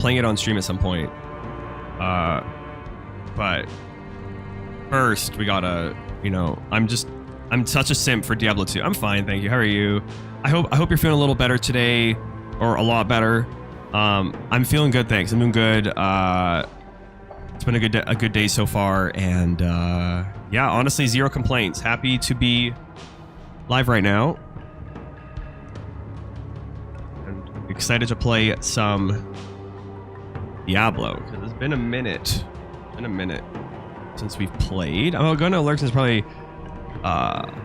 playing it on stream at some point. But first we gotta, you know, I'm such a simp for Diablo 2. I'm fine, thank you. How are you? I hope you're feeling a little better today, or a lot better. I'm feeling good, thanks. I'm doing good. It's been a good day so far, and yeah, honestly, zero complaints. Happy to be live right now, and excited to play some Diablo, because it's been a minute. Since we've played. I'm going to alert since probably I'm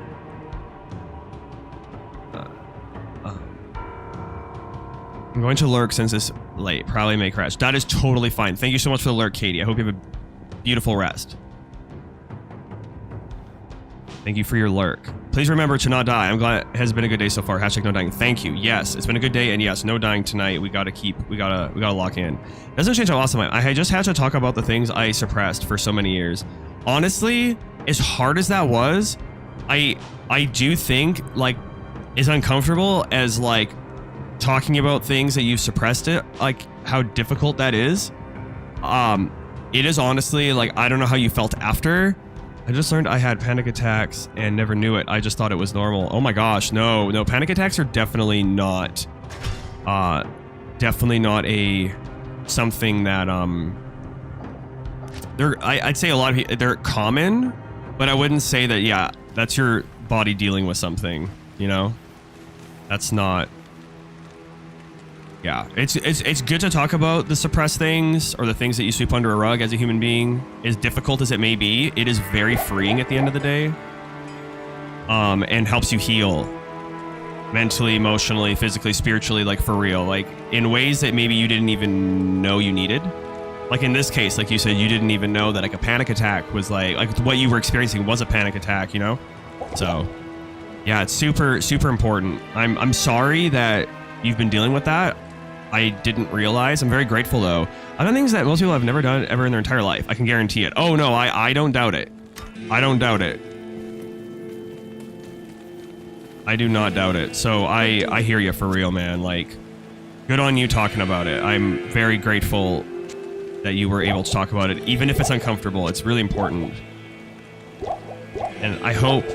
going to lurk since it's late. Probably may crash. That is totally fine. Thank you so much for the lurk, Katie. I hope you have a beautiful rest. Thank you for your lurk. Please remember to not die. I'm glad it has been a good day so far. Hashtag no dying. Thank you. Yes, it's been a good day, and yes, no dying tonight. We gotta lock in. Doesn't change how awesome I am. I just had to talk about the things I suppressed for so many years. Honestly, as hard as that was, I do think, like, as uncomfortable as, like, talking about things that you've suppressed it, like, how difficult that is. It is honestly, like, I don't know how you felt after. I just learned I had panic attacks and never knew it. I just thought it was normal. Oh my gosh, no, panic attacks are definitely not something that I'd say a lot of people, they're common, but I wouldn't say that, yeah, that's your body dealing with something, you know? That's not, yeah, it's good to talk about the suppressed things, or the things that you sweep under a rug as a human being. As difficult as it may be, it is very freeing at the end of the day, and helps you heal mentally, emotionally, physically, spiritually, like, for real, like, in ways that maybe you didn't even know you needed. Like in this case, like you said, you didn't even know that, like, a panic attack was like what you were experiencing was a panic attack, you know? So yeah, it's super, super important. I'm sorry that you've been dealing with that. I didn't realize. I'm very grateful, though. I've done things that most people have never done ever in their entire life. I can guarantee it. Oh, no, I don't doubt it. I don't doubt it. I do not doubt it. So I hear you for real, man. Like, good on you talking about it. I'm very grateful that you were able to talk about it, even if it's uncomfortable. It's really important. And I hope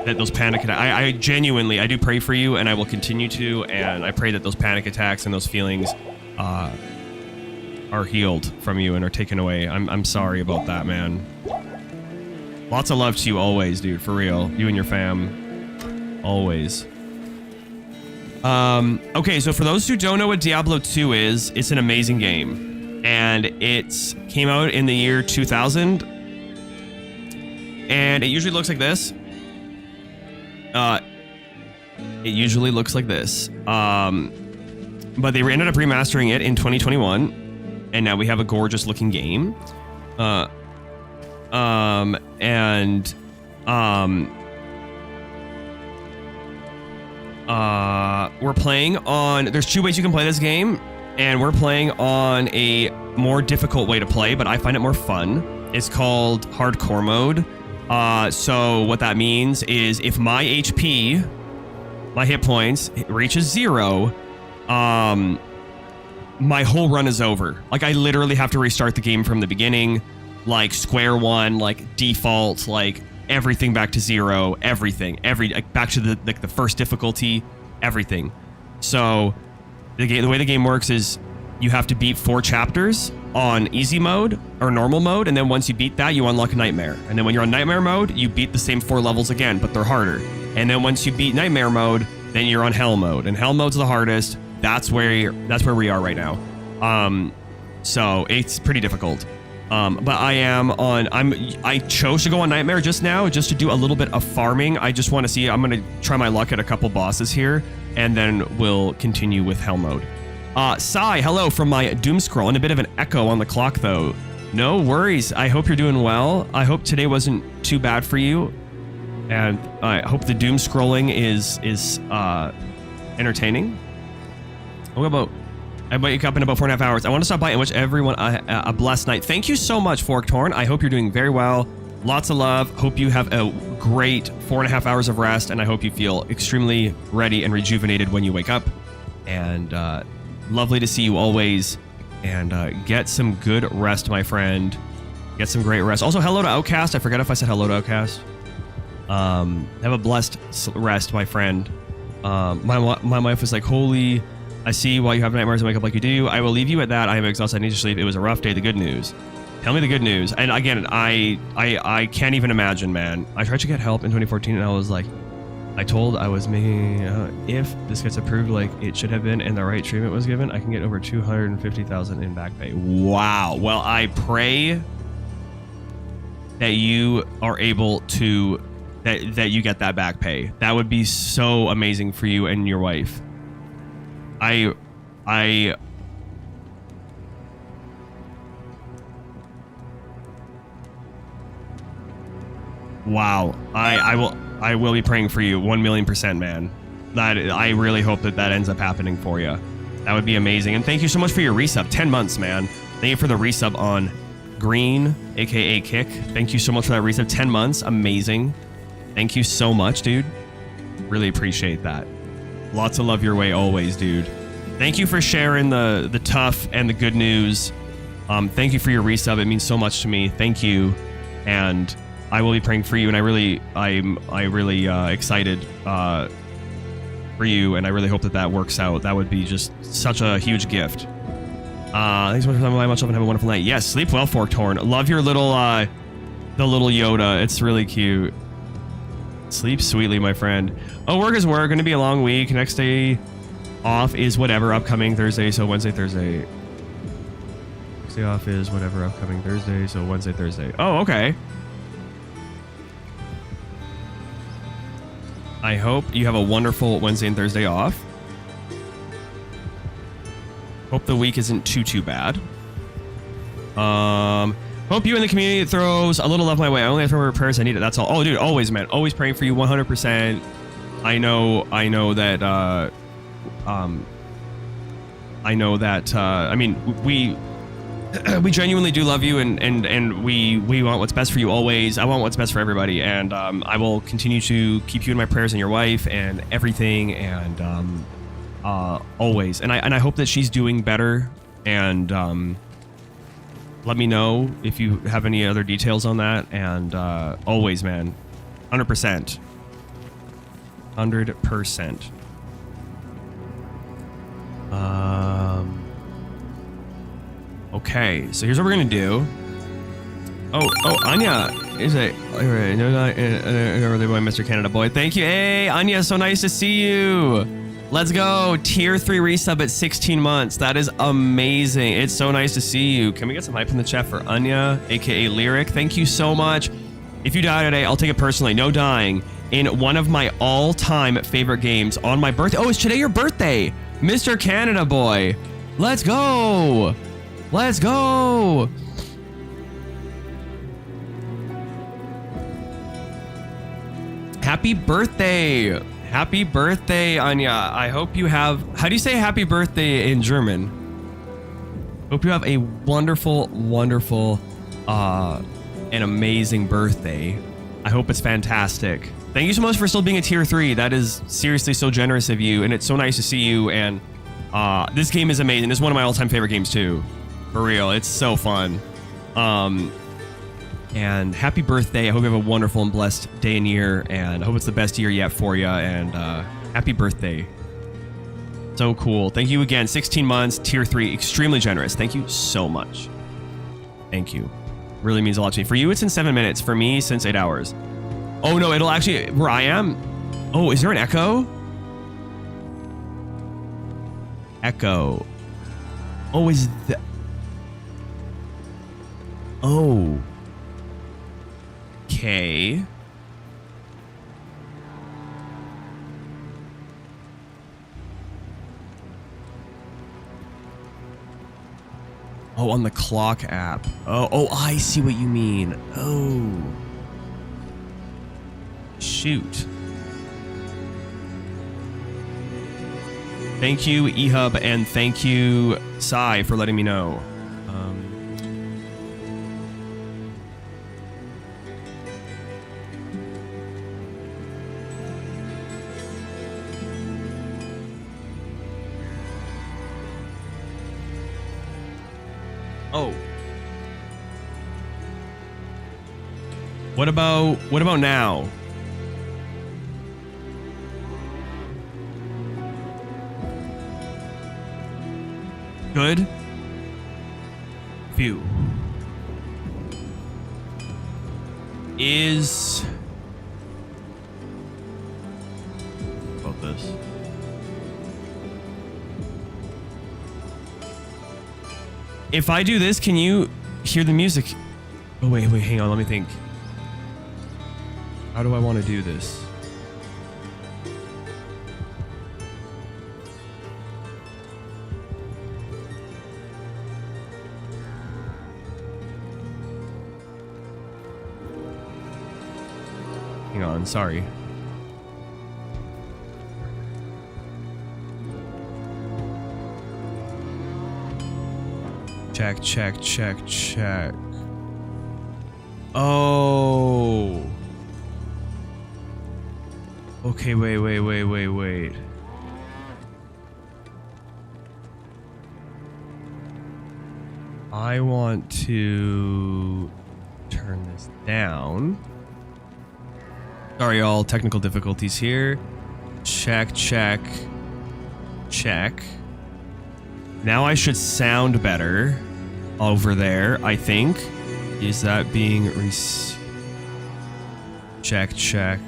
that those panic attacks, I genuinely, I do pray for you, and I will continue to, and I pray that those panic attacks and those feelings are healed from you and are taken away. I'm sorry about that, man. Lots of love to you always, dude, for real. You and your fam, always. Okay, so for those who don't know what Diablo 2 is, it's an amazing game, and it came out in the year 2000, and it usually looks like this. It usually looks like this. But they ended up remastering it in 2021, and now we have a gorgeous looking game. We're playing on, there's two ways you can play this game, and we're playing on a more difficult way to play, but I find it more fun. It's called hardcore mode. So what that means is if my HP, my hit points, reaches 0, my whole run is over. Like, I literally have to restart the game from the beginning, like square one, like default, like everything back to 0, everything, like back to the first difficulty, everything. So the way the game works is you have to beat 4 chapters on easy mode or normal mode, and then once you beat that, you unlock Nightmare. And then when you're on Nightmare mode, you beat the same 4 levels again, but they're harder. And then once you beat Nightmare mode, then you're on Hell mode, and Hell mode's the hardest. That's where we are right now. So it's pretty difficult. But I chose to go on Nightmare just now, just to do a little bit of farming. I just want to see, I'm going to try my luck at a couple bosses here, and then we'll continue with Hell mode. Sai, hello from my doom scroll, and a bit of an echo on the clock, though. No worries. I hope you're doing well. I hope today wasn't too bad for you, and I hope the doom scrolling is entertaining. I wake up in about 4.5 hours. I want to stop by and wish everyone a blessed night. Thank you so much, Forktorn. I hope you're doing very well. Lots of love. Hope you have a great 4.5 hours of rest, and I hope you feel extremely ready and rejuvenated when you wake up. And lovely to see you always. And get some good rest, my friend. Get some great rest. Also, hello to Outcast. I forgot if I said hello to Outcast. Have a blessed rest, my friend. My wife was like, holy, I see why you have nightmares and wake up like you do. I will leave you at that. I am exhausted. I need to sleep. It was a rough day. The good news. Tell me the good news. And again, I can't even imagine, man. I tried to get help in 2014 and I was like, I was making, if this gets approved like it should have been and the right treatment was given, I can get over $250,000 in back pay. Wow. Well, I pray that you are able to, that you get that back pay. That would be so amazing for you and your wife. Wow. I will be praying for you 1,000,000%, man. I really hope that ends up happening for you. That would be amazing. And thank you so much for your resub. 10 months, man. Thank you for the resub on Green, aka Kick. Thank you so much for that resub. 10 months. Amazing. Thank you so much, dude. Really appreciate that. Lots of love your way always, dude. Thank you for sharing the tough and the good news. Thank you for your resub. It means so much to me. Thank you. And I will be praying for you, and I'm really excited for you, and I really hope that works out. That would be just such a huge gift. Thanks so much for coming. Much love and have a wonderful night. Yes, sleep well, Forkhorn. Love your little the little Yoda. It's really cute. Sleep sweetly, my friend. Oh, work is work. Going to be a long week. Next day off is whatever upcoming Thursday. So Wednesday, Thursday. Next day off is whatever upcoming Thursday. So Wednesday, Thursday. Oh, okay. I hope you have a wonderful Wednesday and Thursday off. Hope the week isn't too bad. Hope you and the community throws a little love my way. I only have to throw prayers. I need it. That's all. Oh, dude, always, man. Always praying for you 100%. I know that, I mean, we genuinely do love you, and we want what's best for you always. I want what's best for everybody, and I will continue to keep you in my prayers and your wife and everything, and always. And I hope that she's doing better, and let me know if you have any other details on that, and always, man, 100%. 100%. Okay, so here's what we're gonna do. Oh, Anya is a boy, Mr. Canada boy. Thank you. Hey, Anya, so nice to see you. Let's go. Tier 3 resub at 16 months. That is amazing. It's so nice to see you. Can we get some hype in the chat for Anya, aka Lyric? Thank you so much. If you die today, I'll take it personally. No dying. In one of my all-time favorite games on my birthday. Oh, is today your birthday? Mr. Canada boy. Let's go. Let's go. Happy birthday. Happy birthday, Anya. I hope you have... How do you say happy birthday in German? Hope you have a wonderful, wonderful, and amazing birthday. I hope it's fantastic. Thank you so much for still being a tier 3. That is seriously so generous of you, and it's so nice to see you, and this game is amazing. It's one of my all-time favorite games, too. For real. It's so fun. And happy birthday. I hope you have a wonderful and blessed day and year, and I hope it's the best year yet for you, and happy birthday. So cool. Thank you again. 16 months, tier 3, extremely generous. Thank you so much. Thank you. Really means a lot to me. For you, it's in 7 minutes. For me, since 8 hours. Oh, no, it'll actually... Where I am... Oh, is there an echo? Echo. Oh, is that... Oh. Okay. Oh, on the clock app. Oh, I see what you mean. Oh. Shoot. Thank you, eHub, and thank you, Sai, for letting me know. Oh. What about now? Good. Phew. Is about this. If I do this, can you hear the music? Oh, wait, hang on. Let me think. How do I want to do this? Hang on, sorry. Check, check, check, check. Oh. Okay, wait. I want to turn this down. Sorry, all technical difficulties here. Check, check, check. Now I should sound better over there, I think. Is that being check, check.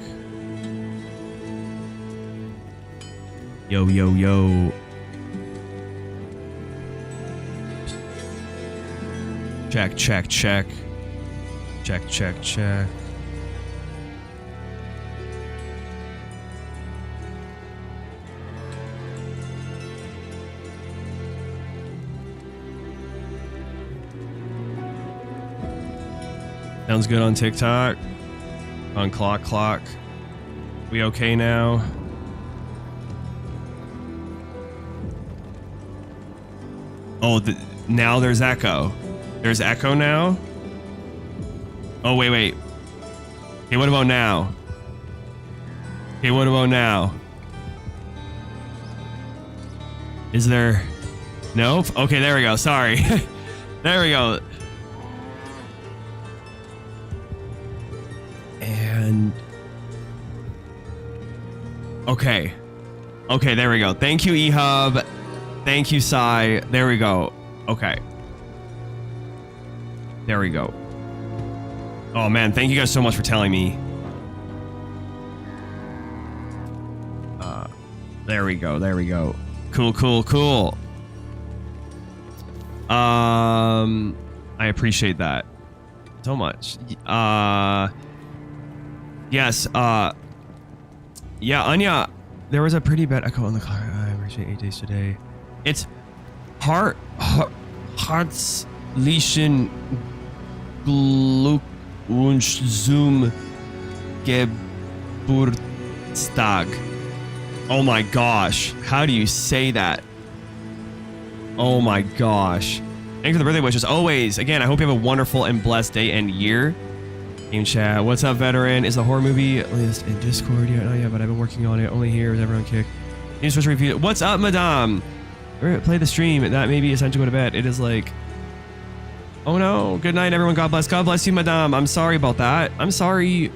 Yo, yo, yo. Check, check, check. Check, check, check. Sounds good on TikTok. On clock. We okay now? Oh, now there's echo. There's echo now? Oh, wait. Okay, what about now? Okay, what about now? Is there... Nope. Okay, there we go. Sorry. There we go. And... Okay. Okay, there we go. Thank you, eHub. Thank you, Sai. There we go. Okay. There we go. Oh, man. Thank you guys so much for telling me. There we go. There we go. Cool. I appreciate that so much. Yes. Yeah, Anya, there was a pretty bad echo on the car. I appreciate 8 days today. It's Herzlichen Glückwunsch zum Geburtstag. Oh my gosh. How do you say that? Oh my gosh. Thanks for the birthday wishes. Always. Again, I hope you have a wonderful and blessed day and year. Game chat. What's up, veteran? Is the horror movie list in Discord yet? Oh yeah, but I've been working on it. Only here with everyone kick. News first review. What's up, madame? Play the stream. That may be it's time to go to bed. It is like... Oh no. Good night, everyone. God bless. God bless you, madame. I'm sorry about that. I'm sorry.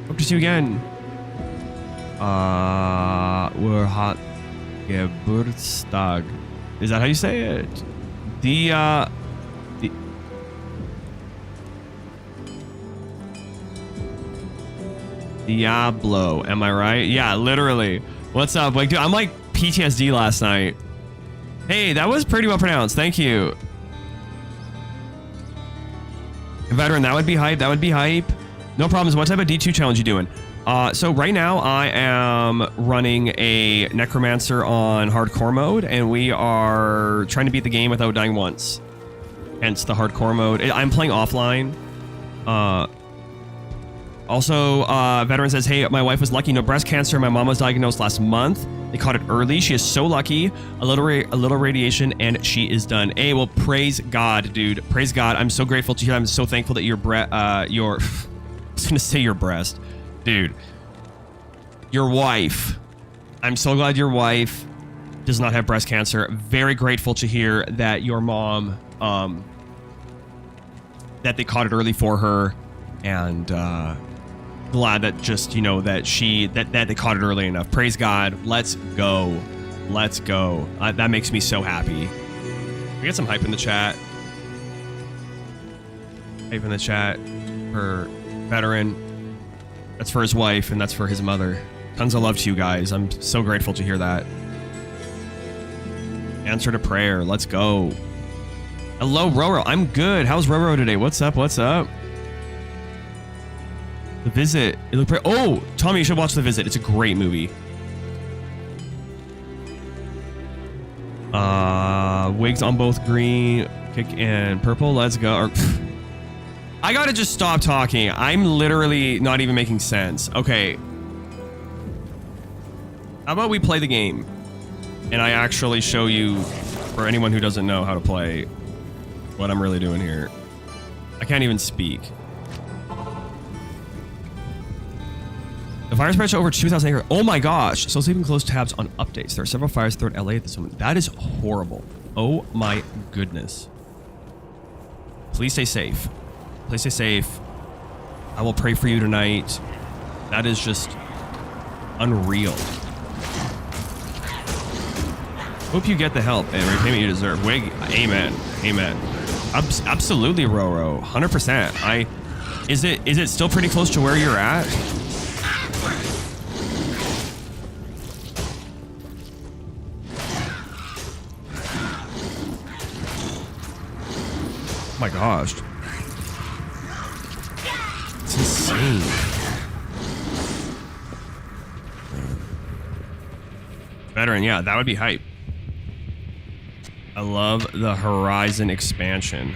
Hope to see you again. We're hot. Geburtstag. Is that how you say it? Diablo. Am I right? Yeah, literally. What's up? Like, dude, I'm like PTSD last night. Hey, that was pretty well pronounced. Thank you. Veteran, that would be hype. That would be hype. No problems. What type of D2 challenge you doing? So right now I am running a necromancer on hardcore mode, and we are trying to beat the game without dying once. Hence the hardcore mode. I'm playing offline. Also, veteran says, hey, my wife was lucky. No breast cancer. My mom was diagnosed last month. They caught it early. She is so lucky. A little radiation, and she is done. Hey, well, praise God, dude. Praise God. I'm so grateful to you. I'm so thankful that your I was gonna say your breast. Dude, your wife. I'm so glad your wife does not have breast cancer. Very grateful to hear that your mom, that they caught it early for her, and glad that just, you know, that they caught it early enough. Praise God. Let's go. Let's go. That makes me so happy. We get some hype in the chat. Hype in the chat for Veteran. That's for his wife, and that's for his mother. Tons of love to you guys. I'm so grateful to hear that. Answer to prayer. Let's go. Hello, Roro. I'm good. How's Roro today? What's up? What's up? The Visit. It looked pretty. Oh, Tommy, you should watch The Visit. It's a great movie. Wigs on both green, kick, and purple. Let's go. I gotta just stop talking. I'm literally not even making sense. Okay. How about we play the game? And I actually show you, for anyone who doesn't know how to play, what I'm really doing here. I can't even speak. The fire spread to over 2,000 acres. Oh my gosh. So even close tabs on updates. There are several fires throughout LA at this moment. That is horrible. Oh my goodness. Please stay safe. Please stay safe. I will pray for you tonight. That is just unreal. Hope you get the help and repayment you deserve. Wig, amen. Amen. Absolutely, Roro. 100%. Is it still pretty close to where you're at? Oh my gosh. It's insane. Veteran, yeah, that would be hype. I love the Horizon expansion.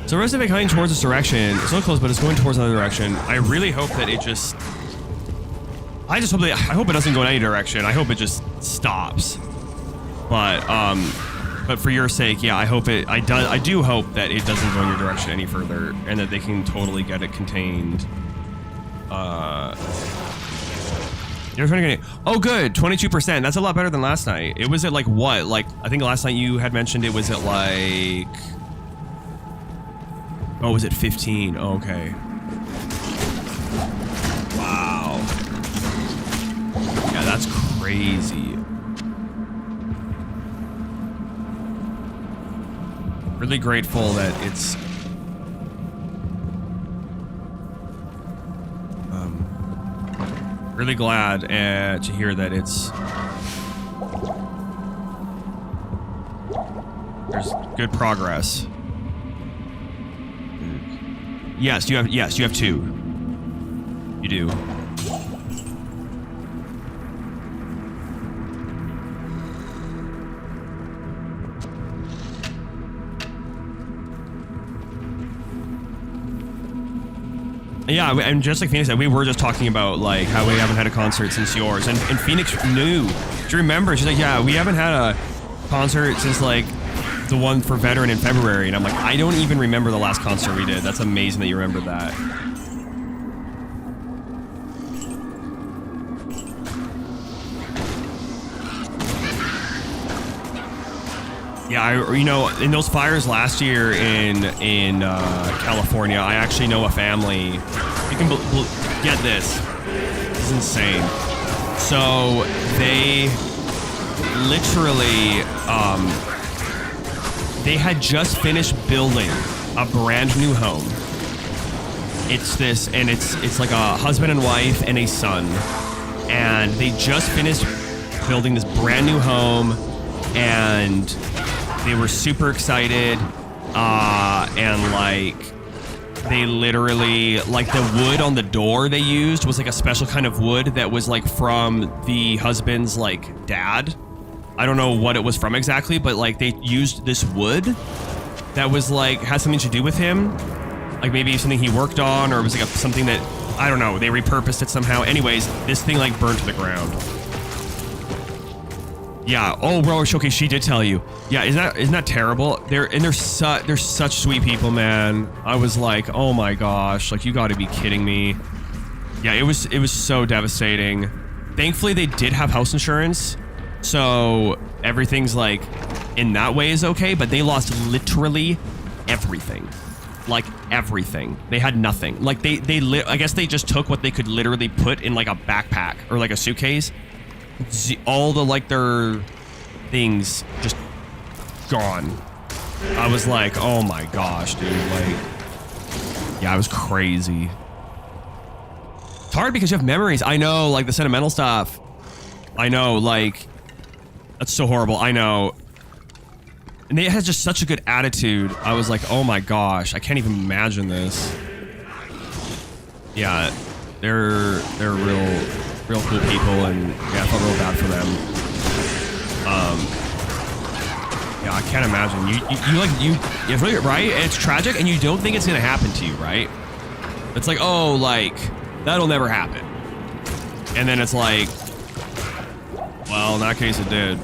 So Resident Evil coming towards this direction. It's not close, but it's going towards another direction. I really hope that it just... I hope it doesn't go in any direction. I hope it just stops. But for your sake, yeah, I hope it... I do hope that it doesn't go in your direction any further, and that they can totally get it contained. You're trying to get it. Oh, good. 22%. That's a lot better than last night. It was at like what? Like, I think last night you had mentioned it was at like... Oh, was it 15? Oh, okay. Wow. Yeah, that's crazy. Really grateful that it's... really glad to hear that it's... There's good progress. Yes, you have two. You do. Yeah, and just like Phoenix said, we were just talking about like how we haven't had a concert since yours, and Phoenix knew. Do you remember? She's like, yeah, we haven't had a concert since like the one for Veteran in February, and I'm like, I don't even remember the last concert we did. That's amazing that you remember that. Yeah, you know, in those fires last year in California, I actually know a family. You can get this. This is insane. So they literally, they had just finished building a brand new home. It's like a husband and wife and a son, and they just finished building this brand new home, and they were super excited. And like, they literally, like, the wood on the door they used was like a special kind of wood that was like from the husband's like dad. I don't know what it was from exactly, but like they used this wood that was like, had something to do with him. Like maybe something he worked on, or it was like something that, I don't know, they repurposed it somehow. Anyways, this thing like burned to the ground. Yeah. Oh, bro. Okay, she did tell you. Yeah. Isn't that terrible? They're such sweet people, man. I was like, oh my gosh, like you got to be kidding me. Yeah. It was so devastating. Thankfully, they did have house insurance, so everything's like in that way is okay. But they lost literally everything. Like everything. They had nothing. Like I guess they just took what they could literally put in like a backpack or like a suitcase. All the like their things just gone. I was like, oh my gosh, dude. Like, yeah, it was crazy. It's hard because you have memories. I know, like the sentimental stuff. I know, like, that's so horrible. I know. And they had just such a good attitude. I was like, oh my gosh, I can't even imagine this. Yeah, they're real cool people, and yeah, I felt real bad for them. Yeah, I can't imagine. It's really, right? It's tragic, and you don't think it's gonna happen to you, right? It's like, oh, like that'll never happen, and then it's like, well, in that case, it did.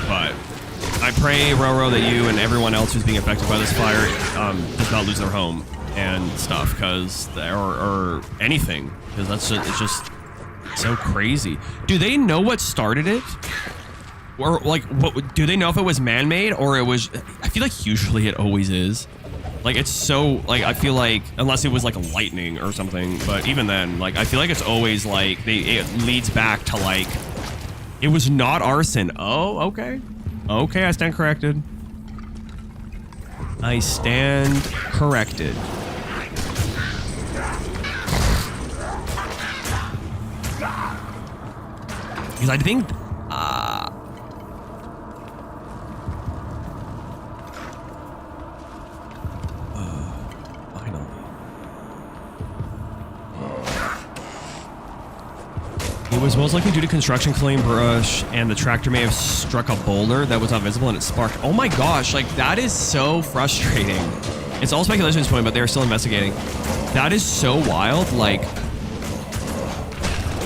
But I pray, Roro, that you and everyone else who's being affected by this fire does not lose their home and stuff, because or anything, because it's just so crazy. Do they know what started it? Or like, what do they know if it was man-made or it was? I feel like usually it always is. Like it's so like I feel like unless it was like a lightning or something, but even then, like I feel like it's always like it leads back to like it was not arson. Oh, okay, okay, I stand corrected. I stand corrected. Because I think, finally. It was most likely due to construction claim brush, and the tractor may have struck a boulder that was not visible and it sparked. Oh my gosh, like that is so frustrating. It's all speculation at this point, but they're still investigating. That is so wild, like,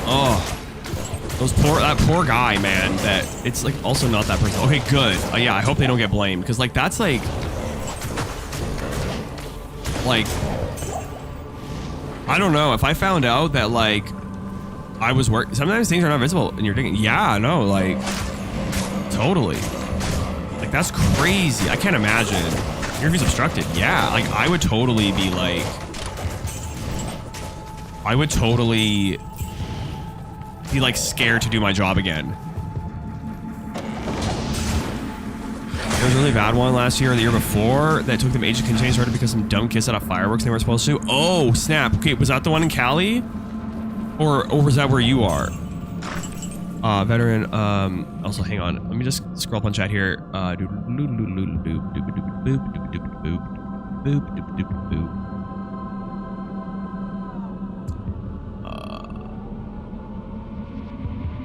oh. That poor guy, man, that it's like also not that person. Okay, good. Yeah, I hope they don't get blamed, because like that's like I don't know, if I found out that like I was working, sometimes things are not visible and you're thinking, yeah, no, like totally, like that's crazy. I can't imagine. Interview's obstructed. Yeah, like I would totally be like, scared to do my job again. There was a really bad one last year or the year before that took them ages to contain, started because some dumb kids set off fireworks they weren't supposed to. Oh, snap. Okay, was that the one in Cali? Or was that where you are? Veteran, also hang on. Let me just scroll up on chat here.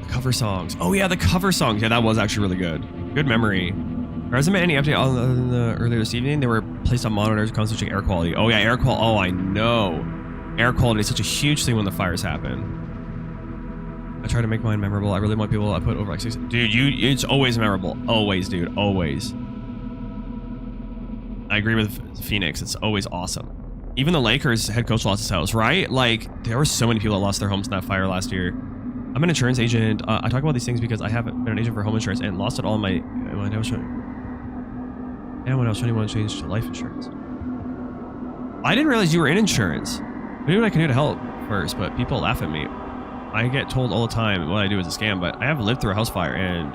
Cover songs. Oh yeah, the cover songs. Yeah, that was actually really good. Good memory. There hasn't been any update on the earlier this evening. They were placed on monitors constantly checking air quality. Oh yeah, air quality. Oh, I know. Air quality is such a huge thing when the fires happen. I try to make mine memorable. I really want people I put over like 6. Dude, it's always memorable. Always, dude. Always. I agree with Phoenix. It's always awesome. Even the Lakers head coach lost his house, right? Like, there were so many people that lost their homes in that fire last year. I'm an insurance agent. I talk about these things because I haven't been an agent for home insurance and lost it all when I was 21, changed to life insurance. I didn't realize you were in insurance. I knew what I can do to help first, but people laugh at me. I get told all the time what I do is a scam, but I have lived through a house fire and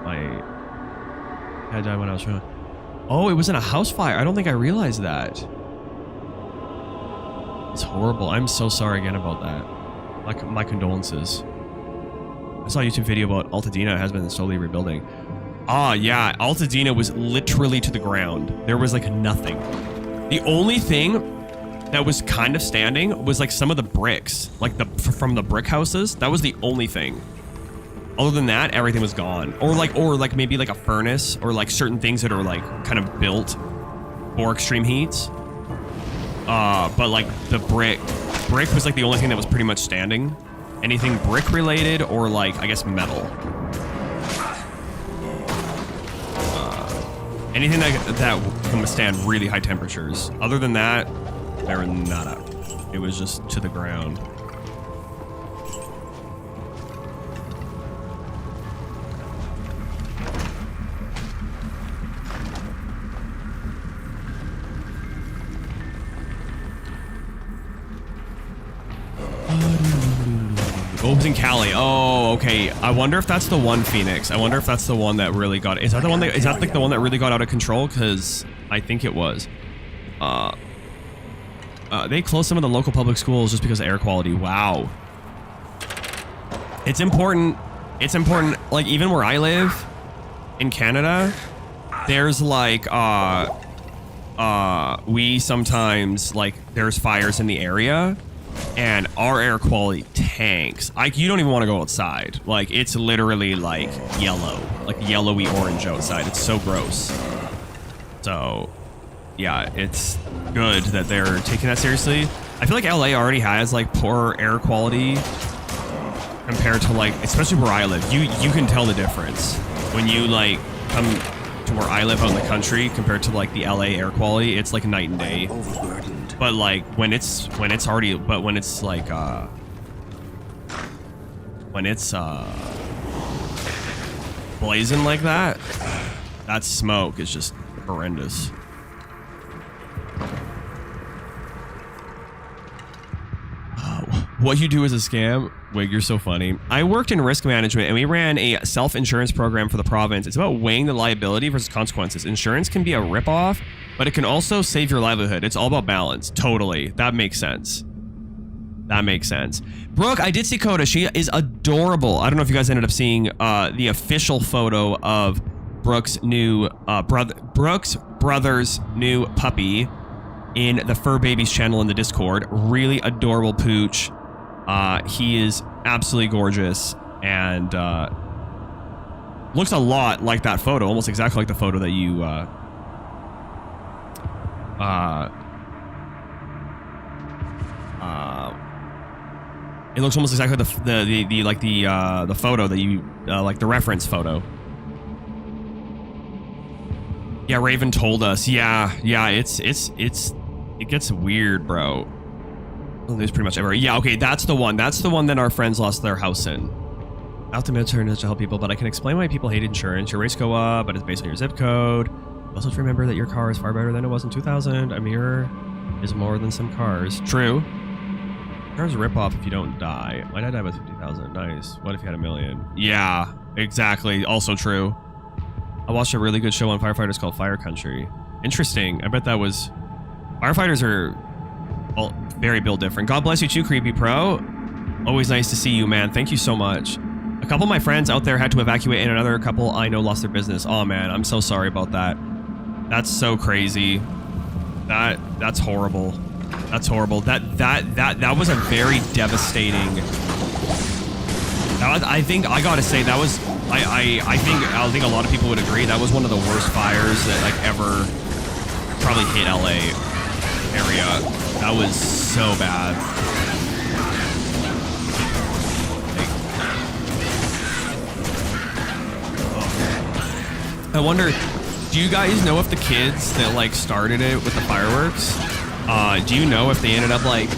my dad died when I was 21. Oh, it was in a house fire. I don't think I realized that. It's horrible. I'm so sorry again about that. My condolences. I saw a YouTube video about Altadena has been slowly rebuilding. Ah, yeah, Altadena was literally to the ground. There was like nothing. The only thing that was kind of standing was like some of the bricks, like from the brick houses. That was the only thing. Other than that, everything was gone. Or like maybe like a furnace, or like certain things that are like kind of built for extreme heats. But like the brick was like the only thing that was pretty much standing. Anything brick related or like, I guess, metal. Anything that can withstand really high temperatures. Other than that, they were nada. It was just to the ground. Oh, it was in Cali. Oh, okay. I wonder if that's the one, Phoenix. I wonder if that's the one that really got... Is that the one that... Is that like the one that really got out of control? Because I think it was. They closed some of the local public schools just because of air quality. Wow. It's important. It's important. Like, even where I live in Canada, there's like... we sometimes... Like, there's fires in the area. And our air quality tanks. Like, you don't even want to go outside. Like, it's literally like yellow, like yellowy orange outside. It's so gross. So, yeah, it's good that they're taking that seriously. I feel like LA already has like poor air quality compared to like, especially where I live. You can tell the difference when you like come to where I live out in the country compared to like the LA air quality. It's like night and day. But like when it's already, but when it's like blazing like that, that smoke is just horrendous. What you do is a scam. Wig, you're so funny. I worked in risk management and we ran a self-insurance program for the province. It's about weighing the liability versus consequences. Insurance can be a ripoff, but it can also save your livelihood. It's all about balance. Totally. That makes sense. That makes sense. Brooke, I did see Coda. She is adorable. I don't know if you guys ended up seeing the official photo of Brooke's new Brooke's brother's new puppy in the Fur Babies channel in the Discord. Really adorable pooch. He is absolutely gorgeous and looks a lot like that photo, almost exactly like the photo that you it looks almost exactly like the photo that you like, the reference photo. Yeah, Raven told us. Yeah, it gets weird, bro. There's pretty much everywhere. Yeah, okay, that's the one. That's the one that our friends lost their house in. Out the military to help people, but I can explain why people hate insurance. Your rates go up, but it's based on your zip code. Also, to remember that your car is far better than it was in 2000. A mirror is more than some cars. True. Cars rip off if you don't die. My dad died with 50,000. Nice. What if you had $1 million? Yeah, exactly. Also true. I watched a really good show on firefighters called Fire Country. Interesting. I bet that was... Firefighters are all very built different. God bless you too, Creepy Pro. Always nice to see you, man. Thank you so much. A couple of my friends out there had to evacuate, and another couple I know lost their business. Oh man, I'm so sorry about that. That's so crazy. That's horrible. That's horrible. That was a very devastating. I think I gotta say that was. I think a lot of people would agree that was one of the worst fires that like ever probably hit LA area. That was so bad. I wonder, do you guys know if the kids that like started it with the fireworks, do you know if they ended up like,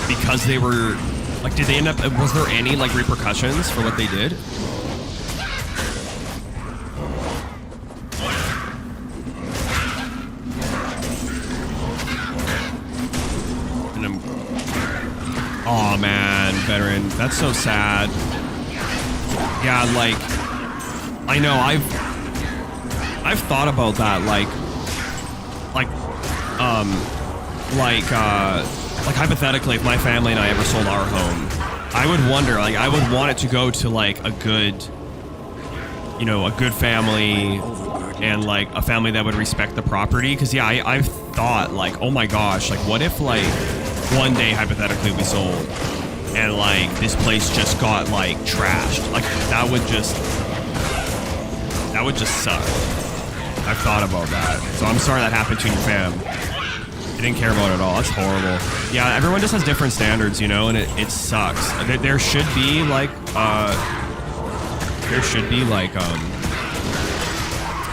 because they were, like, did they end up, was there any like repercussions for what they did? Oh man, veteran, that's so sad. Yeah, like, I know I've thought about that, like hypothetically, if my family and I ever sold our home, I would wonder, like, I would want it to go to like a good, you know, a good family and like a family that would respect the property. Because yeah, I've thought like, oh my gosh, like what if like one day hypothetically we sold and like this place just got like trashed? Like that would just suck. I've thought about that. So I'm sorry that happened to your fam. I didn't care about it at all. That's horrible. Yeah, everyone just has different standards, you know, and it sucks. There should be like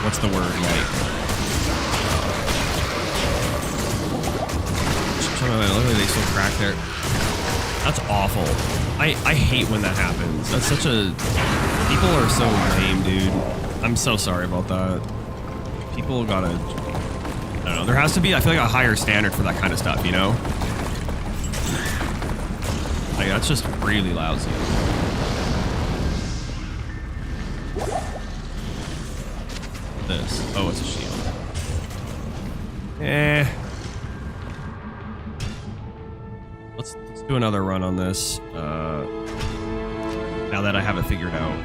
what's the word, like look at they still crack there. That's awful. I hate when that happens. That's such a, people are so lame, dude. I'm so sorry about that. People gotta, I don't know, there has to be, I feel like, a higher standard for that kind of stuff, you know? Like, that's just really lousy. This. Oh, it's a shield. Let's do another run on this. Now that I have it figured out.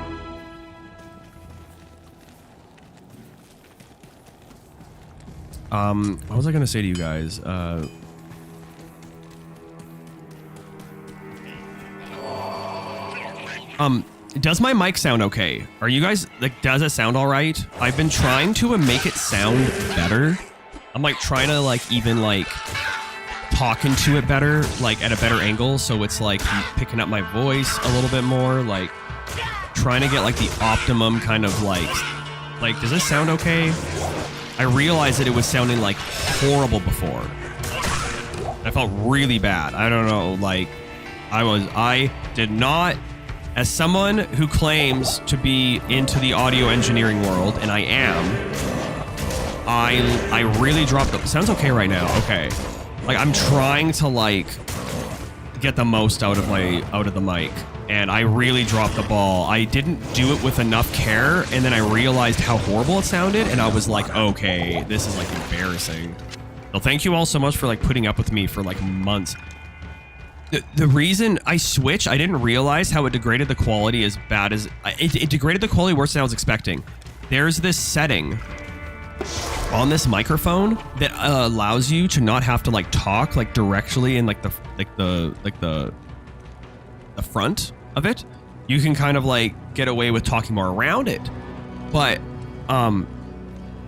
What was I gonna say to you guys? Does my mic sound okay? Are you guys, like, does it sound all right? I've been trying to make it sound better. I'm like trying to like even like talk into it better, like at a better angle, so it's like picking up my voice a little bit more, like trying to get like the optimum kind of like does this sound okay? I realized that it was sounding like horrible before. I felt really bad. I don't know, like I did not, as someone who claims to be into the audio engineering world, and I am, I really dropped the, sounds okay right now, okay. Like I'm trying to like get the most out of the mic, and I really dropped the ball. I didn't do it with enough care, and then I realized how horrible it sounded, and I was like, okay, this is like embarrassing. Well, thank you all so much for like putting up with me for like months. The reason I switched, I didn't realize how it degraded the quality as bad as it degraded the quality worse than I was expecting. There's this setting on this microphone that allows you to not have to like talk like directly in like the front of it. You can kind of like get away with talking more around it, but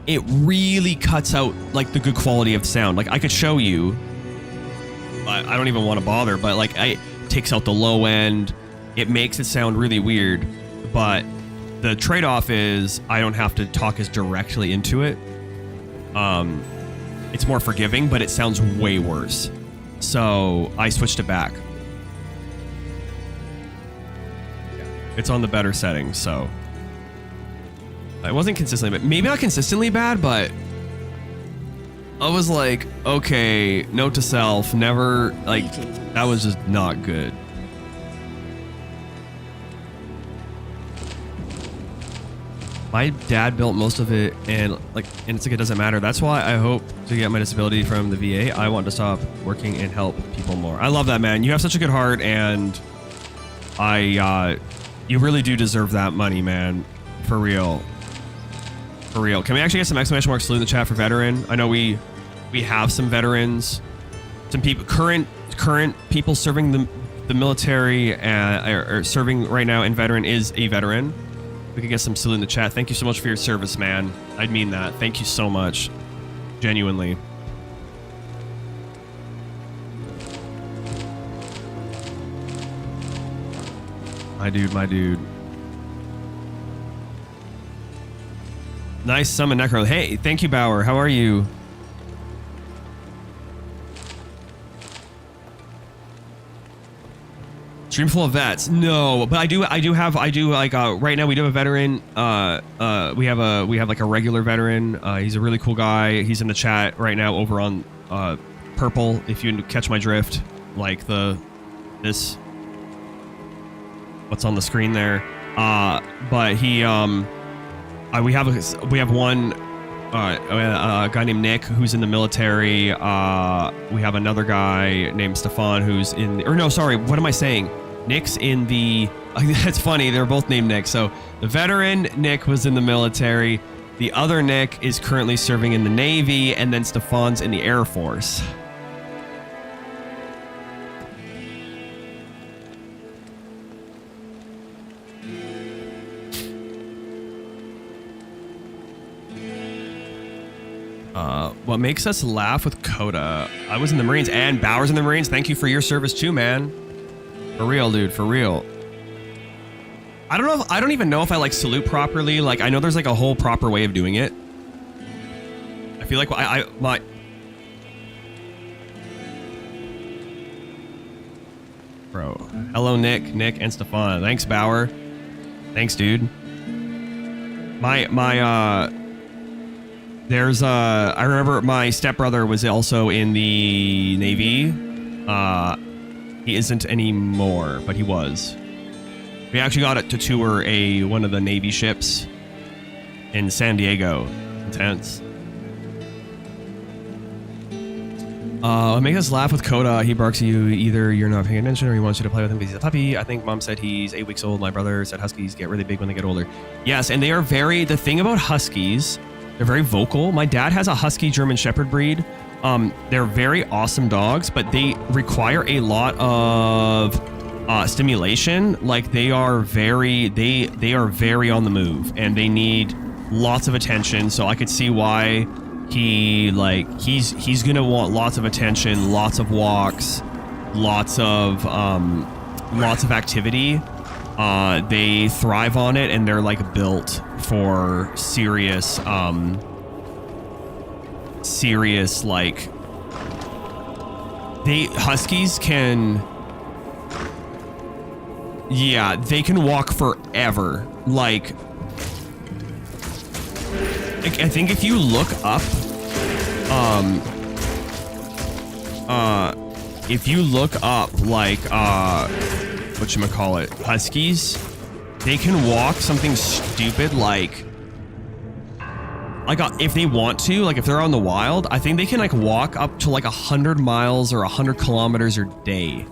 it really cuts out like the good quality of sound. Like I could show you, I don't even want to bother, but like it takes out the low end. It makes it sound really weird, but the trade-off is I don't have to talk as directly into it. It's more forgiving, but it sounds way worse. So I switched it back. It's on the better settings, so it wasn't consistently, but maybe not consistently bad, but I was like, okay, note to self, never, like, that was just not good. My dad built most of it, and it's like it doesn't matter. That's why I hope to get my disability from the VA. I want to stop working and help people more. I love that, man. You have such a good heart, and you really do deserve that money, man. For real. For real. Can we actually get some exclamation mark salute in the chat for veteran? I know we have some veterans, some people, current people serving the military, or serving right now, and veteran is a veteran. We could get some salute in the chat. Thank you so much for your service, man. I'd mean that. Thank you so much. Genuinely. My dude. Nice summon, Necro. Hey, thank you, Bauer. How are you? Stream full of vets? No, but I do like right now we do have a veteran. We have like a regular veteran. He's a really cool guy. He's in the chat right now over on purple, if you catch my drift. Like this what's on the screen there. But he we have one a guy named Nick who's in the military. We have another guy named Stefan who's in, or no, sorry, what am I saying? Nick's in the... That's funny. They're both named Nick. So the veteran Nick was in the military. The other Nick is currently serving in the Navy. And then Stefan's in the Air Force. What makes us laugh with Coda? I was in the Marines and Bauer's in the Marines. Thank you for your service too, man. For real, dude. For real. I don't know. I don't even know if I like salute properly. Like, I know there's like a whole proper way of doing it. I feel like my bro. Hello, Nick, and Stefan. Thanks, Bauer. Thanks, dude. There's I remember my stepbrother was also in the Navy. He isn't anymore, but he was. We actually got to tour one of the Navy ships in San Diego. Intense. Make us laugh with Coda. He barks at you. Either you're not paying attention or he wants you to play with him because he's a puppy. I think mom said he's 8 weeks old. My brother said huskies get really big when they get older. Yes, and they are the thing about huskies, they're very vocal. My dad has a husky German Shepherd breed. They're very awesome dogs, but they require a lot of stimulation. Like they are very on the move and they need lots of attention. So I could see why he's gonna want lots of attention, lots of walks, lots of activity. They thrive on it and they're like built for serious like huskies can they can walk forever. Like I think if you look up like whatchamacallit, huskies, they can walk something stupid like if they want to, like if they're on the wild, I think they can like walk up to like 100 miles or 100 kilometers a day,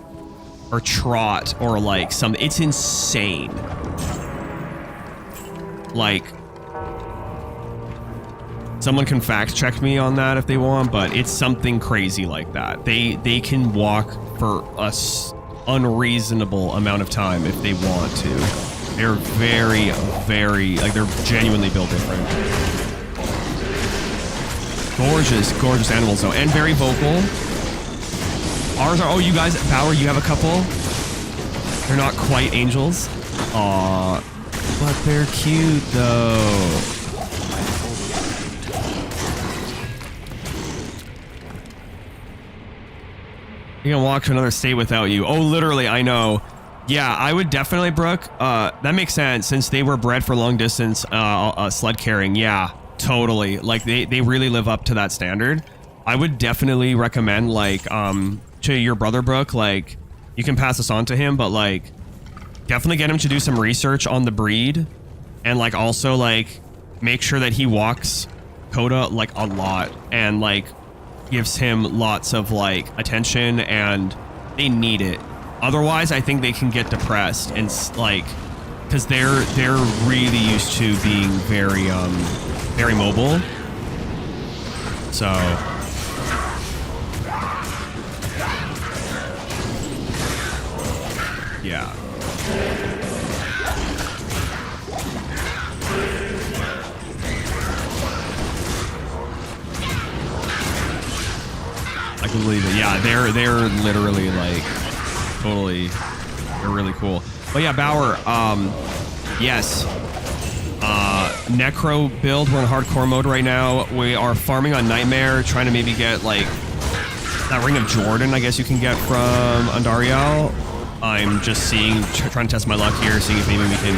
or trot, or like something. It's insane. Like someone can fact check me on that if they want, but it's something crazy like that. They can walk for a unreasonable amount of time if they want to. They're very, very, like they're genuinely built different. Gorgeous animals though, and very vocal. Ours are, oh, you guys, Power, you have a couple. They're not quite angels. Aw, but they're cute though. You can walk to another state without you. Oh, literally, I know. Yeah, I would definitely, Brooke. That makes sense since they were bred for long distance sled carrying. Yeah, totally. Like they really live up to that standard. I would definitely recommend like to your brother, Brooke, like you can pass this on to him, but like definitely get him to do some research on the breed and like also like make sure that he walks Coda like a lot and like gives him lots of like attention, and they need it. Otherwise, I think they can get depressed and like, because they're really used to being very mobile. So yeah. I can believe it. Yeah, they're literally like totally, they're really cool. But yeah, Bauer, yes. Necro build, we're in hardcore mode right now. We are farming on Nightmare, trying to maybe get like that Ring of Jordan, I guess you can get from Andariel. I'm just trying to test my luck here, seeing if maybe we can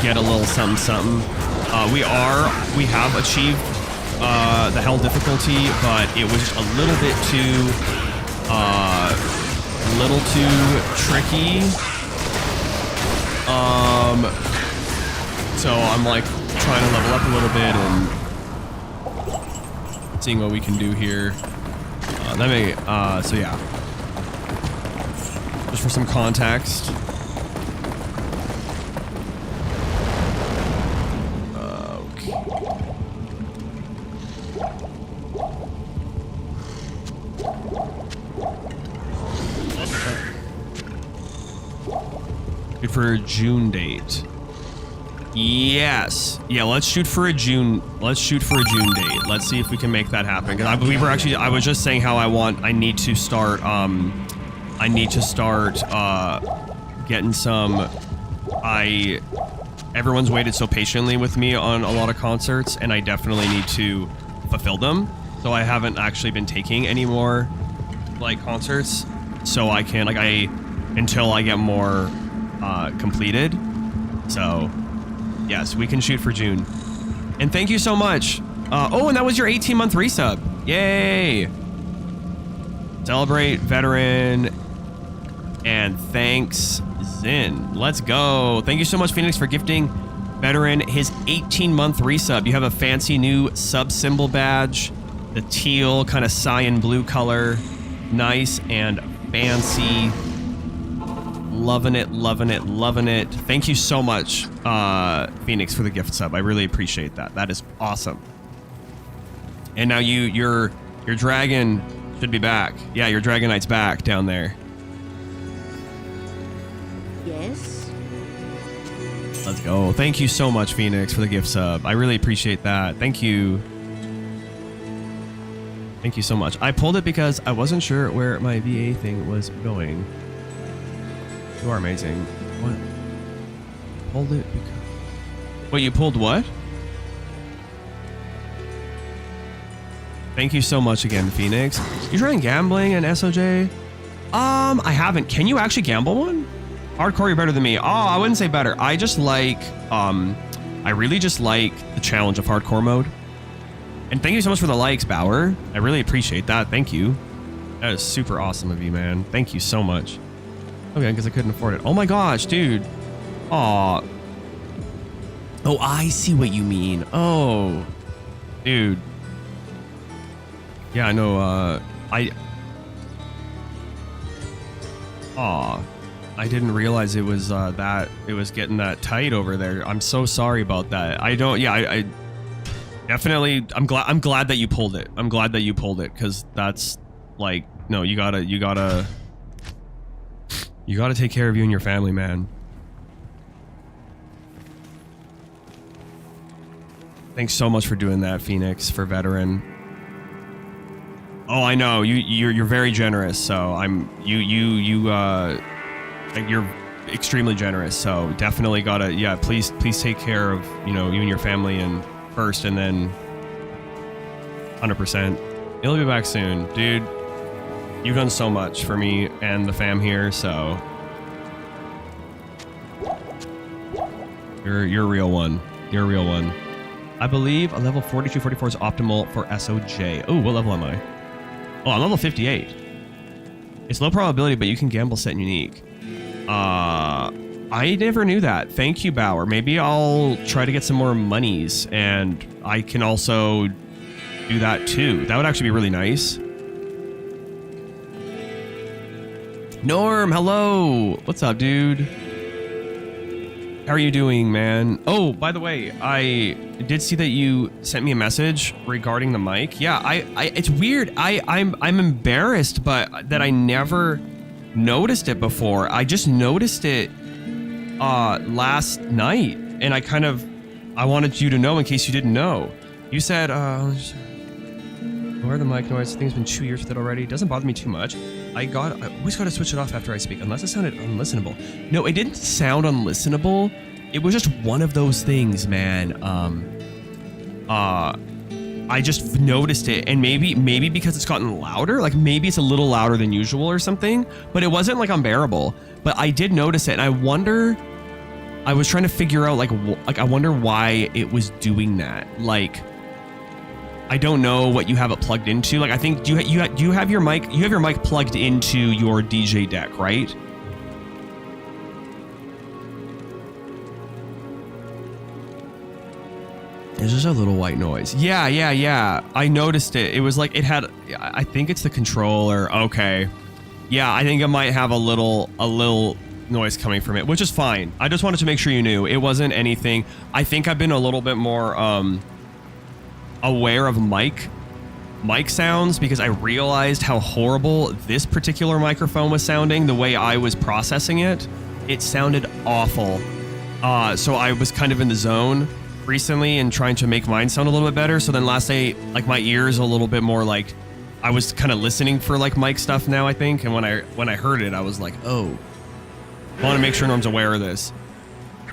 get a little something. We have achieved the hell difficulty, but it was just a little bit too tricky. So I'm like trying to level up a little bit and seeing what we can do here. So yeah, just for some context, for a June date. Yes. Yeah, let's shoot for a June date. Let's see if we can make that happen. Because I was just saying how I need to start getting some. Everyone's waited so patiently with me on a lot of concerts, and I definitely need to fulfill them. So I haven't actually been taking any more like concerts, so I can until I get more completed. So yes, we can shoot for June. And thank you so much. Oh, and that was your 18-month resub. Yay! Celebrate veteran. And thanks, Zin. Let's go. Thank you so much, Phoenix, for gifting veteran his 18-month resub. You have a fancy new sub symbol badge. The teal kind of cyan blue color. Nice and fancy. Loving it, loving it, loving it. Thank you so much, Phoenix, for the gift sub. I really appreciate that. That is awesome. And now your dragon should be back. Yeah, your Dragonite's back down there. Yes. Let's go. Thank you so much, Phoenix, for the gift sub. I really appreciate that. Thank you. Thank you so much. I pulled it because I wasn't sure where my VA thing was going. You are amazing. What? Pulled it because... Wait, you pulled what? Thank you so much again, Phoenix. You trying gambling and SOJ? I haven't. Can you actually gamble one? Hardcore, you're better than me. Oh, I wouldn't say better. I just like, I really just like the challenge of hardcore mode. And thank you so much for the likes, Bauer. I really appreciate that. Thank you. That is super awesome of you, man. Thank you so much. Okay, because I couldn't afford it. Oh my gosh, dude. Aw. Oh, I see what you mean. Oh. Dude. Yeah, no, Aw. I didn't realize it was it was getting that tight over there. I'm so sorry about that. I definitely I'm glad that you pulled it. I'm glad that you pulled it, because that's like, no, you gotta take care of you and your family, man. Thanks so much for doing that, Phoenix, for veteran. Oh, I know you're very generous. So you're extremely generous. So definitely gotta, yeah. Please take care of you and your family and first, and then 100%. You'll be back soon, dude. You've done so much for me and the fam here, so you're a real one. You're a real one. I believe a level 42, 44 is optimal for SOJ. Oh, what level am I? Oh, I'm level 58. It's low probability, but you can gamble set and unique. I never knew that. Thank you, Bauer. Maybe I'll try to get some more monies, and I can also do that too. That would actually be really nice. Norm, hello. What's up, dude? How are you doing, man? Oh, by the way, I did see that you sent me a message regarding the mic. Yeah, it's weird. I'm embarrassed, but that I never noticed it before. I just noticed it last night, and I wanted you to know in case you didn't know. You said, lower the mic noise. I think it's been 2 years with it already. It doesn't bother me too much. I always got to switch it off after I speak, unless it sounded unlistenable. No, it didn't sound unlistenable. It was just one of those things, man. I just noticed it, and maybe because it's gotten louder, like maybe it's a little louder than usual or something, but it wasn't like unbearable. But I did notice it, and I was trying to figure out I wonder why it was doing that. Like, I don't know what you have it plugged into. Like, I think do you have your mic? You have your mic plugged into your DJ deck, right? It's just a little white noise. Yeah. I noticed it. It was like it had. I think it's the controller. Okay. Yeah, I think it might have a little noise coming from it, which is fine. I just wanted to make sure you knew it wasn't anything. I think I've been a little bit more aware of mic sounds, because I realized how horrible this particular microphone was sounding the way I was processing it. It sounded awful. So I was kind of in the zone recently and trying to make mine sound a little bit better. So then last night, like my ears a little bit more like I was kind of listening for like mic stuff now, I think. And when I heard it, I was like, oh, I want to make sure Norm's aware of this.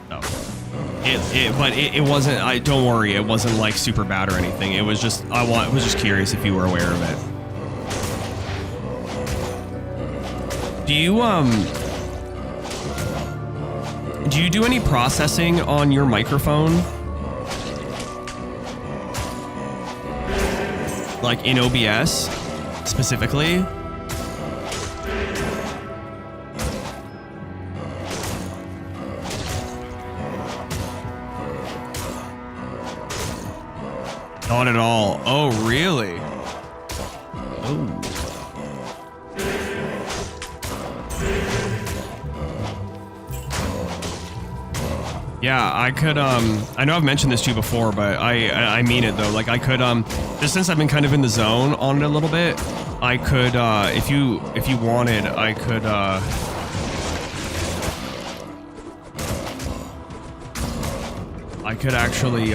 No. But it wasn't. Don't worry. It wasn't like super bad or anything. It was just was just curious if you were aware of it. Do you do any processing on your microphone? Like in OBS specifically? Not at all. Oh, really? Oh. Yeah, I could, I know I've mentioned this to you before, but I mean it though. Like I could, just since I've been kind of in the zone on it a little bit, I could, if you wanted, I could actually,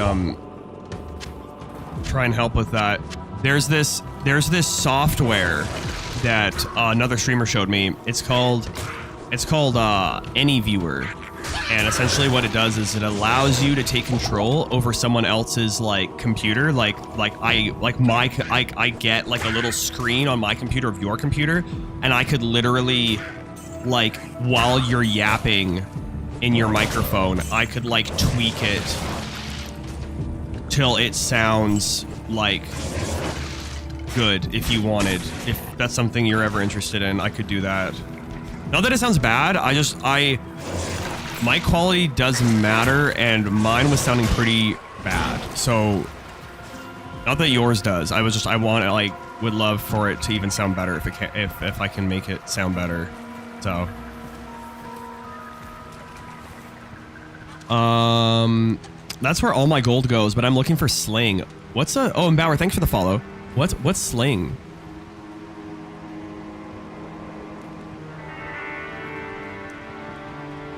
try and help with that. There's this software that another streamer showed me. It's called AnyViewer. And essentially what it does is it allows you to take control over someone else's like computer. I get like a little screen on my computer of your computer, and I could literally, like, while you're yapping in your microphone, I could like tweak it till it sounds like good if you wanted. If that's something you're ever interested in, I could do that. Not that it sounds bad, my quality does matter, and mine was sounding pretty bad. So, not that yours does. I would love for it to even sound better if I can make it sound better. So, that's where all my gold goes. But I'm looking for Sling. Oh, and Bauer, thanks for the follow. What's Sling?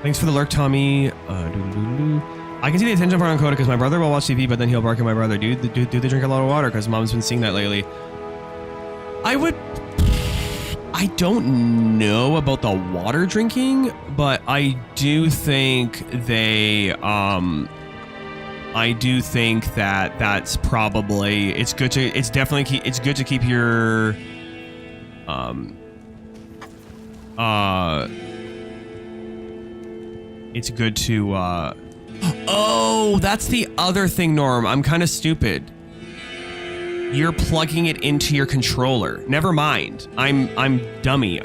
Thanks for the lurk, Tommy. I can see the attention part on Coda because my brother will watch TV, but then he'll bark at my brother. Do they drink a lot of water? Because Mom's been seeing that lately. I don't know about the water drinking, but I do think that's probably, it's good to keep your, it's good to, oh, that's the other thing, Norm. I'm kind of stupid. You're plugging it into your controller. Never mind. I'm dummy.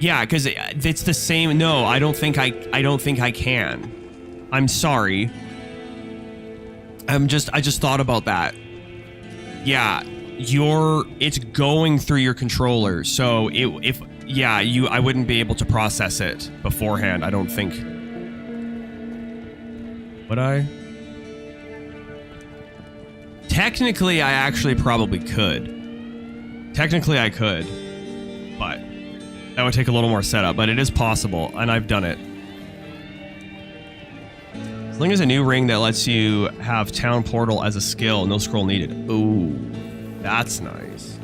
Yeah, because it's the same. No, I don't think I can. I'm sorry. I just thought about that. Yeah, it's going through your controller. So I wouldn't be able to process it beforehand, I don't think. Would I? Technically, I actually probably could. Technically, I could. But that would take a little more setup, but it is possible, and I've done it. Sling is a new ring that lets you have Town Portal as a skill, no scroll needed. Ooh, that's nice.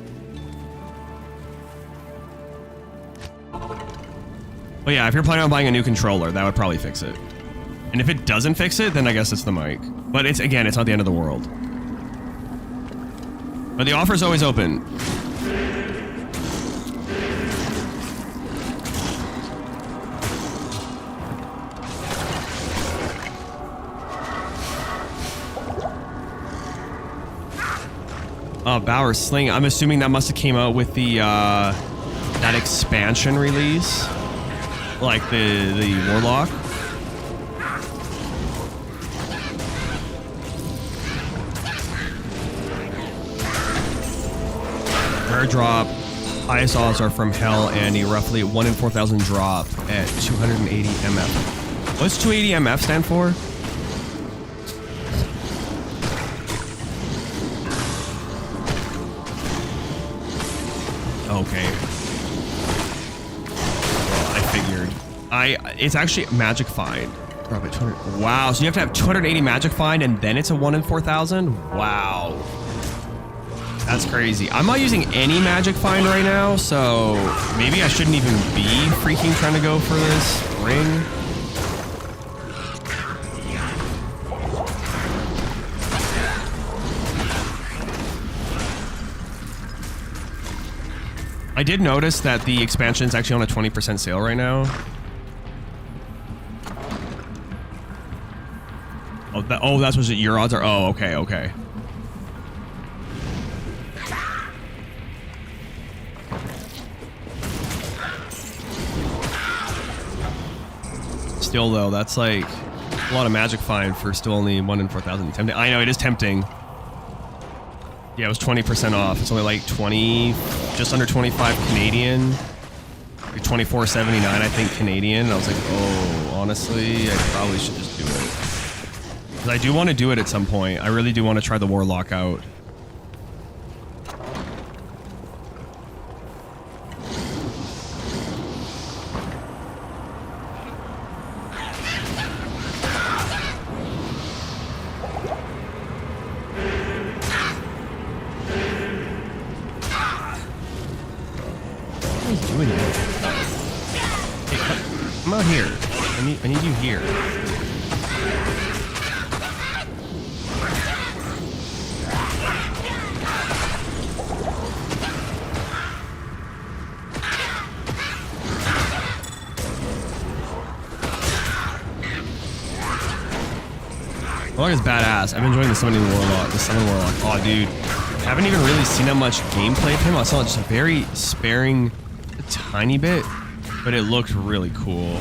But yeah, if you're planning on buying a new controller, that would probably fix it. And if it doesn't fix it, then I guess it's the mic. But it's not the end of the world. But the offer's always open. Bauer Sling. I'm assuming that must have came out with the that expansion release, like the Warlock. Rare drop. Highest odds are from Hell, Andy. Roughly 1 in 4,000 drop at 280 MF. What's 280 MF stand for? Okay. Well, I figured. It's actually magic find. Drop it 200. Wow, so you have to have 280 magic find and then it's a 1 in 4,000? Wow. That's crazy. I'm not using any magic find right now, so maybe I shouldn't even be freaking trying to go for this ring. I did notice that the expansion is actually on a 20% sale right now. Oh, that's what your odds are. Oh, okay, okay. Still though, that's like a lot of magic find for still only 1 in 4,000. Tempting. I know it is tempting. Yeah, it was 20% off. It's only like 20, just under 25 Canadian, like 24.79 I think Canadian. And I was like, oh, honestly, I probably should just do it. Because I do want to do it at some point. I really do want to try the Warlock out. Come out here. I need you here. Warlock is badass. I've been enjoying the summoning Warlock. The summon Warlock. Oh, dude. I haven't even really seen that much gameplay of him. I saw just a very sparing, a tiny bit, but it looked really cool.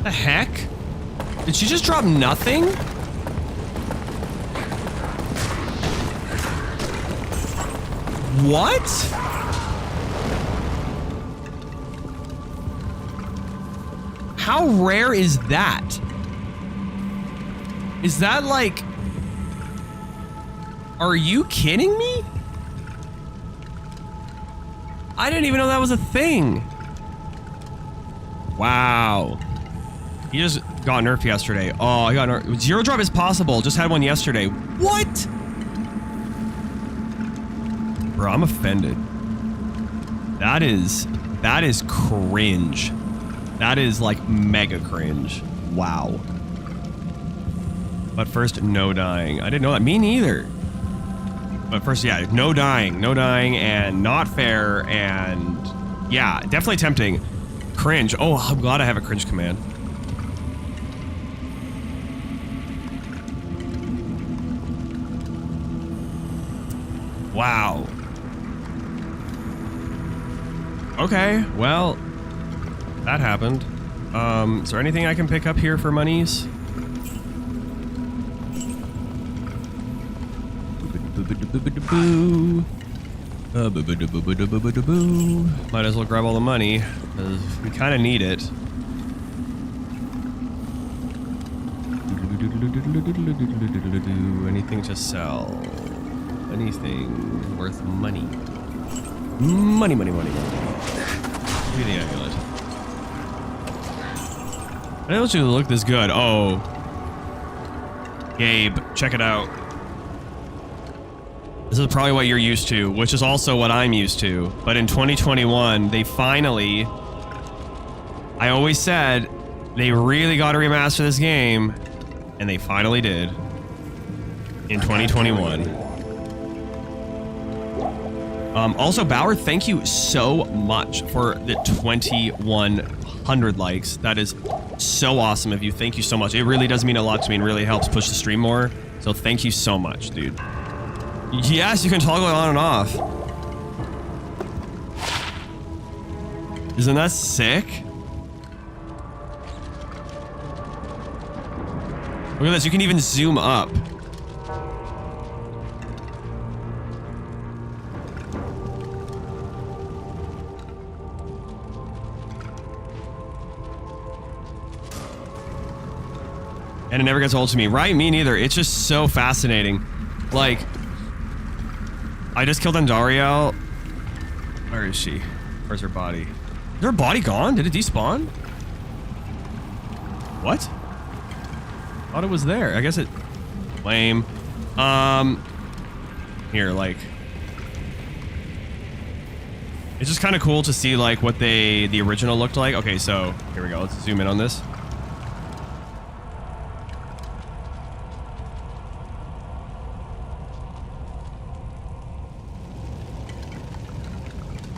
The heck? Did she just drop nothing? What? How rare is that? Is that like... Are you kidding me? I didn't even know that was a thing. Wow. He just got nerfed yesterday. Oh, I got nerfed. Zero drop is possible. Just had one yesterday. What? Bro, I'm offended. That is cringe. That is like mega cringe. Wow. But first, no dying. I didn't know that. Me neither. But first, yeah, no dying. No dying and not fair and yeah, definitely tempting. Cringe. Oh, I'm glad I have a cringe command. Wow. Okay, well, that happened. Is there anything I can pick up here for monies? Might as well grab all the money, because we kind of need it. Anything to sell? Anything worth money? Money, money, money, money. Give me the amulet. I didn't actually look this good. Oh. Gabe, check it out. This is probably what you're used to, which is also what I'm used to. But in 2021, they finally... I always said they really got to remaster this game, and they finally did. In 2021. Also, Bauer, thank you so much for the 2,100 likes. That is so awesome of you. Thank you so much. It really does mean a lot to me and really helps push the stream more. So thank you so much, dude. Yes, you can toggle it on and off. Isn't that sick? Look at this, you can even zoom up. And it never gets old to me. Right, me neither. It's just so fascinating. Like, I just killed Andariel. Where is she? Where's her body? Is her body gone? Did it despawn? What? Thought it was there. I guess it... Lame. Here, like... It's just kind of cool to see, like, what the original looked like. Okay, so, here we go. Let's zoom in on this.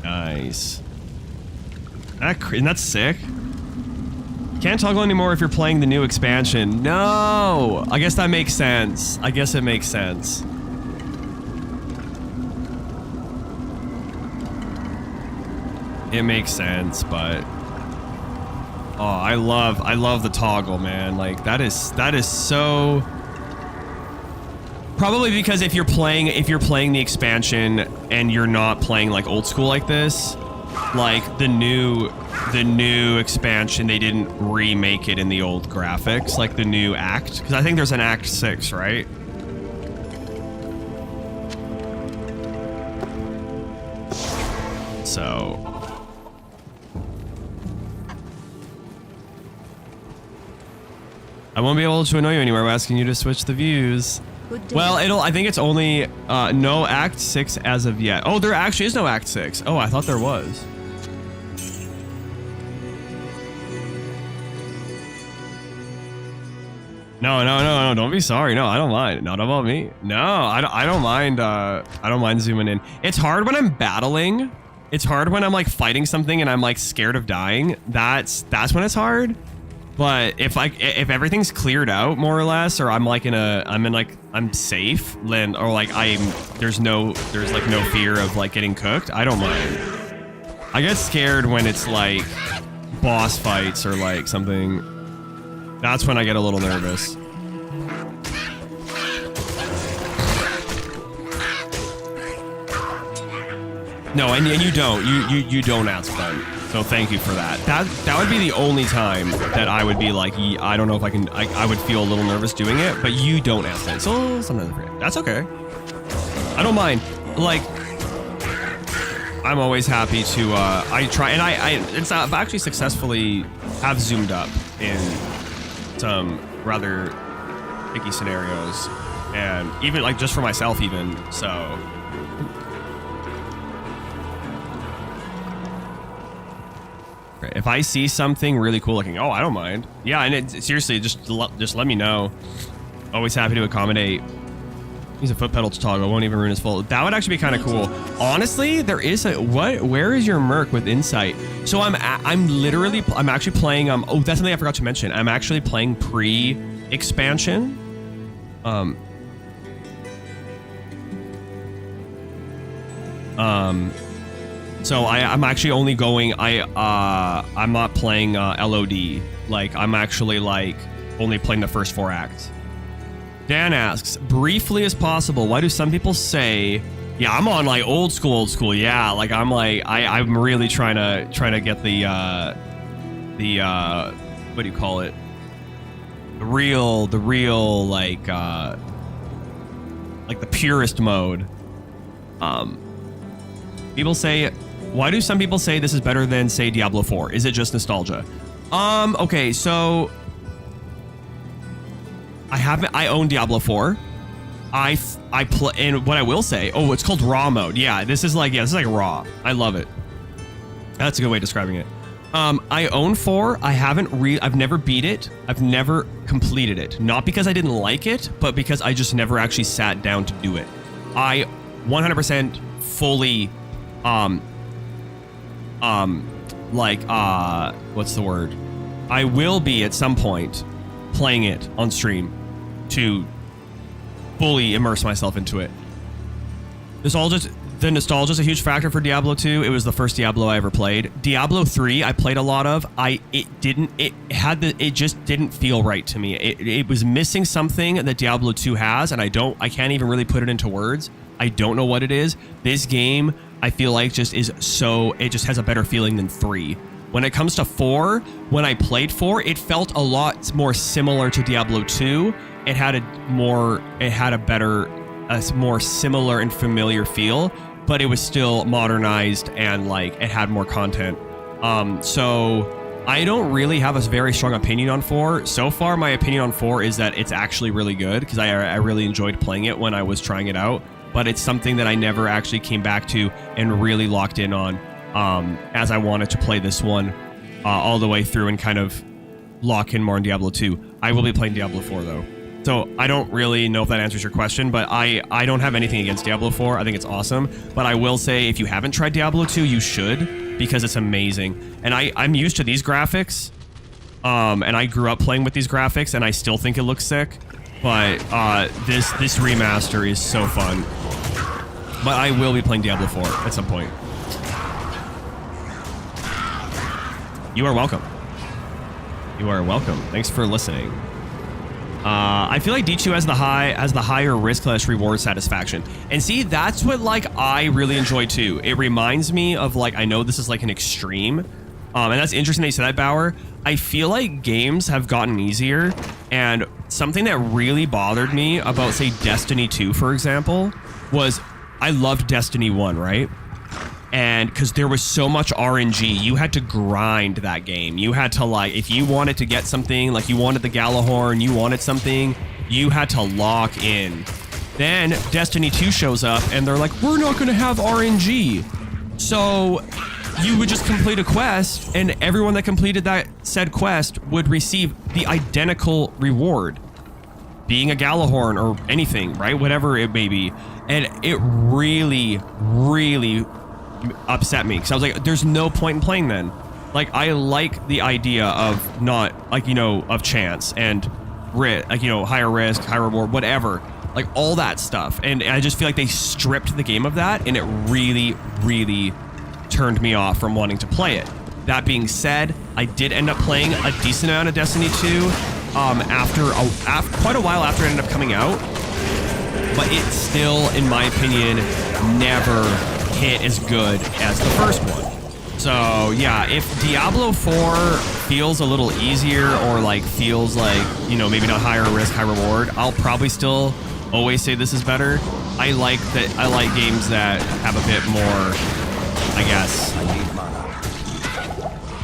Nice. And that's sick. Can't toggle anymore if you're playing the new expansion. No! I guess that makes sense. I guess it makes sense. It makes sense, but... Oh, I love the toggle, man. Like, that is so... Probably because if you're playing the expansion and you're not playing like old school like this, like the new expansion, they didn't remake it in the old graphics, like the new act, because I think there's an act 6, right? So I won't be able to annoy you anymore by asking you to switch the views. Well, I think it's only, no Act 6 as of yet. Oh, there actually is no Act 6. Oh, I thought there was. No, don't be sorry. No, I don't mind. Not about me. No, I don't mind, I don't mind zooming in. It's hard when I'm battling. It's hard when I'm, like, fighting something and I'm, like, scared of dying. That's when it's hard. But if everything's cleared out more or less, or I'm safe, then, or like there's no fear of like getting cooked, I don't mind. I get scared when it's like boss fights or like something. That's when I get a little nervous. No, and you don't. You don't ask them. So thank you for that. That would be the only time that I would be like, I don't know if I can. I would feel a little nervous doing it, but you don't ask that. So sometimes that's okay. I don't mind. Like, I'm always happy to. I try, and I've actually successfully have zoomed up in some rather picky scenarios, and even like just for myself, even so. If I see something really cool looking, oh, I don't mind. Yeah, and seriously, just let me know. Always happy to accommodate. Use a foot pedal to toggle, won't even ruin his full. That would actually be kind of cool. Honestly, there is a where is your merc with insight? So I'm actually playing oh, that's something I forgot to mention. I'm actually playing pre-expansion. So I'm actually only going, I'm not playing LOD. Like, I'm actually like only playing the first 4 acts. Dan asks, briefly as possible, why do some people say, yeah, I'm on like old school. Yeah, like I'm really trying to get the what do you call it? The real like the purist mode. People say, why do some people say this is better than, say, Diablo 4? Is it just nostalgia? Okay, so I own Diablo 4. I play, and what I will say, oh, it's called raw mode. Yeah, this is like raw. I love it. That's a good way of describing it. I own 4. I've never beat it. I've never completed it. Not because I didn't like it, but because I just never actually sat down to do it. I 100% fully what's the word? I will be at some point playing it on stream to fully immerse myself into it. The nostalgia is a huge factor for Diablo 2. It was the first Diablo I ever played. Diablo 3 I played a lot of. It just didn't feel right to me. It was missing something that Diablo 2 has, and I can't even really put it into words. I don't know what it is. This game, I feel like it just has a better feeling than 3. When it comes to 4, when I played 4, it felt a lot more similar to Diablo 2. It had a more similar and familiar feel, but it was still modernized and like it had more content. So I don't really have a very strong opinion on 4. So far, my opinion on 4 is that it's actually really good because I really enjoyed playing it when I was trying it out, but it's something that I never actually came back to and really locked in on as I wanted to play this one all the way through and kind of lock in more on Diablo 2. I will be playing Diablo 4 though. So I don't really know if that answers your question, but I don't have anything against Diablo 4. I think it's awesome. But I will say if you haven't tried Diablo 2, you should, because it's amazing. And I'm used to these graphics, and I grew up playing with these graphics, and I still think it looks sick. But this remaster is so fun. But I will be playing Diablo 4 at some point. You are welcome. You are welcome. Thanks for listening. I feel like D2 has the higher risk less reward satisfaction. And see, that's what like I really enjoy too. It reminds me of like, I know this is like an extreme, and that's interesting that you said that, Bauer. I feel like games have gotten easier, and something that really bothered me about say Destiny 2, for example, was I loved Destiny 1, right? And because there was so much RNG, you had to grind that game. You had to like, if you wanted to get something, like you wanted the Galahorn, you wanted something, you had to lock in. Then Destiny 2 shows up and they're like, we're not going to have RNG. So you would just complete a quest and everyone that completed that said quest would receive the identical reward, being a Galahorn or anything, right? Whatever it may be. And it really, really upset me because I was like, there's no point in playing then. Like, I like the idea of not, like, you know, of chance and like, you know, higher risk, high reward, whatever, like all that stuff. And I just feel like they stripped the game of that, and it really, really turned me off from wanting to play it. That being said, I did end up playing a decent amount of Destiny 2 after quite a while after it ended up coming out, but it still, in my opinion, never hit as good as the first one. So yeah, if Diablo 4 feels a little easier or like feels like, you know, maybe not higher risk, high reward, I'll probably still always say this is better. I like games that have a bit more, I guess,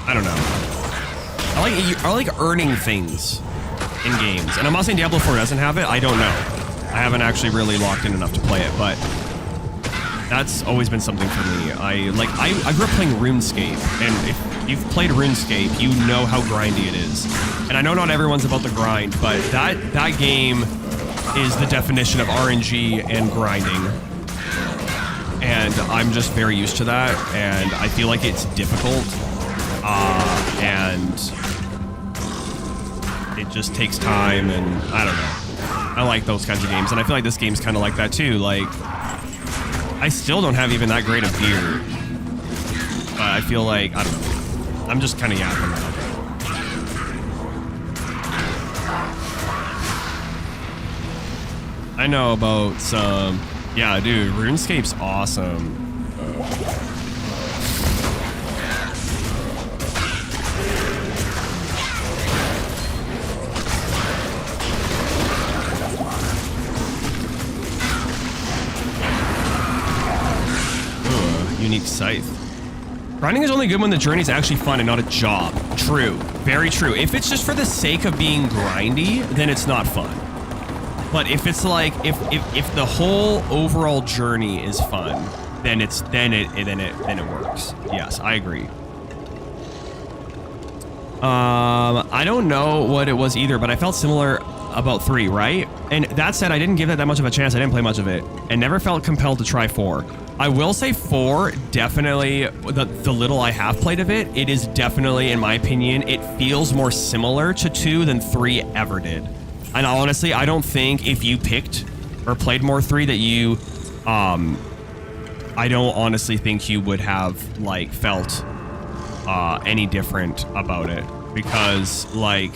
I don't know. I like earning things in games. And I'm not saying Diablo 4 doesn't have it. I don't know. I haven't actually really locked in enough to play it, but that's always been something for me. I grew up playing RuneScape, and if you've played RuneScape, you know how grindy it is. And I know not everyone's about the grind, but that game is the definition of RNG and grinding. And I'm just very used to that, and I feel like it's difficult, and it just takes time, and I don't know. I like those kinds of games, and I feel like this game's kind of like that too. Like, I still don't have even that great a beard, but I feel like, I don't know, I'm just kind of yapping now. I know about some, yeah, dude, RuneScape's awesome. Unique scythe. Grinding is only good when the journey is actually fun and not a job. True. Very true. If it's just for the sake of being grindy, then it's not fun. But if it's like, if the whole overall journey is fun, then it works. Yes, I agree. I don't know what it was either, but I felt similar about 3, right? And that said, I didn't give it that much of a chance. I didn't play much of it and never felt compelled to try 4. I will say 4, definitely, the little I have played of it, it is definitely, in my opinion, it feels more similar to 2 than 3 ever did. And honestly, I don't think if you picked or played more 3 that you, I don't honestly think you would have like felt any different about it, because like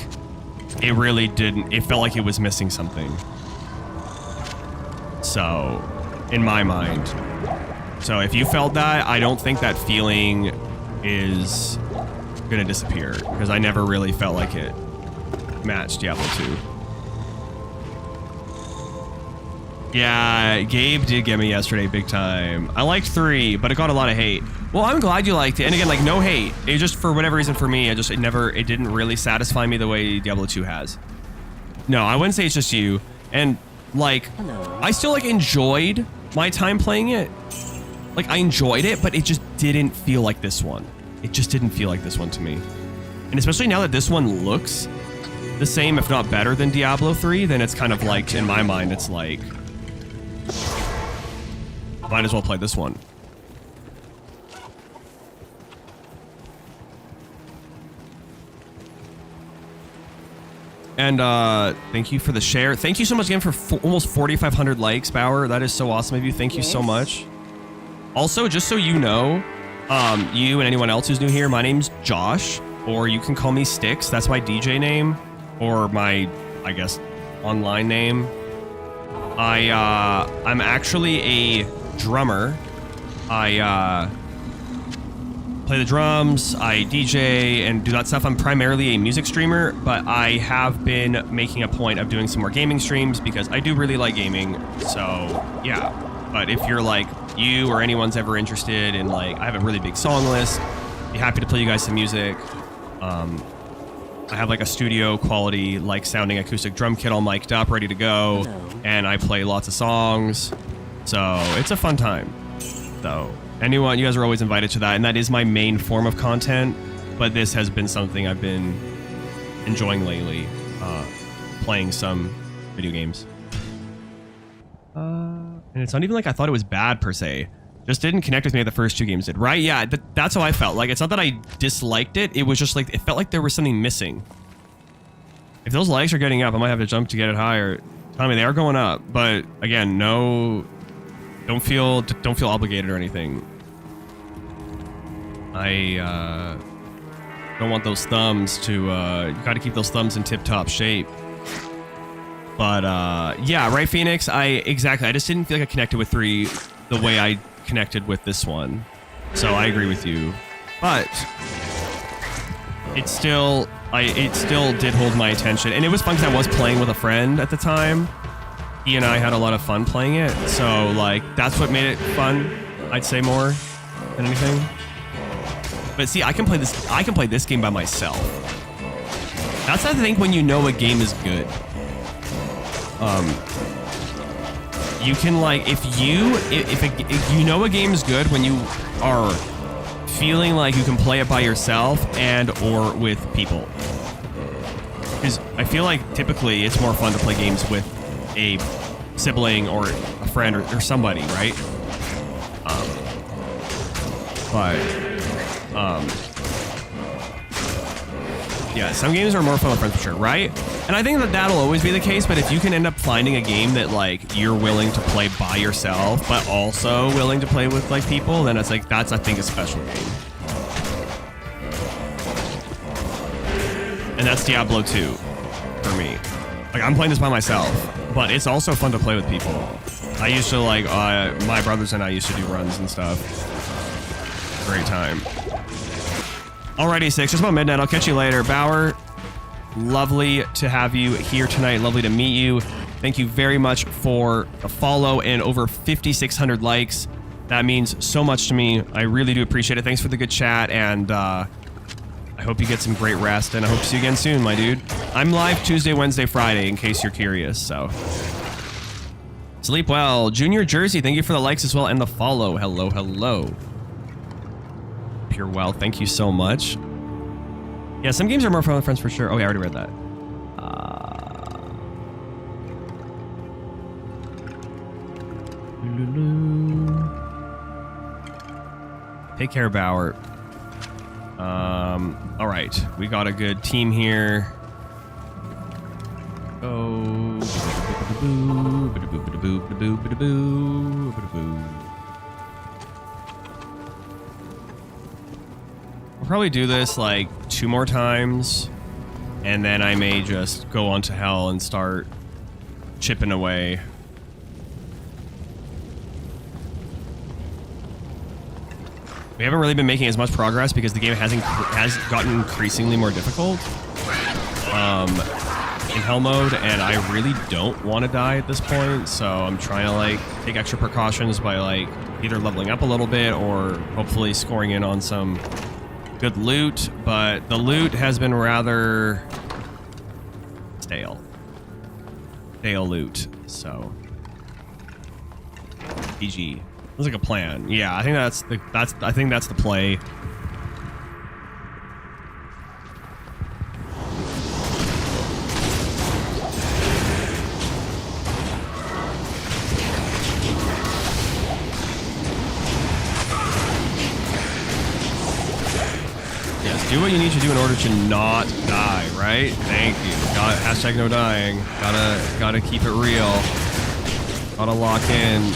it really didn't. It felt like it was missing something. So, in my mind. So if you felt that, I don't think that feeling is gonna disappear, because I never really felt like it matched Diablo 2. Yeah, Gabe did get me yesterday big time. I liked 3, but it got a lot of hate. Well, I'm glad you liked it. And again, like, no hate. It just, for whatever reason for me, it didn't really satisfy me the way Diablo 2 has. No, I wouldn't say it's just you. And like, I still like enjoyed my time playing it. Like, I enjoyed it, but it just didn't feel like this one. It just didn't feel like this one to me. And especially now that this one looks the same, if not better than Diablo 3, then it's kind of like, in my mind, it's like, might as well play this one. And thank you for the share. Thank you so much again for almost 4,500 likes, Bauer. That is so awesome of you. Thank you so much. Also, just so you know, you and anyone else who's new here, my name's Josh, or you can call me STÍX. That's my DJ name, or my, I guess, online name. I'm actually a drummer. I play the drums, I DJ and do that stuff. I'm primarily a music streamer, but I have been making a point of doing some more gaming streams because I do really like gaming. So yeah, but if you're like, you or anyone's ever interested in, like, I have a really big song list, be happy to play you guys some music. I have like a studio quality, like, sounding acoustic drum kit all mic'd up, ready to go. And I play lots of songs. So it's a fun time. So anyone, you guys are always invited to that. And that is my main form of content. But this has been something I've been enjoying lately, playing some video games. And it's not even like I thought it was bad per se. Just didn't connect with me the first 2 games did, right? Yeah, that's how I felt. Like, it's not that I disliked it. It was just like, it felt like there was something missing. If those likes are getting up, I might have to jump to get it higher. Tommy, they are going up. But again, no, don't feel obligated or anything. I don't want those thumbs to, you gotta keep those thumbs in tip-top shape. But yeah, right, Phoenix? I just didn't feel like I connected with 3 the way I connected with this one. So I agree with you. But it still did hold my attention. And it was fun because I was playing with a friend at the time. He and I had a lot of fun playing it. So like, that's what made it fun, I'd say, more than anything. But see, I can play this game by myself. That's the thing when you know a game is good. You can, like, if you know a game is good when you are feeling like you can play it by yourself and or with people. Because I feel like typically it's more fun to play games with a sibling or a friend or somebody, right? Yeah, some games are more fun with friends for sure, right? And I think that that'll always be the case, but if you can end up finding a game that, like, you're willing to play by yourself, but also willing to play with, like, people, then it's like, that's, I think, a special game. And that's Diablo 2 for me. Like, I'm playing this by myself, but it's also fun to play with people. I used to, like, my brothers and I used to do runs and stuff. Great time. Alrighty, STÍX, just about midnight. I'll catch you later. Bauer, lovely to have you here tonight. Lovely to meet you. Thank you very much for the follow and over 5,600 likes. That means so much to me. I really do appreciate it. Thanks for the good chat, and I hope you get some great rest, and I hope to see you again soon, my dude. I'm live Tuesday, Wednesday, Friday, in case you're curious, so. Sleep well. Junior Jersey, thank you for the likes as well, and the follow. Hello, hello. You're well. Thank you so much. Yeah, some games are more fun with friends for sure. Oh, yeah, I already read that. Take care, Bauer. All right. We got a good team here. Oh. I'll probably do this like 2 more times, and then I may just go on to hell and start chipping away. We haven't really been making as much progress because the game has gotten increasingly more difficult in hell mode, and I really don't want to die at this point, so I'm trying to like take extra precautions by like either leveling up a little bit or hopefully scoring in on some good loot, but the loot has been rather stale loot, so GG. Looks like a plan. Yeah, I think that's the play. Yes, do what you need to do in order to not die, right? Thank you. Got it. Hashtag no dying. Gotta keep it real. Gotta lock in.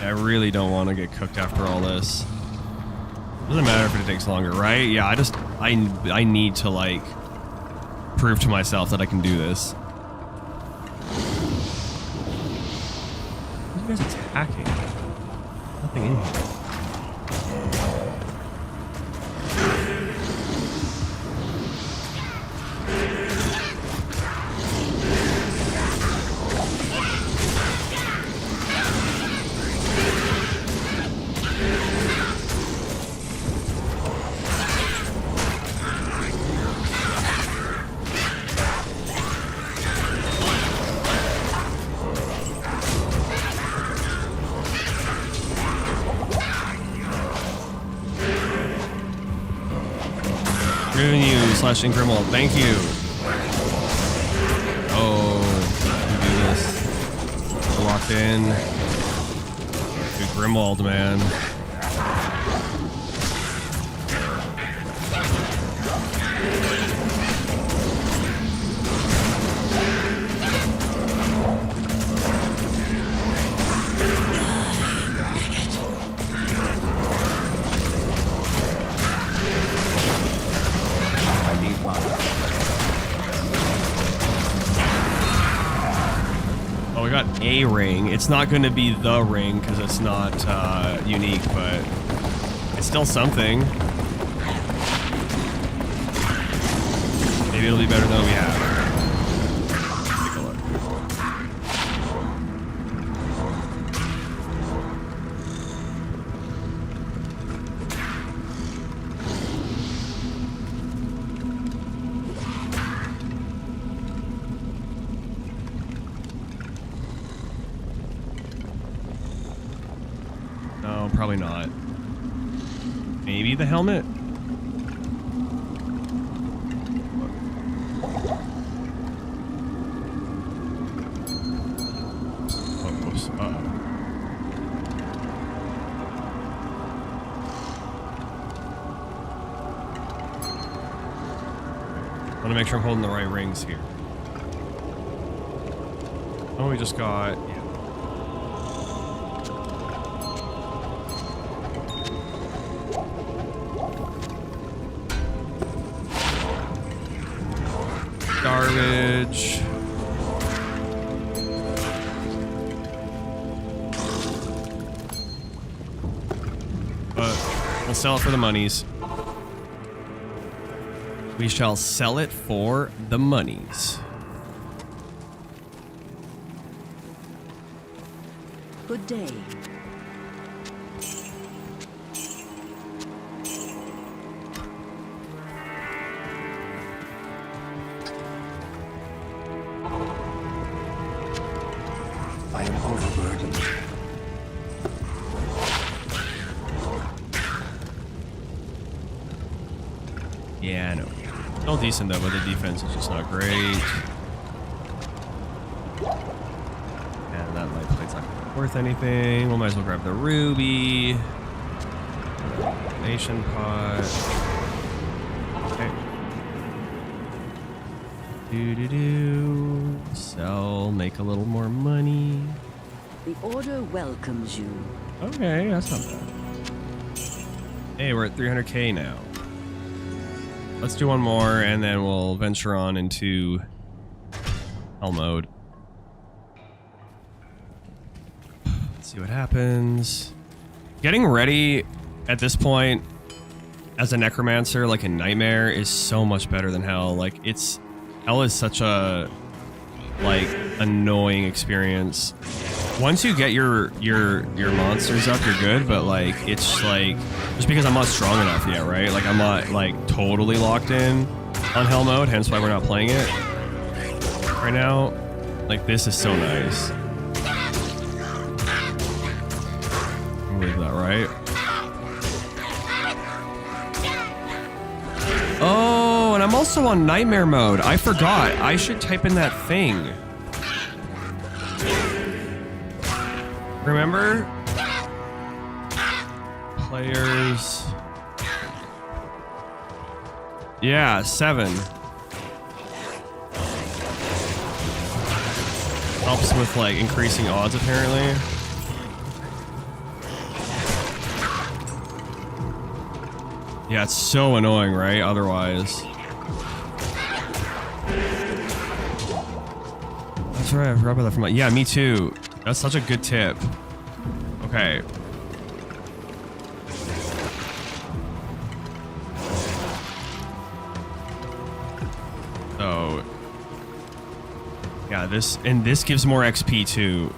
I really don't want to get cooked after all this. Doesn't matter if it takes longer, right? Yeah, I need to like prove to myself that I can do this. What are you guys attacking? Nothing in here. /Ingrimal, thank you. Oh, do this. Locked in. Good Grimwald, man. A ring. It's not going to be the ring because it's not unique, but it's still something. Maybe it'll be better than what we have. Take a look. Probably not. Maybe the helmet? Oh, oops. Uh-oh. I want to make sure I'm holding the right rings here. Oh, we just got... Yeah. Garbage. But we'll sell it for the monies. We shall sell it for the monies. Good day. I am overburdened. Yeah, I know. Still decent though, but the defense is just not great. And that light plate's not gonna be worth anything. We might as well grab the ruby. Nation pot. Okay. Do. Sell, make a little more money. The order welcomes you. Okay, that's not bad. Hey, we're at 300k now. Let's do one more and then we'll venture on into hell mode. Let's see what happens. Getting ready at this point as a necromancer, like a nightmare, is so much better than hell. Like, hell is such a like annoying experience. Once you get your monsters up, you're good, but like it's like just because I'm not strong enough yet, right? Like I'm not like totally locked in on hell mode, hence why we're not playing it right now. Like this is so nice. I believe that, right? Oh, and I'm also on nightmare mode. I forgot. I should type in that thing. Remember? Players. Yeah, 7. Helps with like increasing odds apparently. Yeah, it's so annoying, right? Otherwise. That's right, I forgot about that from yeah, me too. That's such a good tip. Okay. So yeah, this gives more XP too.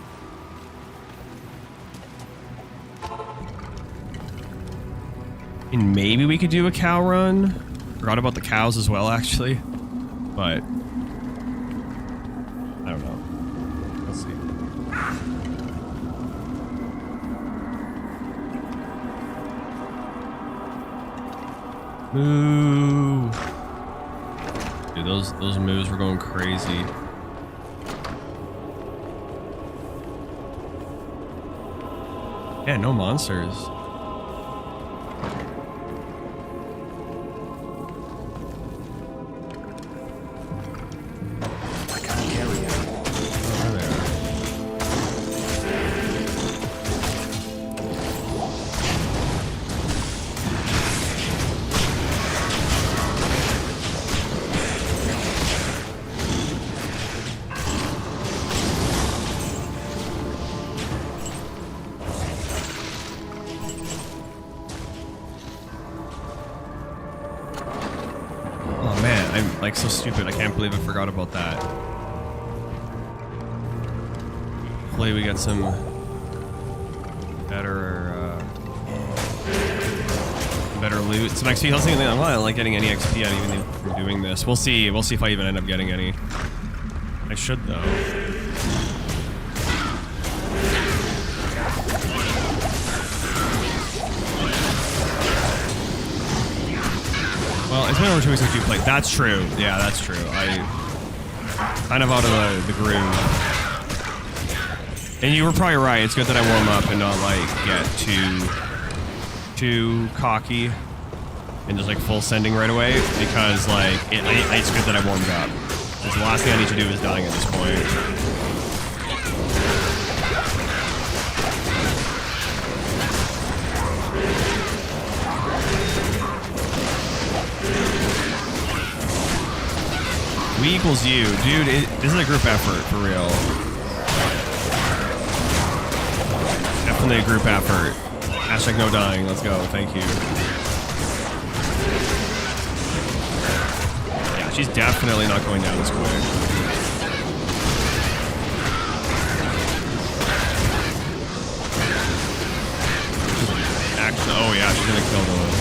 And maybe we could do a cow run. Forgot about the cows as well, actually. But I don't know. Let's see. Moo. Dude, those moves were going crazy. Yeah, no monsters. Like so stupid. I can't believe I forgot about that. Hopefully we get some better loot. Some XP. I was thinking I'm not like getting any XP out even from doing this. We'll see. We'll see if I even end up getting any. I should though. Well, it's been over 2 weeks since you played. That's true. Yeah, that's true. I kind of out of the groove. And you were probably right. It's good that I warm up and not like get too cocky and just like full sending right away, because like it's good that I warmed up. Because the last thing I need to do is dying at this point. We equals you. Dude, this is a group effort, for real. Definitely a group effort. Hashtag no dying. Let's go. Thank you. Yeah, she's definitely not going down this quick. Actually, oh yeah, she's gonna kill the one.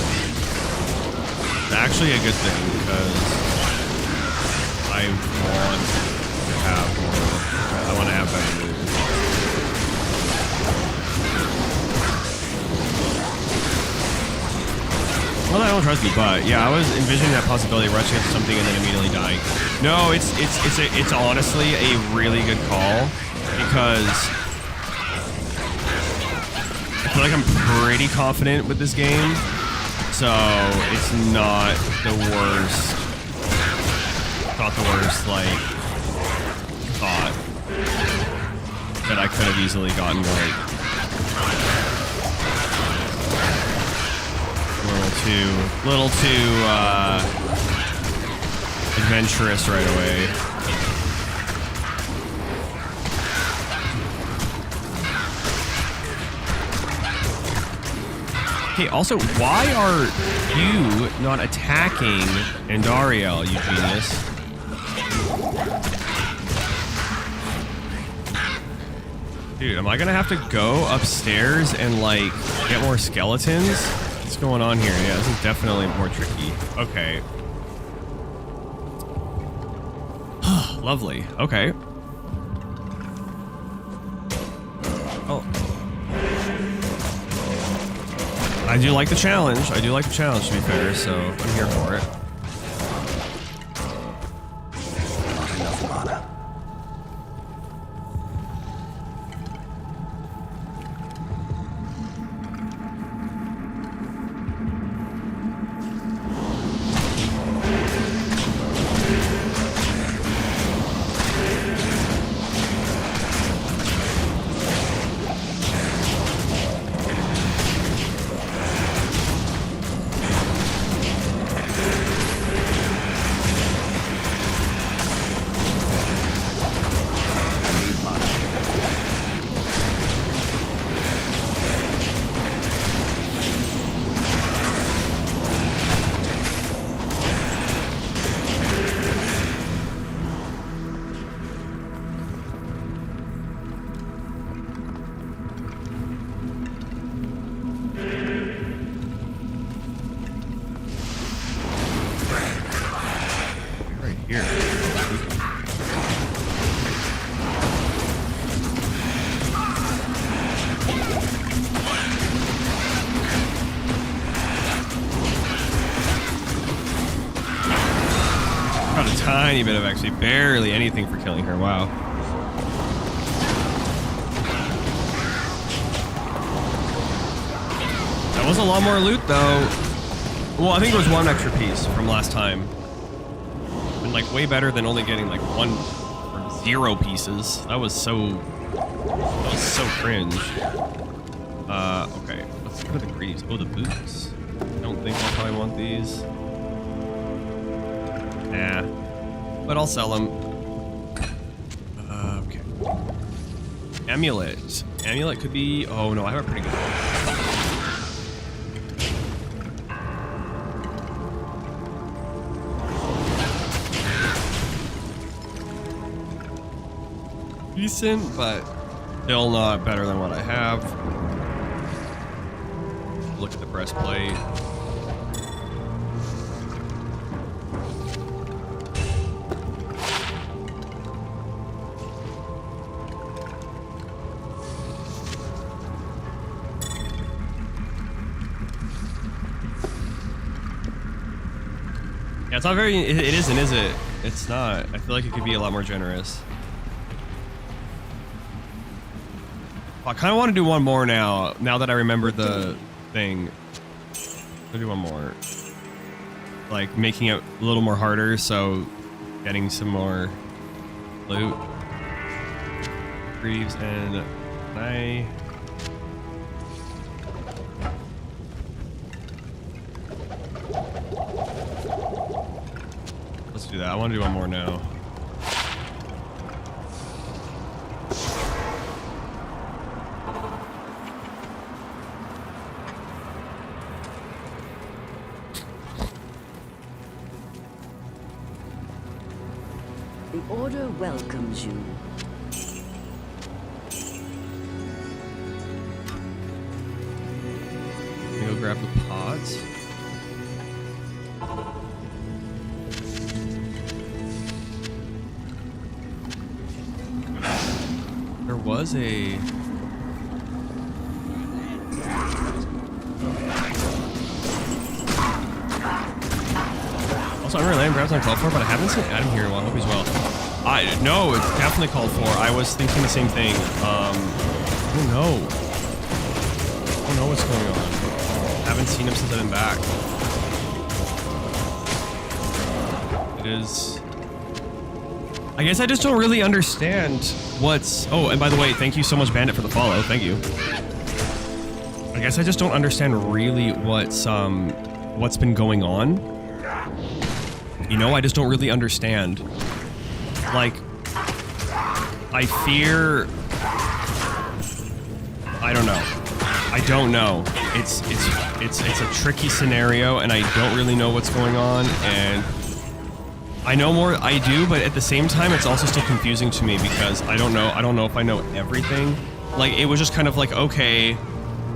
It's actually a good thing, because I want to have more. I want to have better moves. Well, I don't trust you, but yeah, I was envisioning that possibility of rushing into something and then immediately dying. No, it's honestly a really good call, because I feel like I'm pretty confident with this game, so it's not the worst not the worst, like, thought that I could have easily gotten right. A little too, adventurous right away. Okay, also, why are you not attacking Andariel, you genius? Dude, am I gonna have to go upstairs and, like, get more skeletons? What's going on here? Yeah, this is definitely more tricky. Okay. Lovely. Okay. Oh. I do like the challenge. I do like the challenge, to be fair, so I'm here for it. Not enough mana. Got a tiny bit of actually barely anything for killing her. Wow. That was a lot more loot though. Well, I think it was one extra piece from last time. And like way better than only getting like 1 or 0 pieces. That was so cringe. Okay. Let's go to the greaves. Oh, the boots. I don't think I'll probably want these. Nah, but I'll sell them. Okay. Amulet. Amulet could be... Oh, no, I have a pretty good one. Decent, but still not better than what I have. Look at the breastplate. Yeah, it's not very... It isn't, is it? It's not. I feel like it could be a lot more generous. I kind of want to do one more now that I remember the thing. I'll do one more. Like, making it a little more harder, so getting some more loot. Greaves and... I... Let's do that. I want to do one more now. The Order welcomes you. Let me go grab the pods. There was a... Also, I'm really perhaps not called for, but I haven't seen Adam here in a while. I hope he's well. No, it's definitely called for. I was thinking the same thing. I don't know. I don't know what's going on. I haven't seen him since I've been back. It is I guess I just don't really understand what's... Oh, and by the way, thank you so much, Bandit, for the follow. Thank you. I guess I just don't understand really what's been going on. You know, I just don't really understand. Like, I fear... I don't know. I don't know. It's a tricky scenario, and I don't really know what's going on, and I know more. I do, but at the same time, it's also still confusing to me because I don't know if I know everything. Like, it was just kind of like, okay,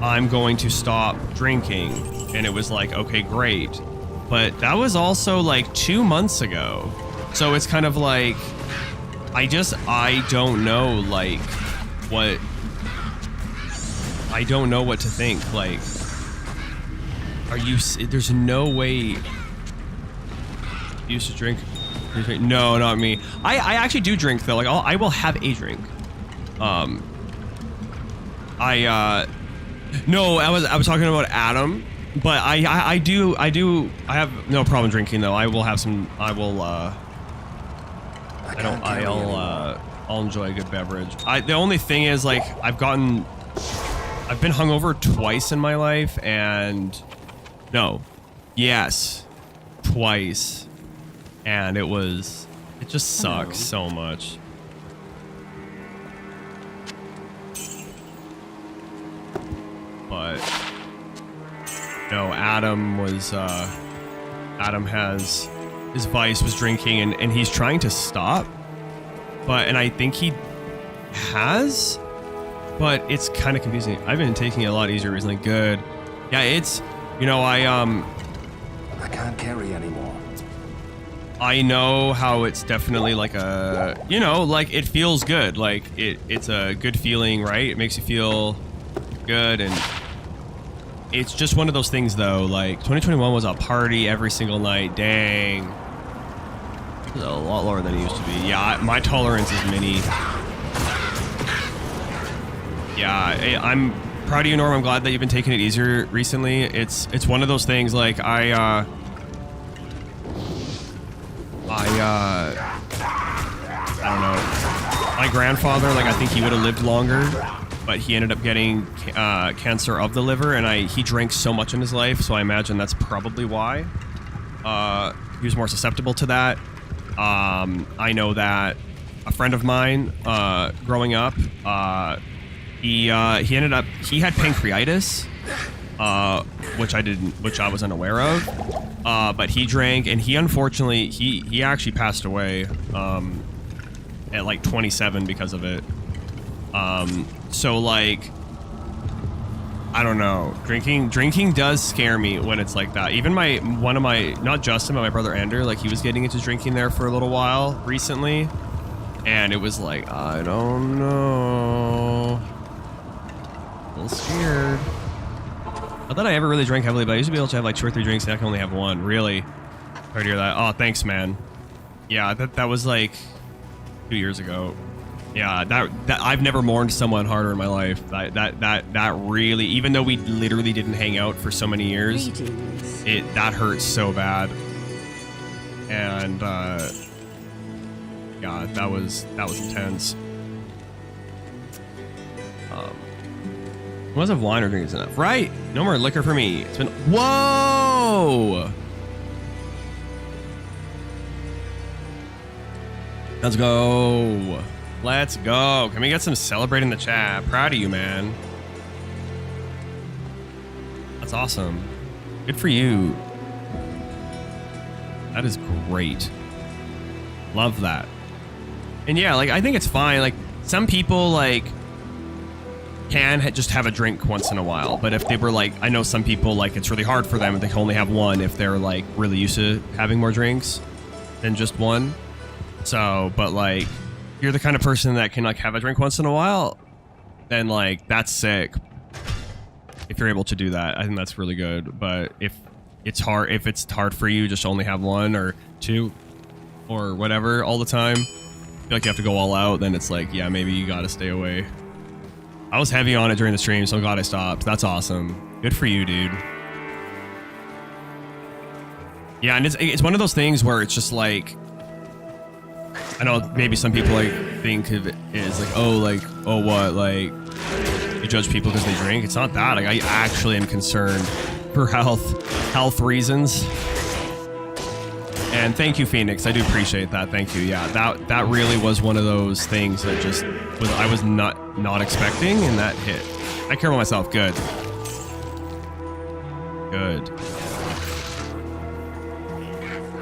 I'm going to stop drinking, and it was like, okay, great. But that was also like 2 months ago, so it's kind of like I don't know, like, what. I don't know what to think. Like, are you? There's no way. You used to drink. No, not me. I actually do drink though. Like, I will have a drink. No, I was talking about Adam, but I have no problem drinking though. I will have some. I'll enjoy a good beverage. The only thing is, like, I've been hungover twice in my life, and twice, and it just sucks so much. But no, Adam has his vice was drinking, and he's trying to stop, and I think he has. But it's kind of confusing. I've been taking it a lot easier recently. Good. Yeah, it's, I can't carry anymore. I know how it's definitely like a, like, it feels good. Like, it's a good feeling, right? It makes you feel good, and it's just one of those things, though. Like, 2021 was a party every single night. Dang. It was a lot lower than it used to be. Yeah, my tolerance is mini. Yeah, I'm proud of you, Norm. I'm glad that you've been taking it easier recently. It's one of those things, like, I don't know. My grandfather, like, I think he would have lived longer, but he ended up getting cancer of the liver, and he drank so much in his life, so I imagine that's probably why. He was more susceptible to that. I know that a friend of mine, growing up, he had pancreatitis, which I was unaware of. But he drank, and he unfortunately he actually passed away at like 27 because of it. So, like, I don't know. Drinking does scare me when it's like that. Even not Justin, but my brother Andrew, like, he was getting into drinking there for a little while recently, and it was like, I don't know. A little scared. Not that I ever really drank heavily, but I used to be able to have like 2 or 3 drinks, and I can only have one. Really? Sorry to hear that. Oh, thanks, man. Yeah, that was like 2 years ago. Yeah, that I've never mourned someone harder in my life. That really, even though we literally didn't hang out for so many years, that hurts so bad. And yeah, that was intense. Must have wine or drink is enough, right? No more liquor for me. It's been... Whoa! Let's go. Let's go. Can we get some celebrate in the chat? Proud of you, man. That's awesome. Good for you. That is great. Love that. And yeah, like, I think it's fine. Like, some people, like, can just have a drink once in a while, but if they were like, I know some people, like, it's really hard for them, they can only have one if they're like really used to having more drinks than just one. So, but like, you're the kind of person that can like have a drink once in a while, then like, that's sick. If you're able to do that, I think that's really good. But if it's hard for you, just only have 1 or 2 or whatever all the time, feel like you have to go all out, then it's like, yeah, maybe you gotta stay away. I was heavy on it during the stream, so I'm glad I stopped. That's awesome. Good for you, dude. Yeah, and it's one of those things where it's just like, I know maybe some people like think of it as like, oh, what, like you judge people because they drink. It's not that. Like, I actually am concerned for health reasons. And thank you, Phoenix. I do appreciate that. Thank you. Yeah, that really was one of those things that just was I was not expecting, and that hit. I care about myself. Good. Good.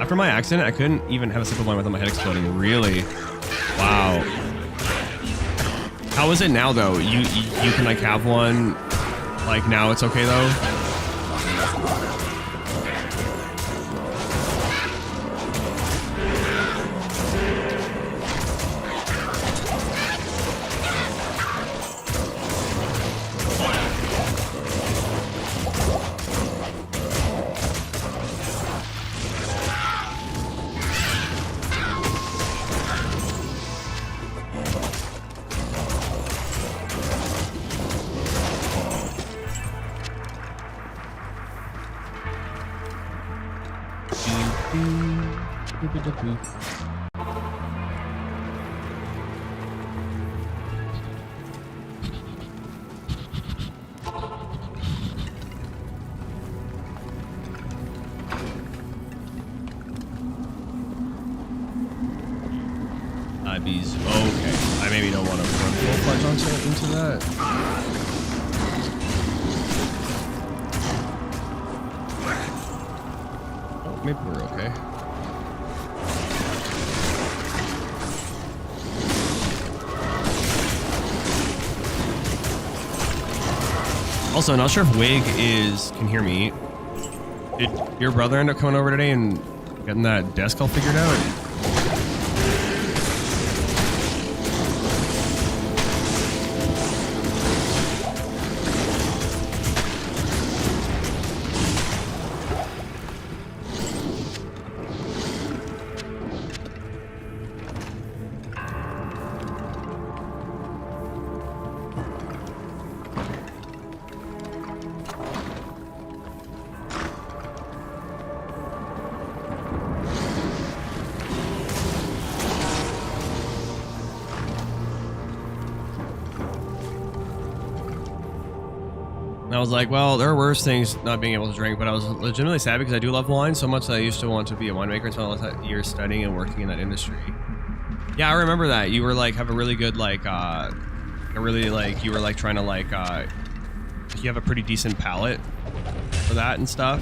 After my accident, I couldn't even have a sip of wine without my head exploding. Really? Wow. How is it now, though? You can like have one. Like now, it's okay though. IBs. Okay. I maybe don't want to run full fledged into that. Oh, maybe we're okay. Also, not sure if Wig can hear me. Did your brother end up coming over today and getting that desk all figured out? I was like, well, there are worse things not being able to drink, but I was legitimately sad because I do love wine so much that I used to want to be a winemaker until I spent years studying and working in that industry. Yeah, I remember that. You were like, have a really good, like, you were like trying to like, you have a pretty decent palate for that and stuff.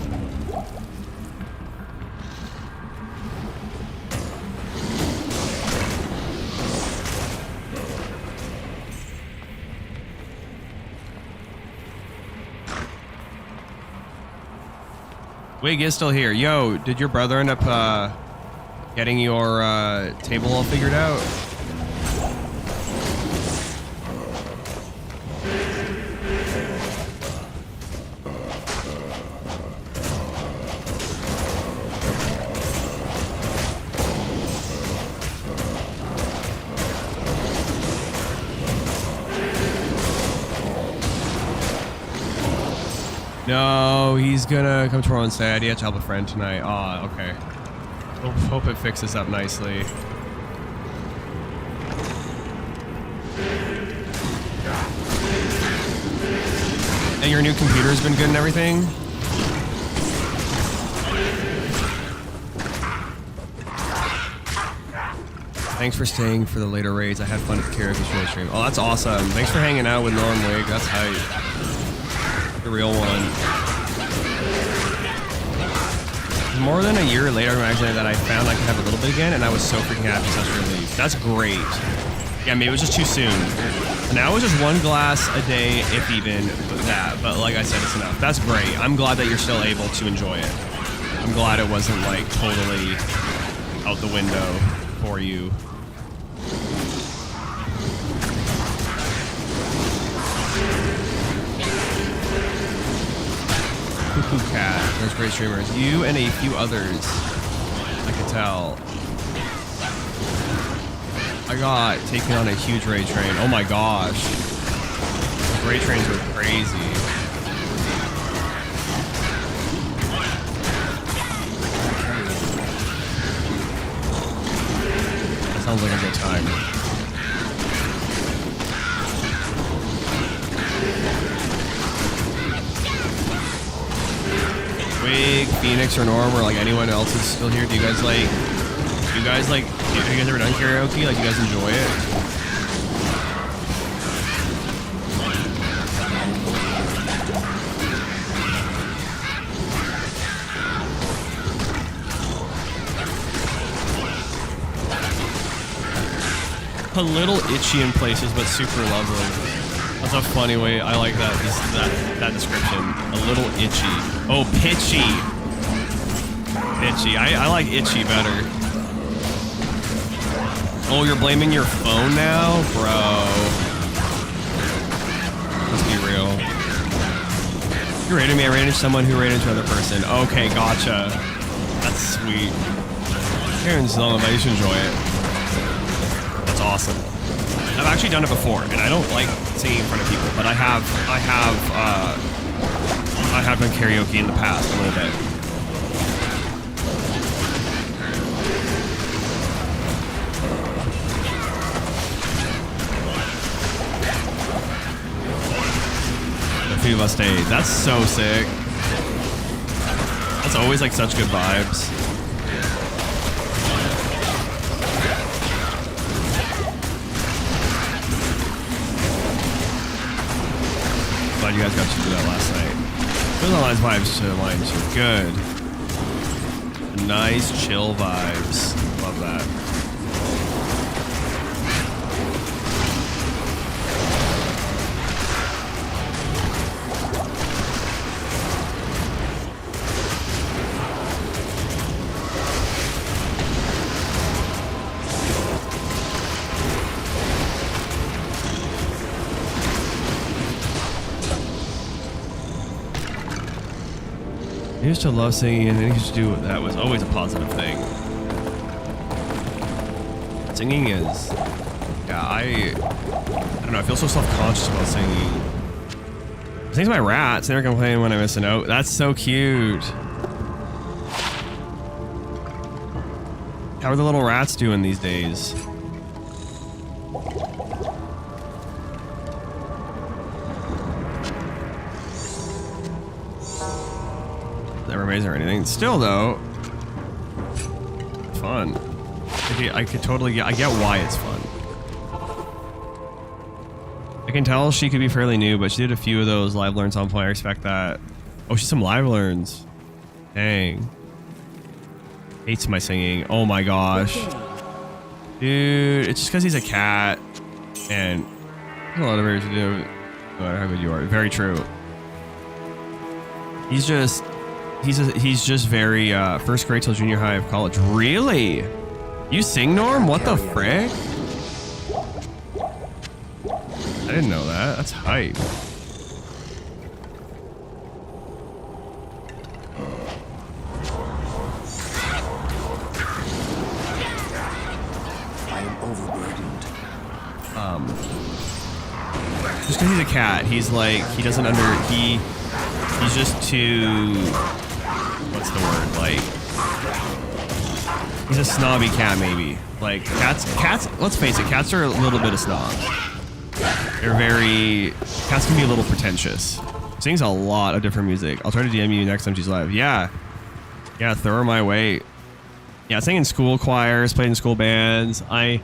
Wig is still here. Yo, did your brother end up getting your table all figured out? No, he's gonna come tomorrow and say, I had to help a friend tonight. Aw, okay. Hope it fixes up nicely. And your new computer's been good and everything? Thanks for staying for the later raids. I had fun at the karaoke stream. Oh, that's awesome. Thanks for hanging out with Norm Wig. That's hype. The real one. More than a year later, I'm actually that I found I could have a little bit again, and I was so freaking happy, such relief. That's great. Yeah, maybe it was just too soon. Now it was just one glass a day, if even that. But like I said, it's enough. That's great. I'm glad that you're still able to enjoy it. I'm glad it wasn't like totally out the window for you. Cuckoo Cat, those great streamers. You and a few others, I can tell. I got taken on a huge raid train. Oh my gosh. Those raid trains were crazy. Sounds like a good time. Wig, Phoenix, or Norm, or like anyone else is still here. Do you guys like? Have you guys ever done karaoke? Like, you guys enjoy it? A little itchy in places, but super lovely. That's a funny way. I like that description. A little itchy. Oh, pitchy. Pitchy. I like itchy better. Oh, you're blaming your phone now? Bro. Let's be real. You rated me. I rated someone who rated another person. Okay, gotcha. That's sweet. Karen's long, but you should enjoy it. That's awesome. I've actually done it before, and I don't like singing in front of people, but I have done karaoke in the past a little bit. The few of us stayed. That's so sick. That's always like such good vibes. Glad you guys got to do that last night. Those are nice vibes to mine too. Good. Nice chill vibes. Love that. I used to love singing, and I used to do that was always a positive thing. Singing is, yeah, I don't know. I feel so self-conscious about singing. I sing to my rats. They never complain when I miss a note. That's so cute. How are the little rats doing these days? Never amazing or anything. Still though, fun. I could totally get. I get why it's fun. I can tell she could be fairly new, but she did a few of those live learns on point. I respect that. Oh, she's some live learns. Dang. Hates my singing. Oh my gosh, dude. It's just because he's a cat, and there's a lot of areas to do. No matter how good you are. Very true. He's just very first grade till junior high of college. Really? You sing, Norm? What the frick? I didn't know that. That's hype. I am overburdened. Just because he's a cat, he's like, he doesn't he's just too, what's the word, like, he's a snobby cat, maybe. Like, cats, let's face it, cats are a little bit of snobs. Cats can be a little pretentious. Sings a lot of different music. I'll try to DM you next time she's live. Yeah, throw her my way. Yeah, I sang in school choirs, played in school bands. I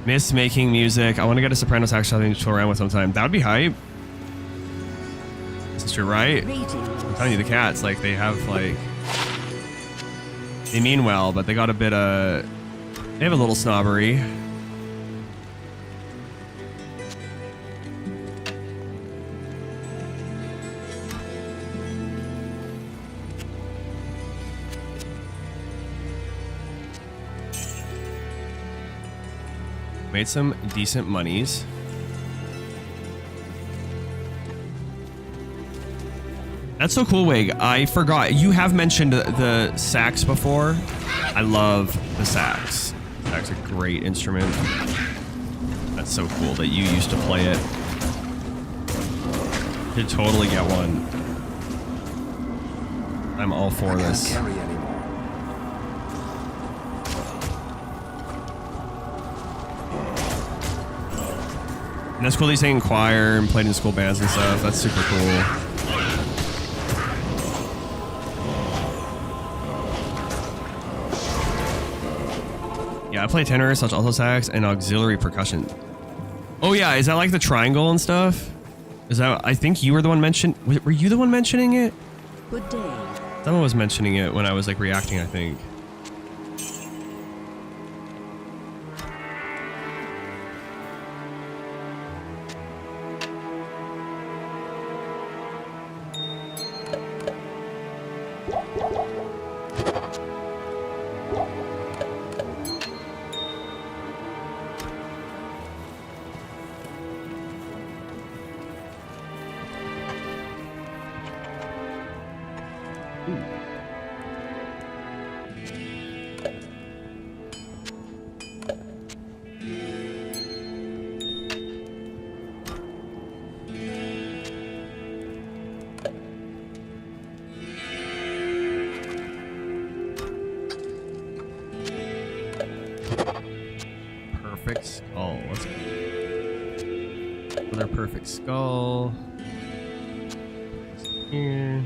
miss making music. I want to get a soprano sax something to tour around with sometime. That would be hype. Sister, right? I'm telling you, the cats, like, they have, like, they mean well, but they got a bit of, they have a little snobbery. Made some decent monies. That's so cool, Wig. I forgot. You have mentioned the sax before. I love the sax. Sax is a great instrument. That's so cool that you used to play it. Could totally get one. I'm all for this. Carry anymore. And that's cool that he's sang in choir and played in school bands and stuff. That's super cool. Yeah, I play tenor, such alto sax, and auxiliary percussion. Oh yeah, is that like the triangle and stuff? Is that? I think you were the one mentioned. Were you the one mentioning it? Good day. Someone was mentioning it when I was like reacting, I think. Perfect skull. Let's go. Another perfect skull. Here.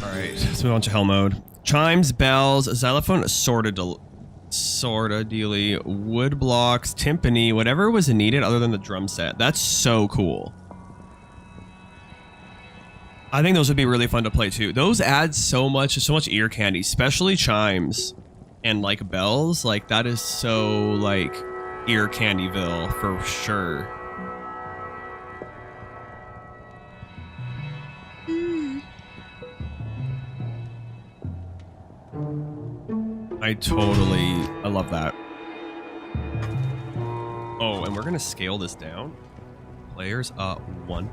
Alright, let's move on to hell mode. Chimes, bells, xylophone, sorta dealy, wood blocks, timpani, whatever was needed other than the drum set. That's so cool. I think those would be really fun to play too. Those add so much ear candy, especially chimes and like bells. Like that is so like ear candyville for sure. I love that. Oh, and we're gonna scale this down. Players, 1.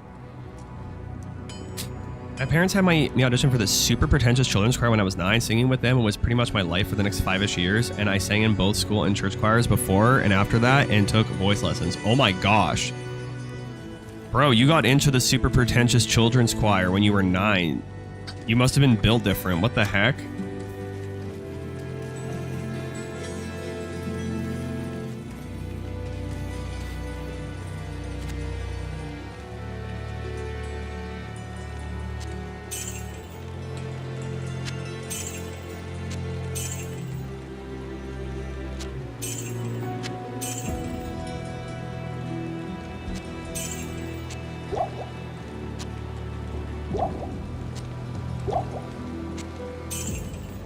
My parents had me audition for this super pretentious children's choir when I was 9. Singing with them was pretty much my life for the next 5-ish years, and I sang in both school and church choirs before and after that, and took voice lessons. Oh my gosh. Bro, you got into the super pretentious children's choir when you were 9. You must have been built different. What the heck?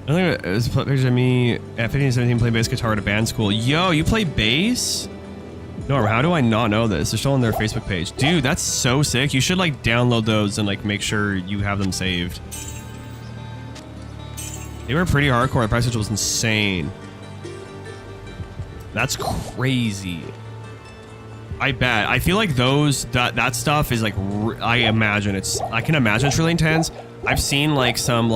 I think it was a picture of me at 15 17 playing bass guitar at a band school. Yo, you play bass? Norm, how do I not know this? They're still on their Facebook page. Dude, that's so sick. You should like download those and like make sure you have them saved. They were pretty hardcore. The price was insane. That's crazy. I bet. I feel like that stuff is like I can imagine it's really intense. I've seen like some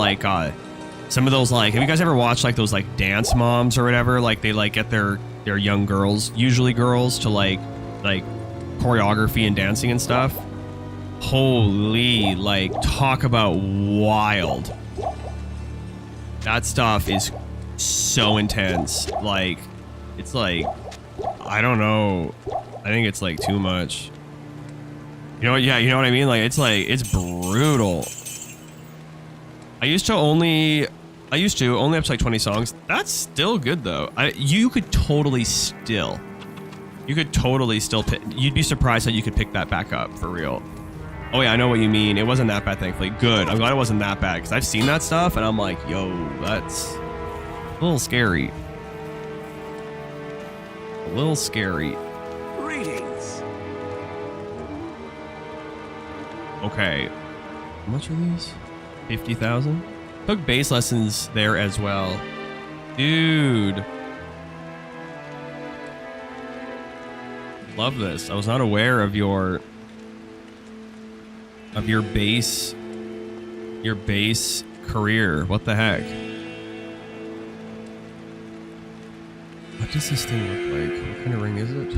of those like, have you guys ever watched like those like dance moms or whatever? Like they like get their young girls, usually girls, to like choreography and dancing and stuff. Holy, like talk about wild. That stuff is so intense. Like it's like, I don't know. I think it's like too much. You know what? Yeah, you know what I mean? Like it's brutal. I used to only up to like 20 songs. That's still good though. You could totally still pick, you'd be surprised that you could pick that back up for real. Oh yeah, I know what you mean. It wasn't that bad, thankfully. Good. I'm glad it wasn't that bad because I've seen that stuff and I'm like, yo, that's a little scary. A little scary. Greetings. Okay. How much are these? 50,000? Took bass lessons there as well. Dude. Love this. I was not aware of your bass career. What the heck? What does this thing look like? What kind of ring is it?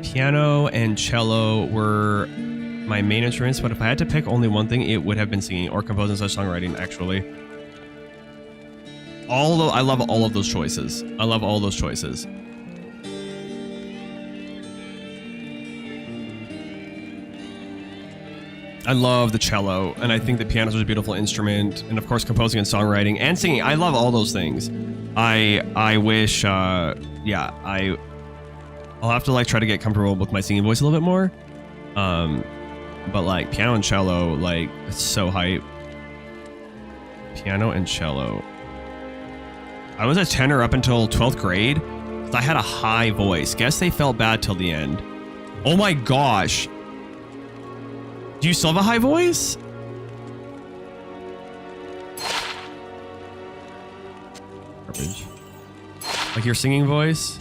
Piano and cello were my main instruments, but if I had to pick only one thing, it would have been singing or composing such songwriting, actually. I love all of those choices. I love all those choices. I love the cello, and I think the piano is a beautiful instrument, and of course composing and songwriting and singing. I love all those things. I wish, yeah, I'll have to like try to get comfortable with my singing voice a little bit more. But like piano and cello, like it's so hype. Piano and cello. I was a tenor up until 12th grade. So I had a high voice. Guess they felt bad till the end. Oh my gosh. Do you still have a high voice? Garbage. Like your singing voice?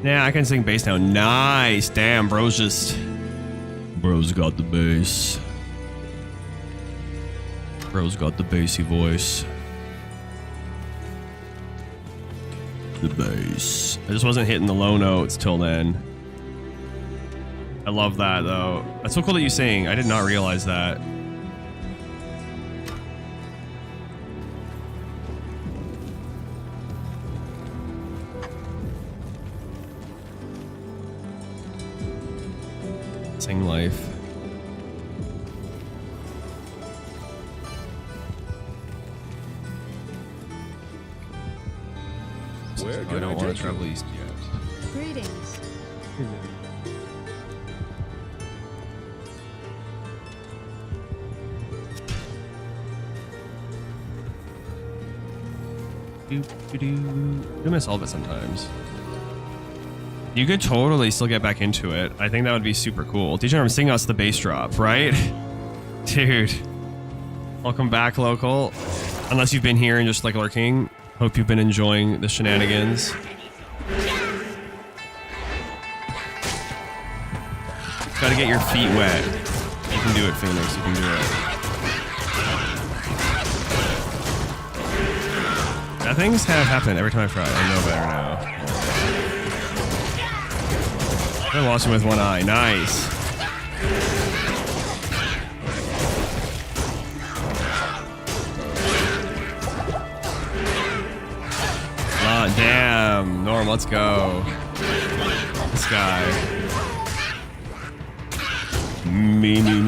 Yeah, I can sing bass now. Nice. Damn, bro's got the bass. Bro's got the bassy voice. The bass. I just wasn't hitting the low notes till then. I love that though. That's so cool that you sing. I did not realize that. Sing life. Where I don't want to travel east yet. Greetings. I miss all of it sometimes. You could totally still get back into it. I think that would be super cool. DJ, sing us the bass drop, right? Dude. Welcome back, local. Unless you've been here and just like lurking. Hope you've been enjoying the shenanigans. Gotta get your feet wet. You can do it, Phoenix. You can do it. That things have happened every time I try. I know better now. I lost him with one eye. Nice. Oh, damn. Norm, let's go. This guy. Me. Dang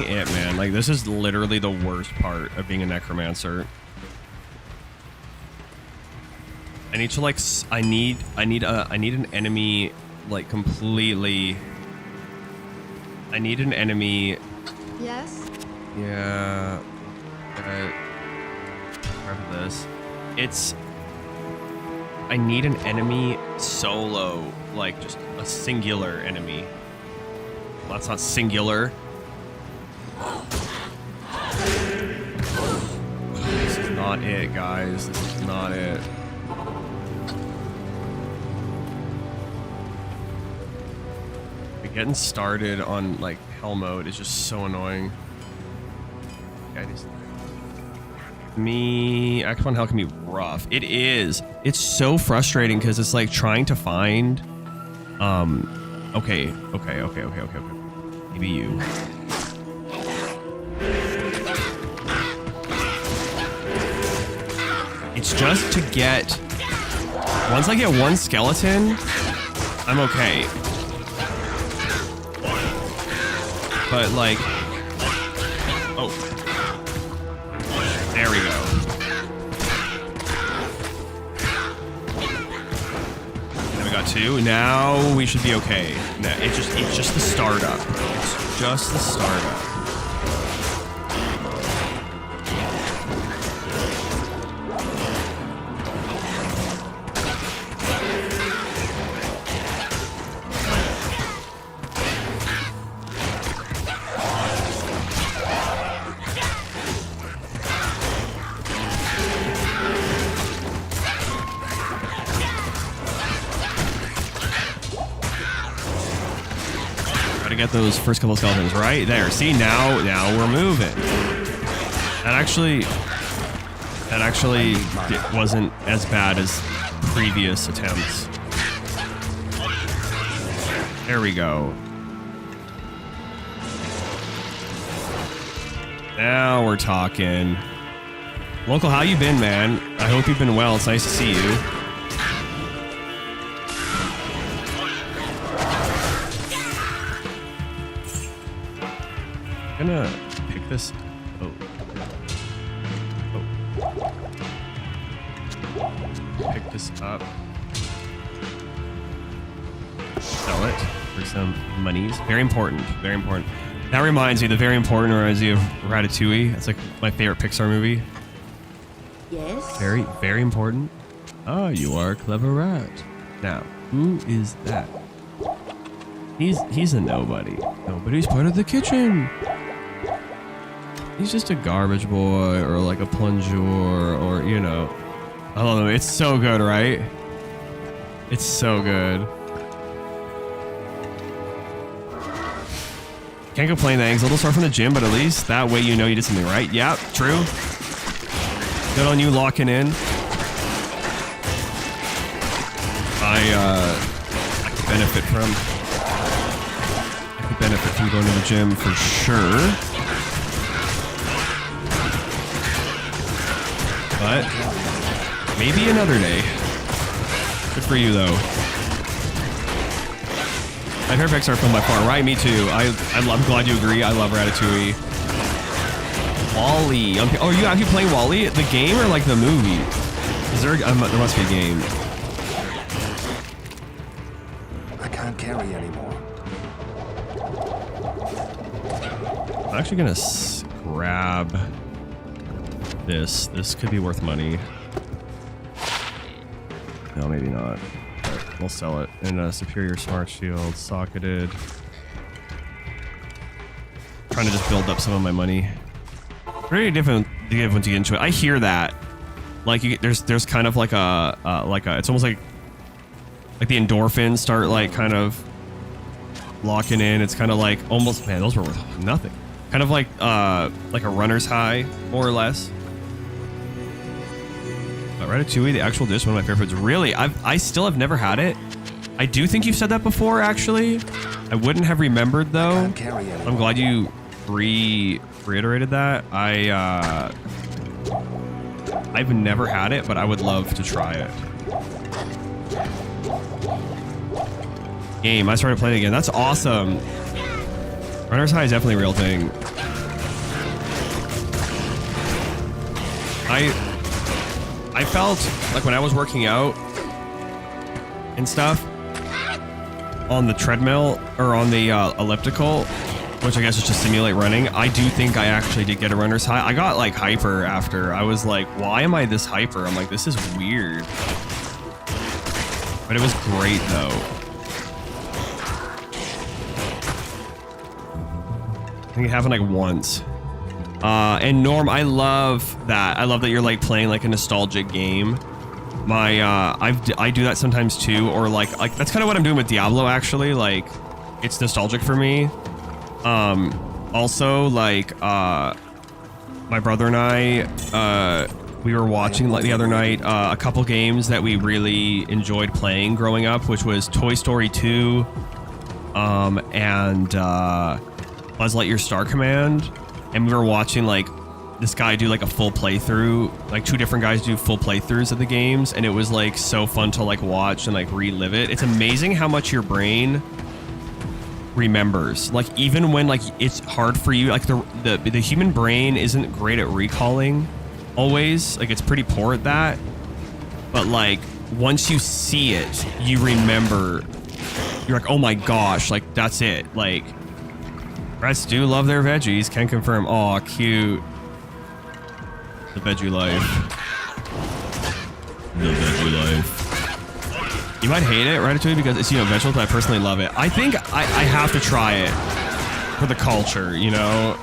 it, man. Like, this is literally the worst part of being a necromancer. I need to like I need an enemy like completely. I need an enemy. Yes? Yeah. Grab this. It's. I need an enemy solo, like just a singular enemy. Well, that's not singular. This is not it, guys. This is not it. Getting started on like hell mode is just so annoying. Act 1 hell can be rough. It is. It's so frustrating because it's like trying to find. Okay. Maybe you. It's just to get... Once I get one skeleton, I'm okay. But like... Oh. There we go. Then we got 2. Now we should be okay. No, it's just the startup. It's just the startup. To get those first couple of skeletons right there. See, now we're moving. That actually wasn't as bad as previous attempts. There we go. Now we're talking. Local, how you been, man? I hope you've been well. It's nice to see you. I'm gonna pick this. Oh. Pick this up. Sell it for some monies. Very important. Very important. That reminds me. The very important reminds me of Ratatouille. That's like my favorite Pixar movie. Yes? Very, very important. Oh, you are a clever rat. Now, who is that? He's a nobody. Nobody's part of the kitchen. He's just a garbage boy or like a plunger or, you know. I don't know. It's so good, right? It's so good. Can't complain. Thanks. A little sore from the gym, but at least that way you know you did something right. Yeah, true. Good on you locking in. I could benefit from going to the gym for sure. But maybe another day. Good for you, though. My favorite Pixar film by far. Right, me too. I'm glad you agree. I love Ratatouille. WALL-E. Oh, are you actually playing WALL-E? The game or like the movie? Is there? There must be a game. I can't carry anymore. I'm actually gonna grab this. This could be worth money. No, maybe not. But we'll sell it. And a superior smart shield, socketed. Trying to just build up some of my money. Pretty different to get once you get into it. I hear that. Like there's kind of like a it's almost like the endorphins start like kind of locking in. It's kind of like almost, man, those were worth nothing. Kind of like a runner's high, more or less. But Ratatouille, the actual dish, one of my favorites. Really, I still have never had it. I do think you've said that before, actually. I wouldn't have remembered though. I'm glad you reiterated that. I've never had it, but I would love to try it. Game, I started playing again. That's awesome. Runner's high is definitely a real thing. I felt like when I was working out and stuff on the treadmill or on the elliptical, which I guess is just simulate running, I do think I actually did get a runner's high. I got like hyper after. I was like, why am I this hyper? I'm like, this is weird. But it was great though. I think it happened like once. And Norm, I love that. I love that you're like playing like a nostalgic game. I do that sometimes too, or like that's kind of what I'm doing with Diablo actually. Like, it's nostalgic for me. Also, like, my brother and I, we were watching like the other night a couple games that we really enjoyed playing growing up, which was Toy Story 2, and Buzz Lightyear Star Command. And we were watching like this guy do like a full playthrough. Like 2 different guys do full playthroughs of the games, and it was like so fun to like watch and like relive it. It's amazing how much your brain remembers. Like even when like it's hard for you, like the human brain isn't great at recalling always. Like it's pretty poor at that. But like once you see it, you remember. You're like, oh my gosh, like that's it. Like rats do love their veggies. Can confirm. Aw, cute. The veggie life. The veggie life. You might hate it, Ratatouille, because it's, you know, vegetables, but I personally love it. I think I have to try it for the culture, you know?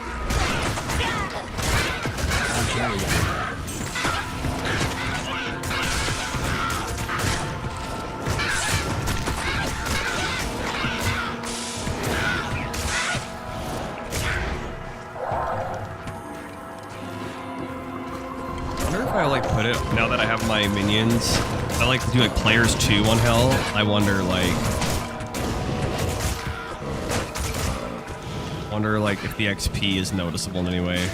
I like put it now that I have my minions. I like to do like players 2 on hell. I wonder like if the XP is noticeable in any way.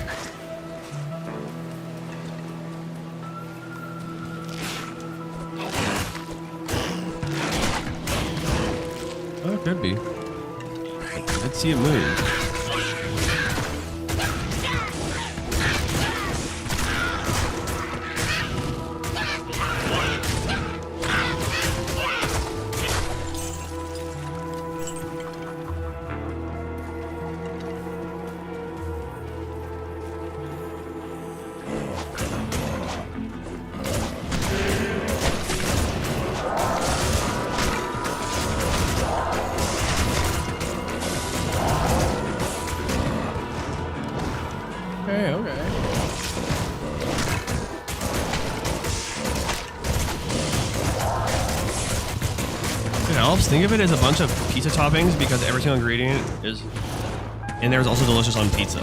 Oh, it could be. Let's see it move. Okay. It helps. Think of it as a bunch of pizza toppings because every single ingredient is in there is also delicious on pizza.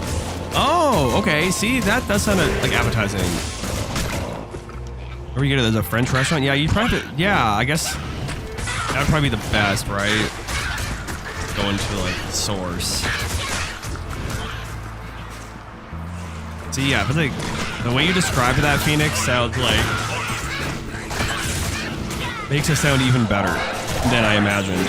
Oh, okay. See, that does sound like appetizing. Where you get it as a French restaurant? Yeah, you probably have to, yeah, I guess that would probably be the best, right? Going to like the source. See, yeah, but like the way you described that, Phoenix, sounds like makes it sound even better than I imagined.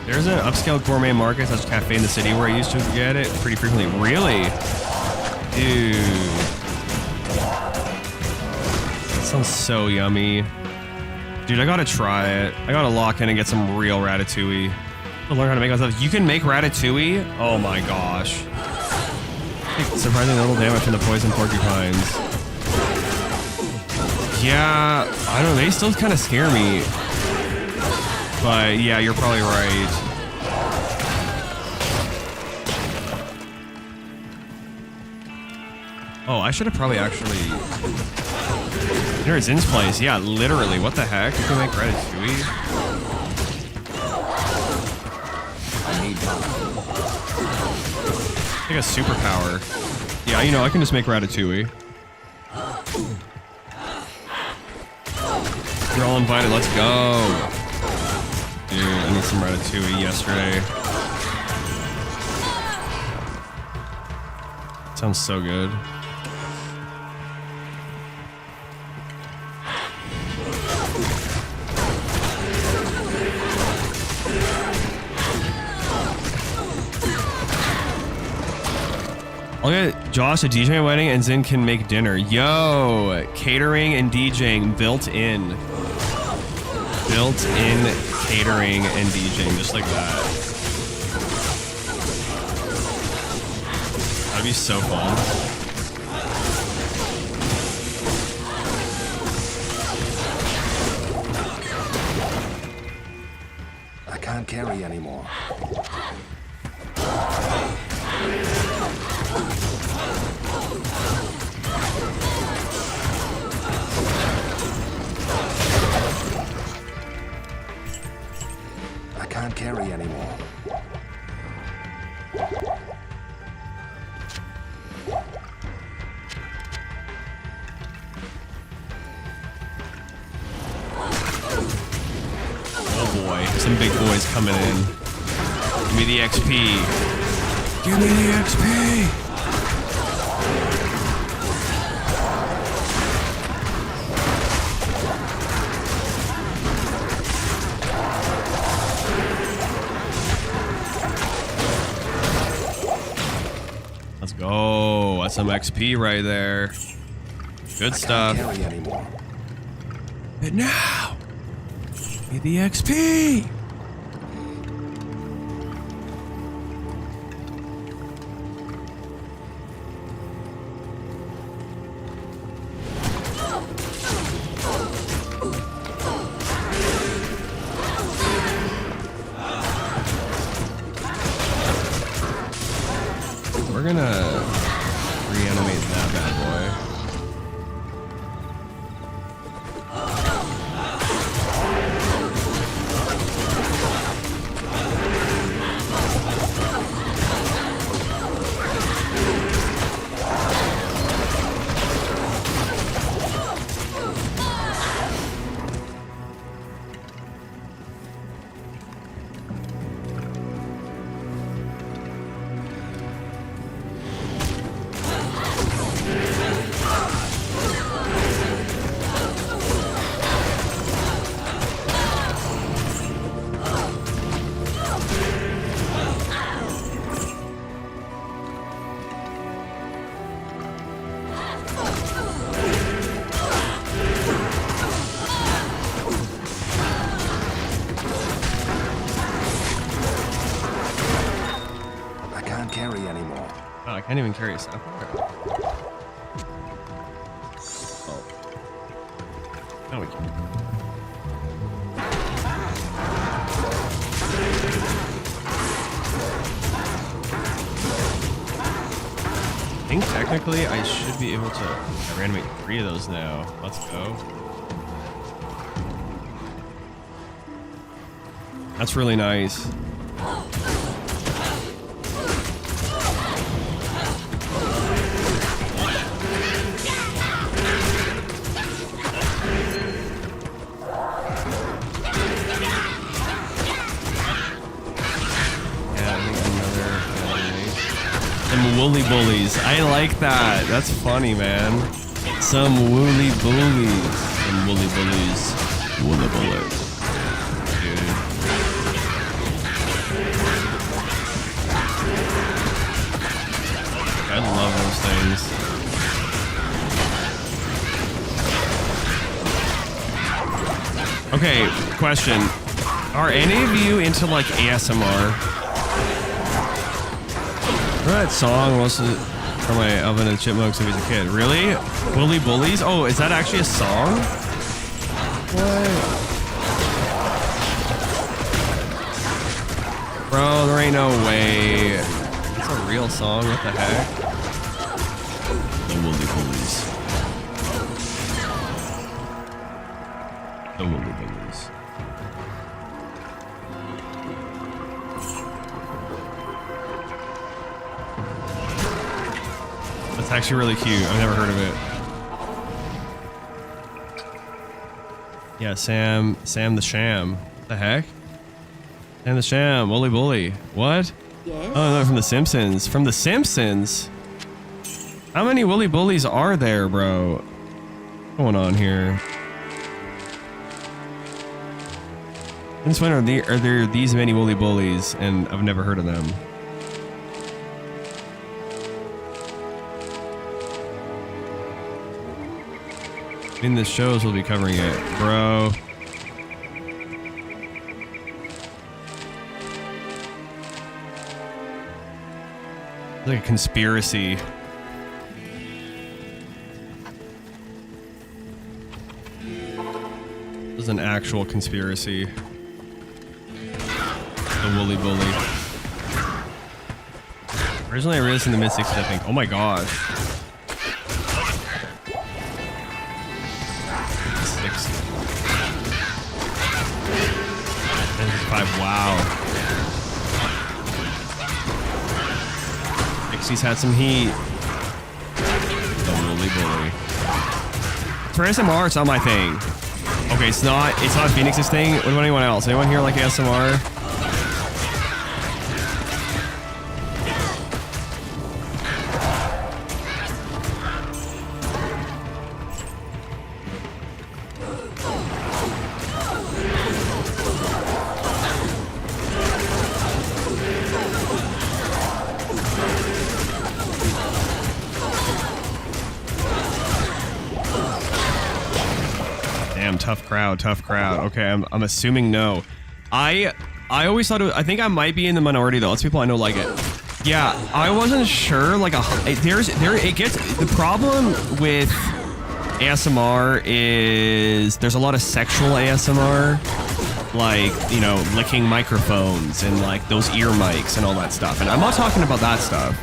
There's an upscale gourmet market such as cafe in the city where I used to get it pretty frequently. Really? Dude. That sounds so yummy. Dude, I gotta try it. I gotta lock in and get some real ratatouille. To learn how to make myself. You can make ratatouille? Oh my gosh. Surprisingly little damage from the poison porcupines. Yeah, I don't know. They still kind of scare me. But yeah, you're probably right. Oh, I should have probably actually... Here it's Zin's place. Yeah, literally. What the heck? You can make ratatouille? Like a superpower. Yeah, you know, I can just make ratatouille. You're all invited. Let's go. Dude, I need some ratatouille yesterday. Sounds so good. I'll get Josh a DJ wedding and Zin can make dinner. Yo, catering and DJing built in. Built-in catering and DJing, just like that. That'd be so fun. I can't carry anymore. I can't carry anymore. Oh boy, some big boys coming in. Give me the XP. Give me the XP. Let's go. That's some XP right there. Good stuff. I can't carry anymore. But now, give me the XP. We're gonna reanimate that bad boy. I can't carry anymore. Oh, I can't even carry a sapphire. Oh. Now we can. I think technically I should be able to reanimate 3 of those now. Let's go. That's really nice. Some woolly bullies. I like that. That's funny, man. Some woolly bullies. Some woolly bullies. Woolly bullies. Dude. I love those things. Okay, question. Are any of you into like ASMR? Remember that song was from my Alvin and the Chipmunks when I was a kid? Really? Woolly Bullies? Oh, is that actually a song? What? Bro, there ain't no way. It's a real song. What the heck? The Woolly Bullies. The Woolly Bullies. That's actually really cute. I've never heard of it. Yeah, Sam the Sham. What the heck? Sam the Sham, Woolly Bully. What? Yes. Oh no, from The Simpsons. From The Simpsons? How many Woolly Bullies are there, bro? What's going on here? Since when are there these many Woolly Bullies and I've never heard of them? In the shows, we'll be covering it, bro. It's like a conspiracy. This is an actual conspiracy. The woolly bully. Originally, I released in the mid-60s, I think. Oh my gosh. 60. 5. Wow. 60s had some heat. The woolly bully. For ASMR, it's not my thing. Okay, it's not Phoenix's thing. What about anyone else? Anyone here like ASMR? Damn, tough crowd. Okay, I'm assuming no. I always thought I think I might be in the minority though. Lots of people I know like it. Yeah, I wasn't sure. Like the problem with ASMR is there's a lot of sexual ASMR, like, you know, licking microphones and like those ear mics and all that stuff. And I'm not talking about that stuff.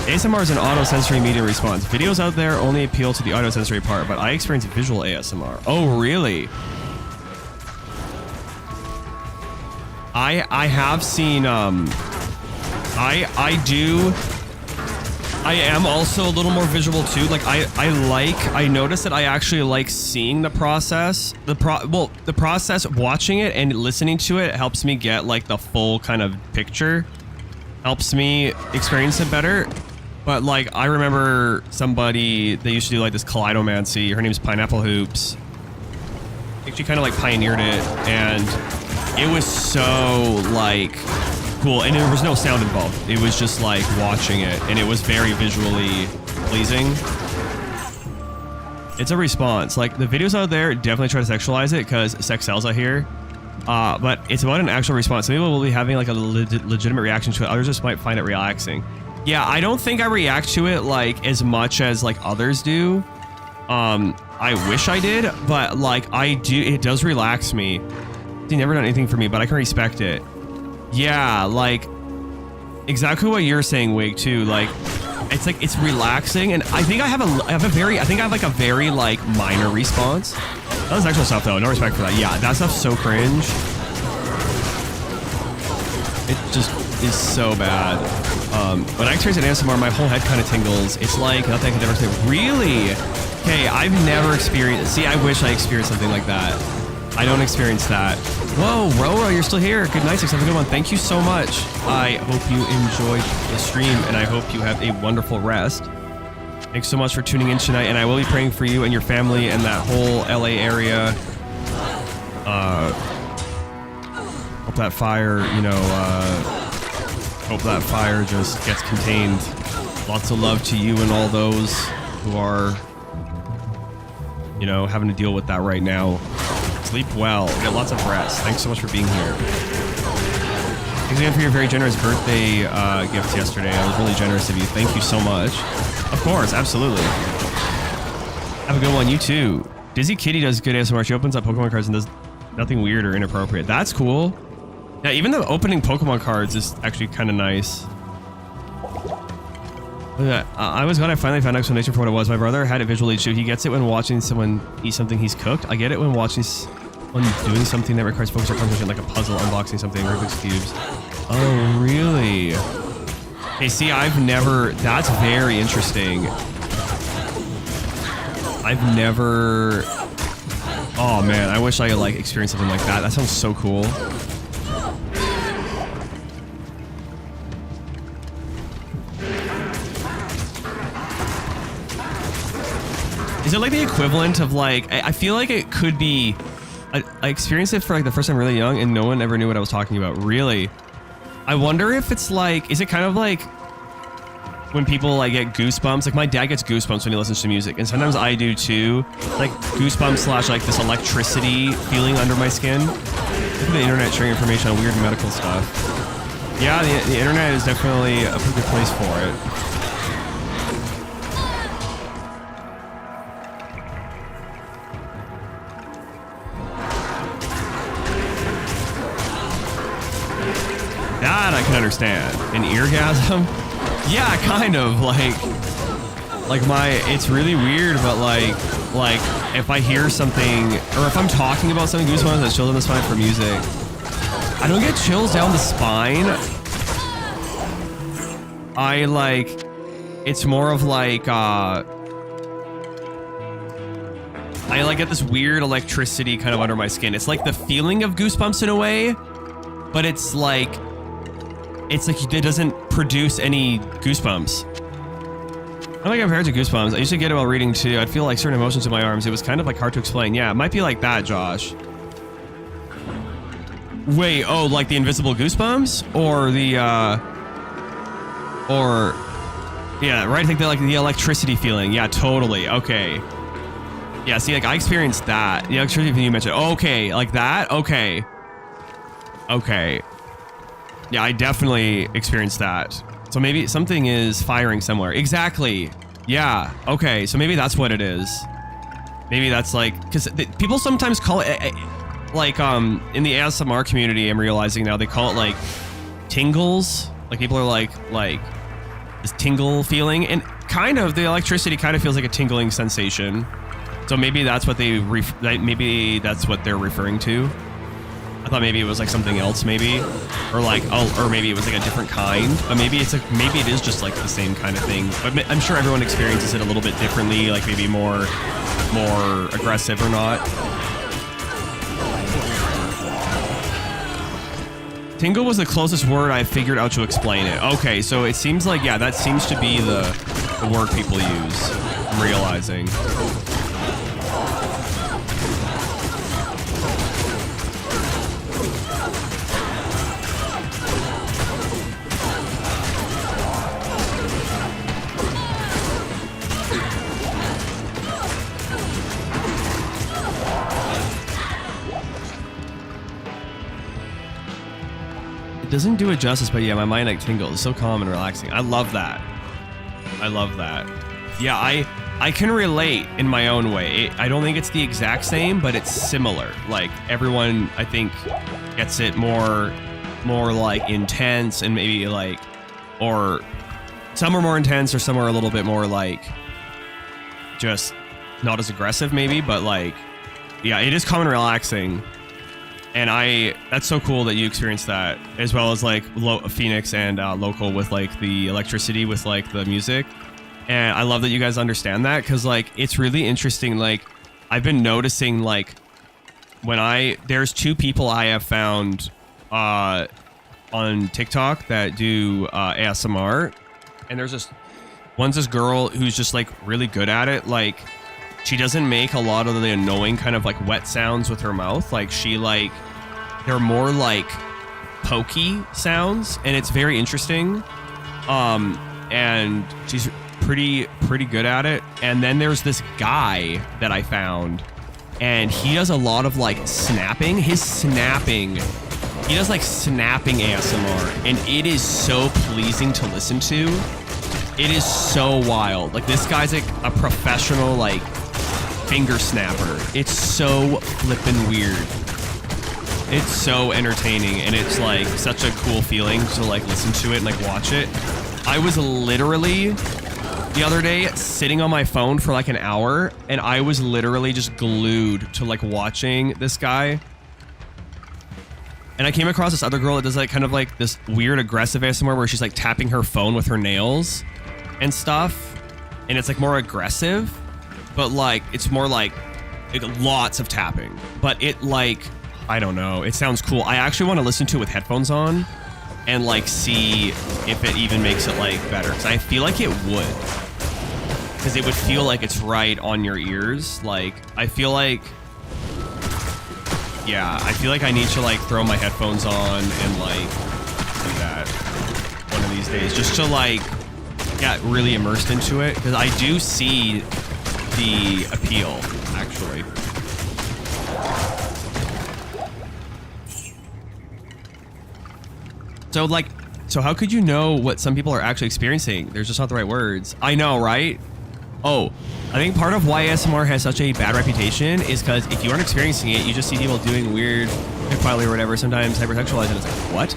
ASMR is an auto-sensory media response. Videos out there only appeal to the auto-sensory part, but I experience visual ASMR. Oh, really? I have seen, I am also a little more visual too. Like I noticed that I actually like seeing the process. The process, watching it and listening to it helps me get like the full kind of picture. Helps me experience it better. But like I remember somebody, they used to do like this kaleidomancy. Her name's Pineapple Hoops. I think she kind of like pioneered it, and it was so like cool, and there was no sound involved. It was just like watching it, and it was very visually pleasing. It's a response. Like the videos out there definitely try to sexualize it because sex sells out here. But it's about an actual response. Some people will be having like a legitimate reaction to it. Others just might find it relaxing. Yeah, I don't think I react to it like as much as like others do. I wish I did, but like I do. It does relax me. It's never done anything for me, but I can respect it. Yeah, like exactly what you're saying, Wig, too. Like it's relaxing, and I think I have a very like minor response. That was actual stuff though. No respect for that. Yeah, that stuff's so cringe. It just is so bad. When I experience an ASMR, my whole head kind of tingles. It's like nothing I could ever say. Really? Okay, I've never experienced. See, I wish I experienced something like that. I don't experience that. Whoa, Roro, you're still here. Good night, 6. Have a good one. Thank you so much. I hope you enjoyed the stream, and I hope you have a wonderful rest. Thanks so much for tuning in tonight, and I will be praying for you and your family and that whole LA area. Hope that fire, hope that fire just gets contained. Lots of love to you and all those who are, having to deal with that right now. Sleep well. Get lots of rest. Thanks so much for being here. Thanks again for your very generous birthday gift yesterday. I was really generous of you. Thank you so much. Of course, absolutely. Have a good one. You too. Dizzy Kitty does good ASMR. She opens up Pokemon cards and does nothing weird or inappropriate. That's cool. Yeah, even the opening Pokemon cards is actually kind of nice. I was glad I finally found explanation for what it was. My brother had it visually too. He gets it when watching someone eat something he's cooked. I get it when watching someone doing something that requires focus or concentration, like a puzzle, unboxing something, Rubik's Cubes. Oh, really? Hey, see, I've never... That's very interesting. I've never... Oh, man, I wish I could, like, experience something like that. That sounds so cool. Is it like the equivalent of like, I feel like it could be, I experienced it for like the first time really young and no one ever knew what I was talking about, really. I wonder if it's like, is it kind of like when people like get goosebumps? Like my dad gets goosebumps when he listens to music, and sometimes I do too. Like goosebumps slash like this electricity feeling under my skin. Look at the internet sharing information on weird medical stuff. Yeah, the internet is definitely a pretty good place for it. That I can understand. An eargasm? Yeah, kind of. Like my, it's really weird, but like if I hear something, or if I'm talking about something, goosebumps, that chills down the spine for music. I don't get chills down the spine. I like, it's more of like, I like get this weird electricity kind of under my skin. It's like the feeling of goosebumps in a way, but it's like it doesn't produce any goosebumps. I don't think I've heard of goosebumps. I used to get it while reading too. I'd feel like certain emotions in my arms. It was kind of like hard to explain. Yeah, it might be like that, Josh. Wait, oh, like the invisible goosebumps? Or the, yeah, right? I think they're like the electricity feeling. Yeah, totally. Okay. Yeah, see, like I experienced that. The electricity you mentioned. Okay, like that? Okay. Okay. Yeah, I definitely experienced that. So maybe something is firing somewhere. Exactly. Yeah. Okay. So maybe that's what it is. Maybe that's like, because people sometimes call it, like, in the ASMR community, I'm realizing now they call it like tingles. Like people are like this tingle feeling, and kind of the electricity kind of feels like a tingling sensation. So maybe that's what maybe that's what they're referring to. I thought maybe it was like something else, maybe, or like, or maybe it was like a different kind. But maybe it's like, maybe it is just like the same kind of thing. But I'm sure everyone experiences it a little bit differently, like maybe more aggressive or not. Tingle was the closest word I figured out to explain it. Okay, so it seems like, yeah, that seems to be the word people use. I'm realizing. It doesn't do it justice, but yeah, my mind like tingles. It's so calm and relaxing. I love that. I love that. Yeah, I can relate in my own way. I don't think it's the exact same, but it's similar. Like everyone, I think, gets it more like intense, and maybe like, or some are more intense, or some are a little bit more like just not as aggressive, maybe. But like, yeah, it is calm and relaxing. And that's so cool that you experienced that, as well as like Phoenix and Local with like the electricity with like the music. And I love that you guys understand that, because like it's really interesting. Like I've been noticing like there's two people I have found on TikTok that do ASMR, and there's one's this girl who's just like really good at it. Like she doesn't make a lot of the annoying kind of like wet sounds with her mouth. Like they're more like pokey sounds, and it's very interesting. And she's pretty good at it. And then there's this guy that I found, and he does a lot of like snapping. He does like snapping ASMR, and it is so pleasing to listen to. It is so wild. Like this guy's like a professional like finger snapper. It's so flippin' weird. It's so entertaining, and it's like such a cool feeling to like listen to it and like watch it. I was literally the other day sitting on my phone for like an hour, and I was literally just glued to like watching this guy. And I came across this other girl that does like kind of like this weird aggressive ASMR where she's like tapping her phone with her nails and stuff, and it's like more aggressive, but like it's more like lots of tapping, but it like, I don't know, it sounds cool. I actually want to listen to it with headphones on and like see if it even makes it like better, because I feel like it would, because it would feel like it's right on your ears. Like I feel like, yeah, I feel like I need to like throw my headphones on and like do that one of these days, just to like get really immersed into it, because I do see the appeal actually. So how could you know what some people are actually experiencing? There's just not the right words. I know, right? Oh, I think part of why ASMR has such a bad reputation is because if you aren't experiencing it, you just see people doing weird, quietly or whatever, sometimes hypersexualized, and it's like, what?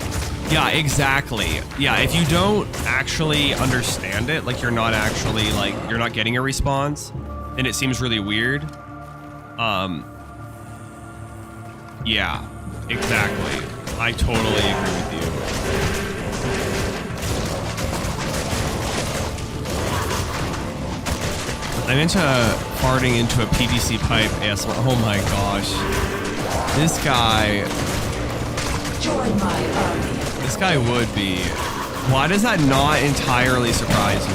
Yeah, exactly. Yeah, if you don't actually understand it, like you're not actually, like, you're not getting a response, then it seems really weird. Yeah, exactly. I totally agree with you. I'm into farting into a PVC pipe ASMR. Oh my gosh. This guy... Join my army. This guy would be. Why does that not entirely surprise me?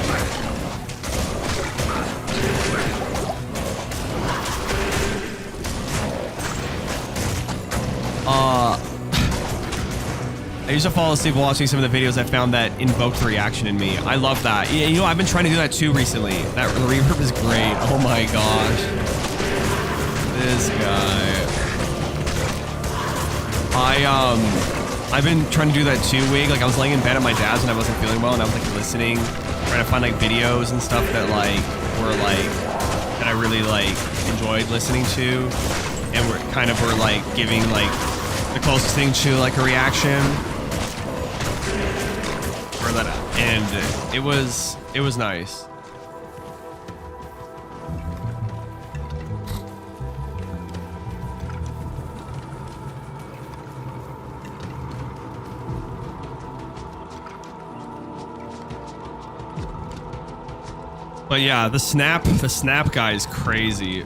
I used to fall asleep watching some of the videos I found that invoked the reaction in me. I love that. Yeah, you know, I've been trying to do that too recently. That reverb is great. Oh my gosh. This guy. I've been trying to do that too, Wig. Like, I was laying in bed at my dad's and I wasn't feeling well, and I was like listening, trying to find like videos and stuff that like were like that I really like enjoyed listening to, and were like giving like the closest thing to like a reaction. For that, and it was nice. But yeah, the snap guy is crazy.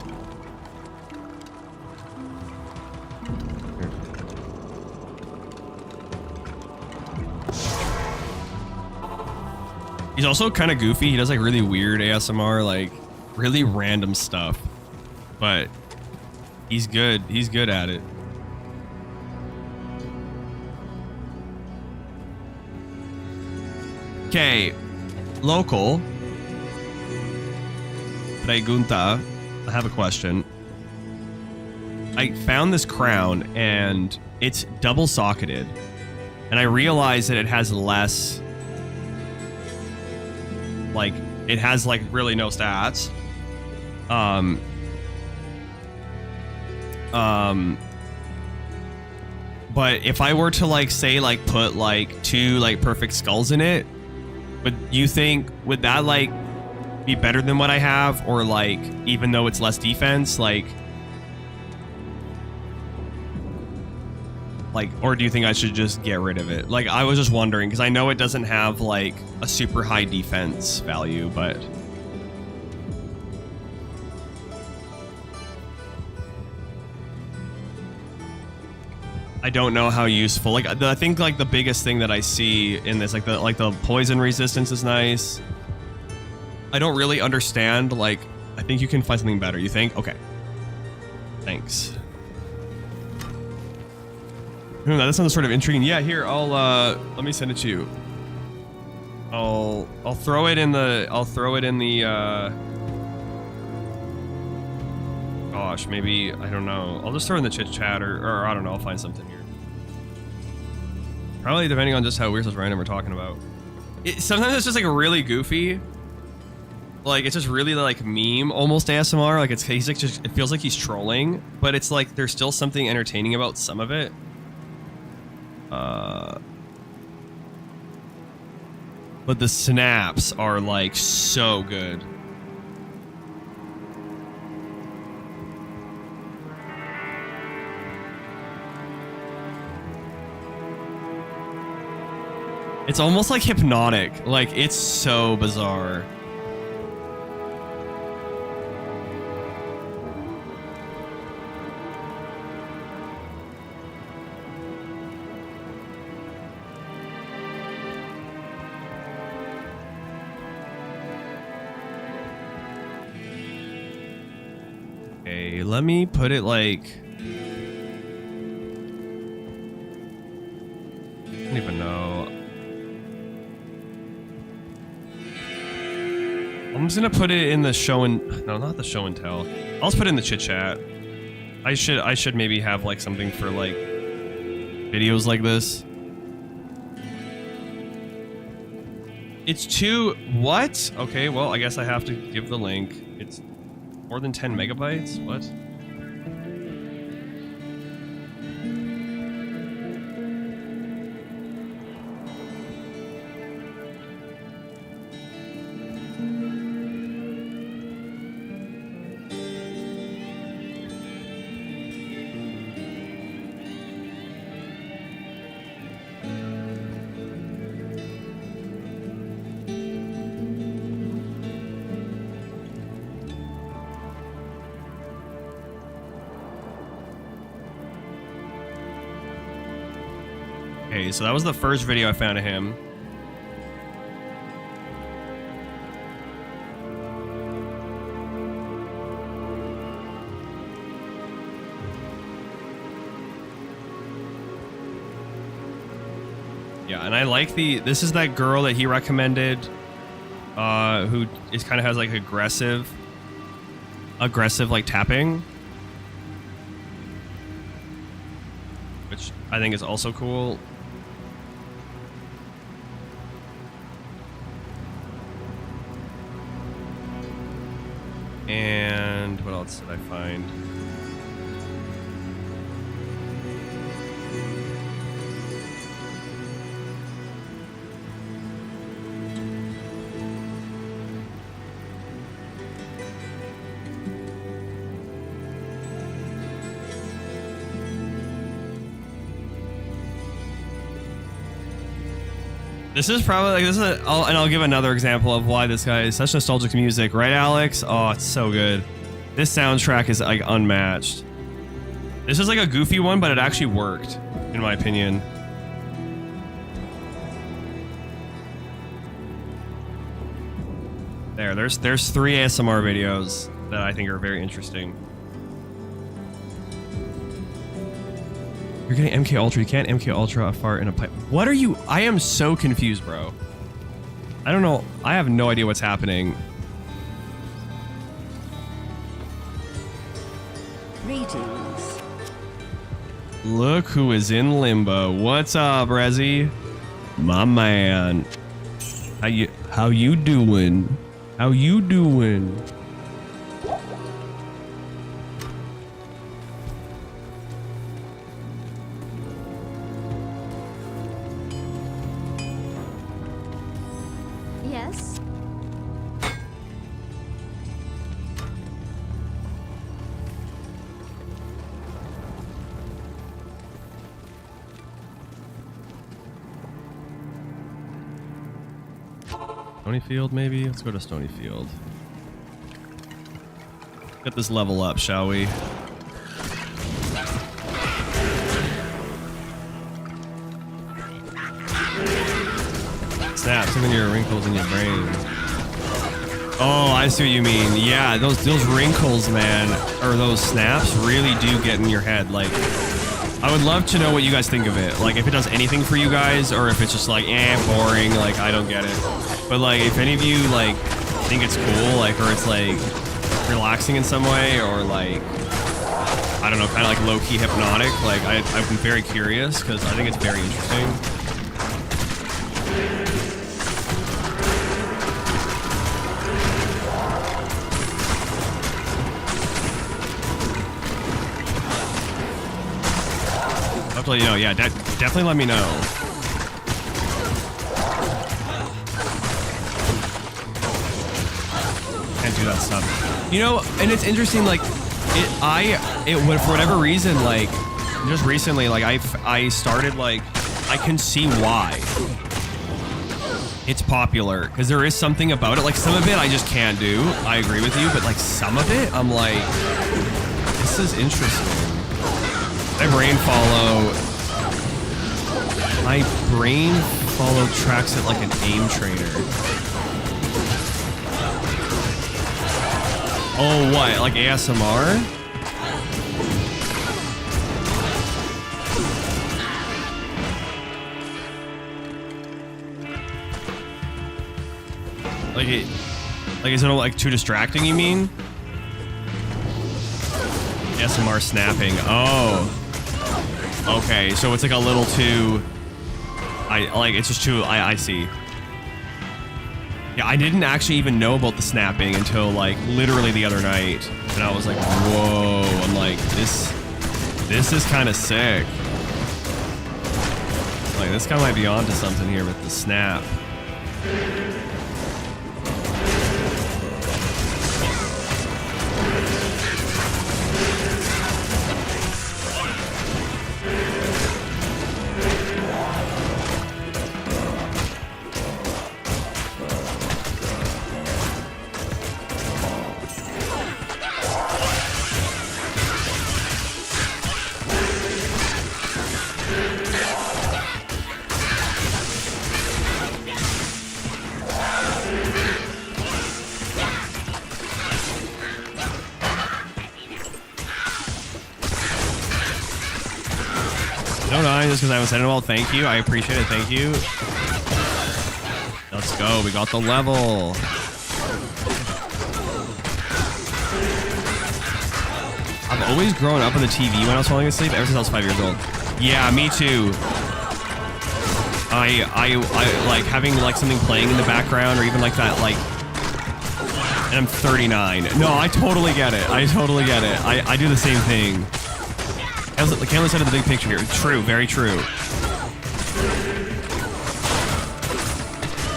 He's also kind of goofy. He does like really weird ASMR, like really random stuff. But he's good. He's good at it. Okay, local. Pregunta. I have a question. I found this crown and it's double socketed, and I realized that it has less. Like, it has like really no stats. But if I were to like say like put like 2 like perfect skulls in it, would you think would that like be better than what I have, or like even though it's less defense, like or do you think I should just get rid of it? Like, I was just wondering because I know it doesn't have like a super high defense value, but I don't know how useful. Like, I think like the biggest thing that I see in this, like the poison resistance is nice. I don't really understand. Like, I think you can find something better. You think? Okay. Thanks. That sounds sort of intriguing. Yeah, here, I'll let me send it to you. I'll throw it in the gosh, maybe, I don't know. I'll just throw it in the chit chat, or I don't know, I'll find something here. Probably depending on just how weird, random we're talking about. Sometimes it's just like really goofy. Like, it's just really like meme almost ASMR. Like, he's like just, it feels like he's trolling, but it's like there's still something entertaining about some of it. But the snaps are like so good. It's almost like hypnotic. Like, it's so bizarre. Okay, let me put it like... I don't even know. I'm just gonna put it in the show and... No, not the show and tell. I'll just put it in the chit chat. I should maybe have like something for like videos like this. It's too... What? Okay, well, I guess I have to give the link. It's more than 10 megabytes? What? Okay, so that was the first video I found of him. Yeah, and I like this is that girl that he recommended, who is kind of has like aggressive like tapping, which I think is also cool. And what else did I find? This is probably like and I'll give another example of why this guy is such nostalgic music, right, Alex? Oh, it's so good. This soundtrack is like unmatched. This is like a goofy one, but it actually worked, in my opinion. There's 3 ASMR videos that I think are very interesting. You're getting MK Ultra. You can't MK Ultra a fart in a pipe. What are you? I am so confused, bro. I don't know. I have no idea what's happening. Greetings. Look who is in limbo. What's up, Rezzy? My man. How you doing? How you doing? Yes. Stonyfield, maybe? Let's go to Stonyfield. Get this level up, shall we? Snap, some of your wrinkles in your brain. Oh, I see what you mean. Yeah, those wrinkles, man, or those snaps really do get in your head. Like, I would love to know what you guys think of it. Like, if it does anything for you guys, or if it's just like, boring, like, I don't get it. But like, if any of you like think it's cool, like, or it's like relaxing in some way, or like, I don't know, kind of like low-key hypnotic, like, I've been very curious because I think it's very interesting. I'll let you know. Yeah, definitely let me know. Can't do that stuff. You know, and it's interesting. Like, it would, for whatever reason, like, just recently, like, I started, like, I can see why it's popular, because there is something about it. Like, some of it I just can't do. I agree with you, but like some of it, I'm like, this is interesting. My brain follow tracks it like an aim trainer. Oh, what? Like ASMR? Like is it like too distracting, you mean? ASMR snapping. Oh. Okay, so it's like a little too... it's just too... I see. Yeah, I didn't actually even know about the snapping until like literally the other night, and I was like, whoa! I'm like, this is kind of sick. Like this guy might be onto something here with the snap. Don't know, just because I haven't said it well. Thank you. I appreciate it. Thank you. Let's go. We got the level. I've always grown up with a TV when I was falling asleep, ever since I was 5 years old. Yeah, me too. I like having like something playing in the background or even like that, like, and I'm 39. No, I totally get it. I totally get it. I do the same thing. The camera said of the big picture here. True, very true.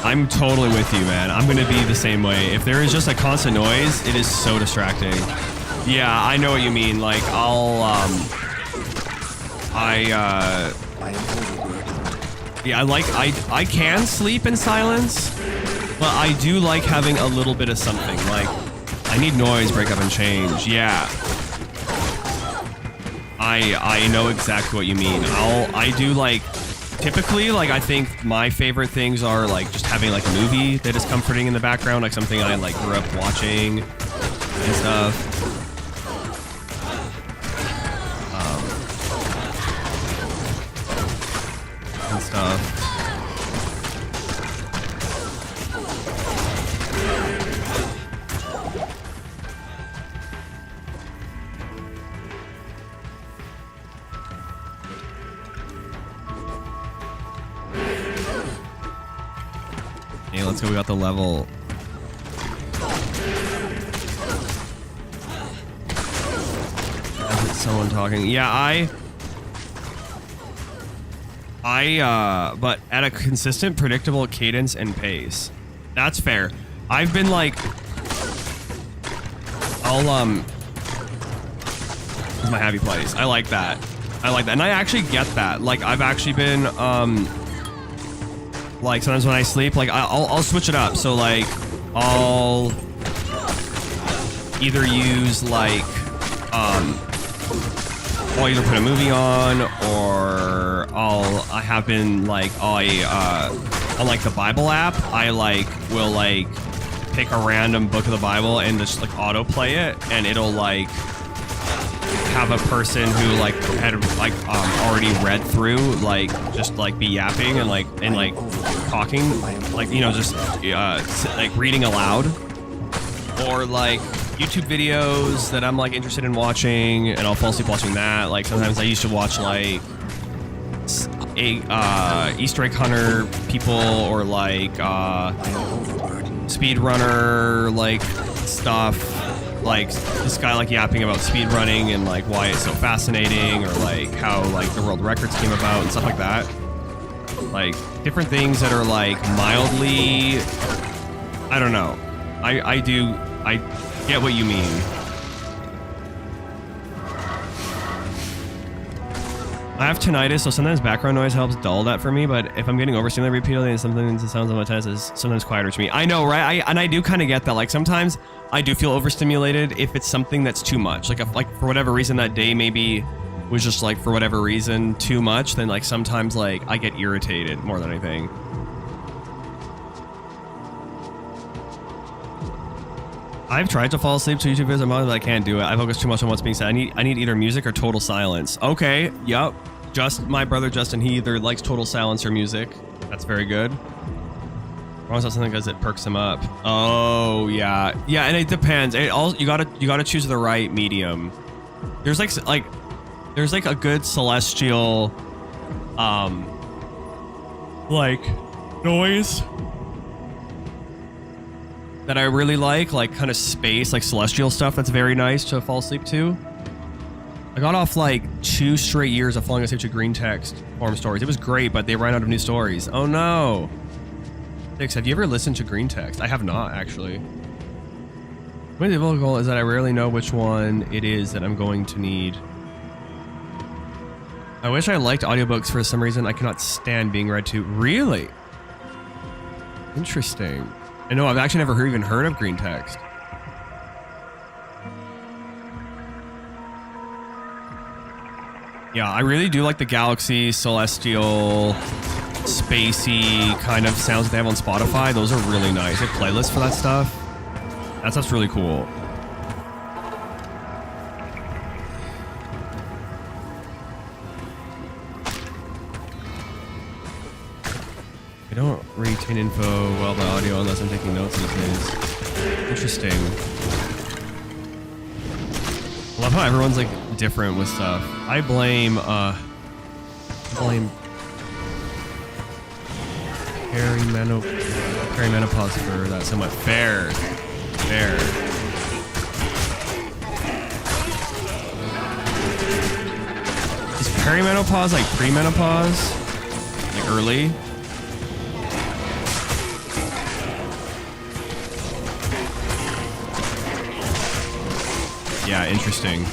I'm totally with you, man. I'm gonna be the same way. If there is just a constant noise, it is so distracting. Yeah, I know what you mean. Like, I can sleep in silence, but I do like having a little bit of something. Like, I need noise, break up and change. Yeah. I know exactly what you mean. I do like, typically, like, I think my favorite things are like just having like a movie that is comforting in the background, like something I like grew up watching and stuff. And stuff. Hey, let's go. We got the level. Someone talking. Yeah, but at a consistent, predictable cadence and pace. That's fair. I've been like, it's my happy place. I like that. I like that. And I actually get that. Like, I've actually been, like, sometimes when I sleep, like, I'll switch it up. So, like, I'll either use, like, I'll either put a movie on, or I have been, like, on, like, the Bible app, I, like, will, like, pick a random book of the Bible and just, like, autoplay it, and it'll, like, have a person who, like, had, like, already read through, like, just, like, be yapping and, like, talking, like, you know, just, like, reading aloud, or, like, YouTube videos that I'm like interested in watching, and I'll fall asleep watching that. Like, sometimes I used to watch like Easter egg hunter people, or like speedrunner like stuff, like this guy like yapping about speedrunning and like why it's so fascinating, or like how like the world records came about and stuff like that. Like different things that are like mildly, I don't know. I get what you mean. I have tinnitus, so sometimes background noise helps dull that for me, but if I'm getting overstimulated repeatedly and something that sounds on my test is sometimes quieter to me. I know, right? I do kind of get that. Like, sometimes I do feel overstimulated if it's something that's too much. Like, if, like, for whatever reason that day maybe was just, like, for whatever reason too much, then, like, sometimes, like, I get irritated more than anything. I've tried to fall asleep to YouTube videos, but I can't do it. I focus too much on what's being said. I need either music or total silence. Okay, yep. Just my brother Justin, he either likes total silence or music. That's very good. Or something because it perks him up. Oh yeah, yeah, and it depends. It all you gotta choose the right medium. There's like a good celestial, like noise. that I really like kind of space, like celestial stuff that's very nice to fall asleep to. I got off like 2 straight years of falling asleep to green text forum stories. It was great, but they ran out of new stories. Oh no. STÍX, have you ever listened to green text? I have not, actually. My difficult goal is that I rarely know which one it is that I'm going to need. I wish I liked audiobooks for some reason. I cannot stand being read to. Really? Interesting. I know, I've actually never even heard of green text. Yeah, I really do like the galaxy, celestial, spacey kind of sounds that they have on Spotify. Those are really nice. They have playlists for that stuff. That stuff's really cool. I don't retain info well by audio unless I'm taking notes these days. Interesting. I love how everyone's like different with stuff. I blame perimenopause for that somewhat. Fair. Is perimenopause like premenopause? Like early? Yeah, interesting.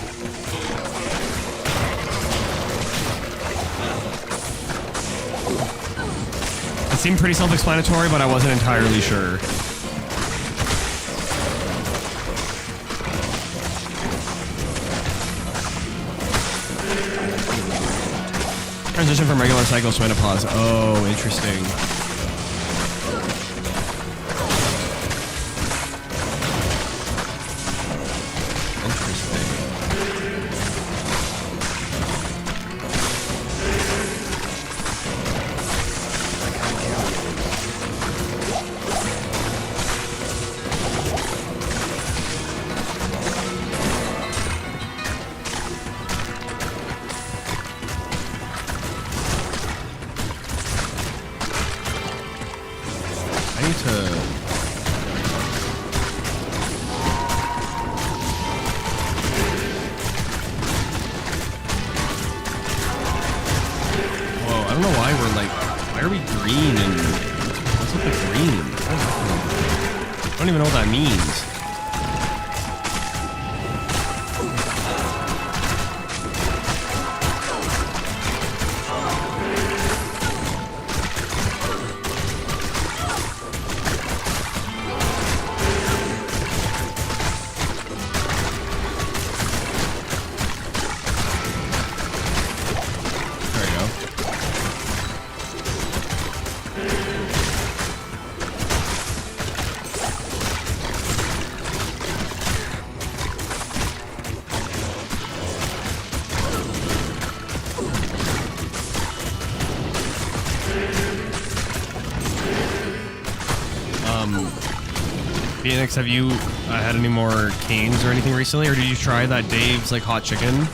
It seemed pretty self-explanatory, but I wasn't entirely sure. Transition from regular cycle to menopause. Oh, interesting. STÍX, have you had any more canes or anything recently, or did you try that Dave's like hot chicken?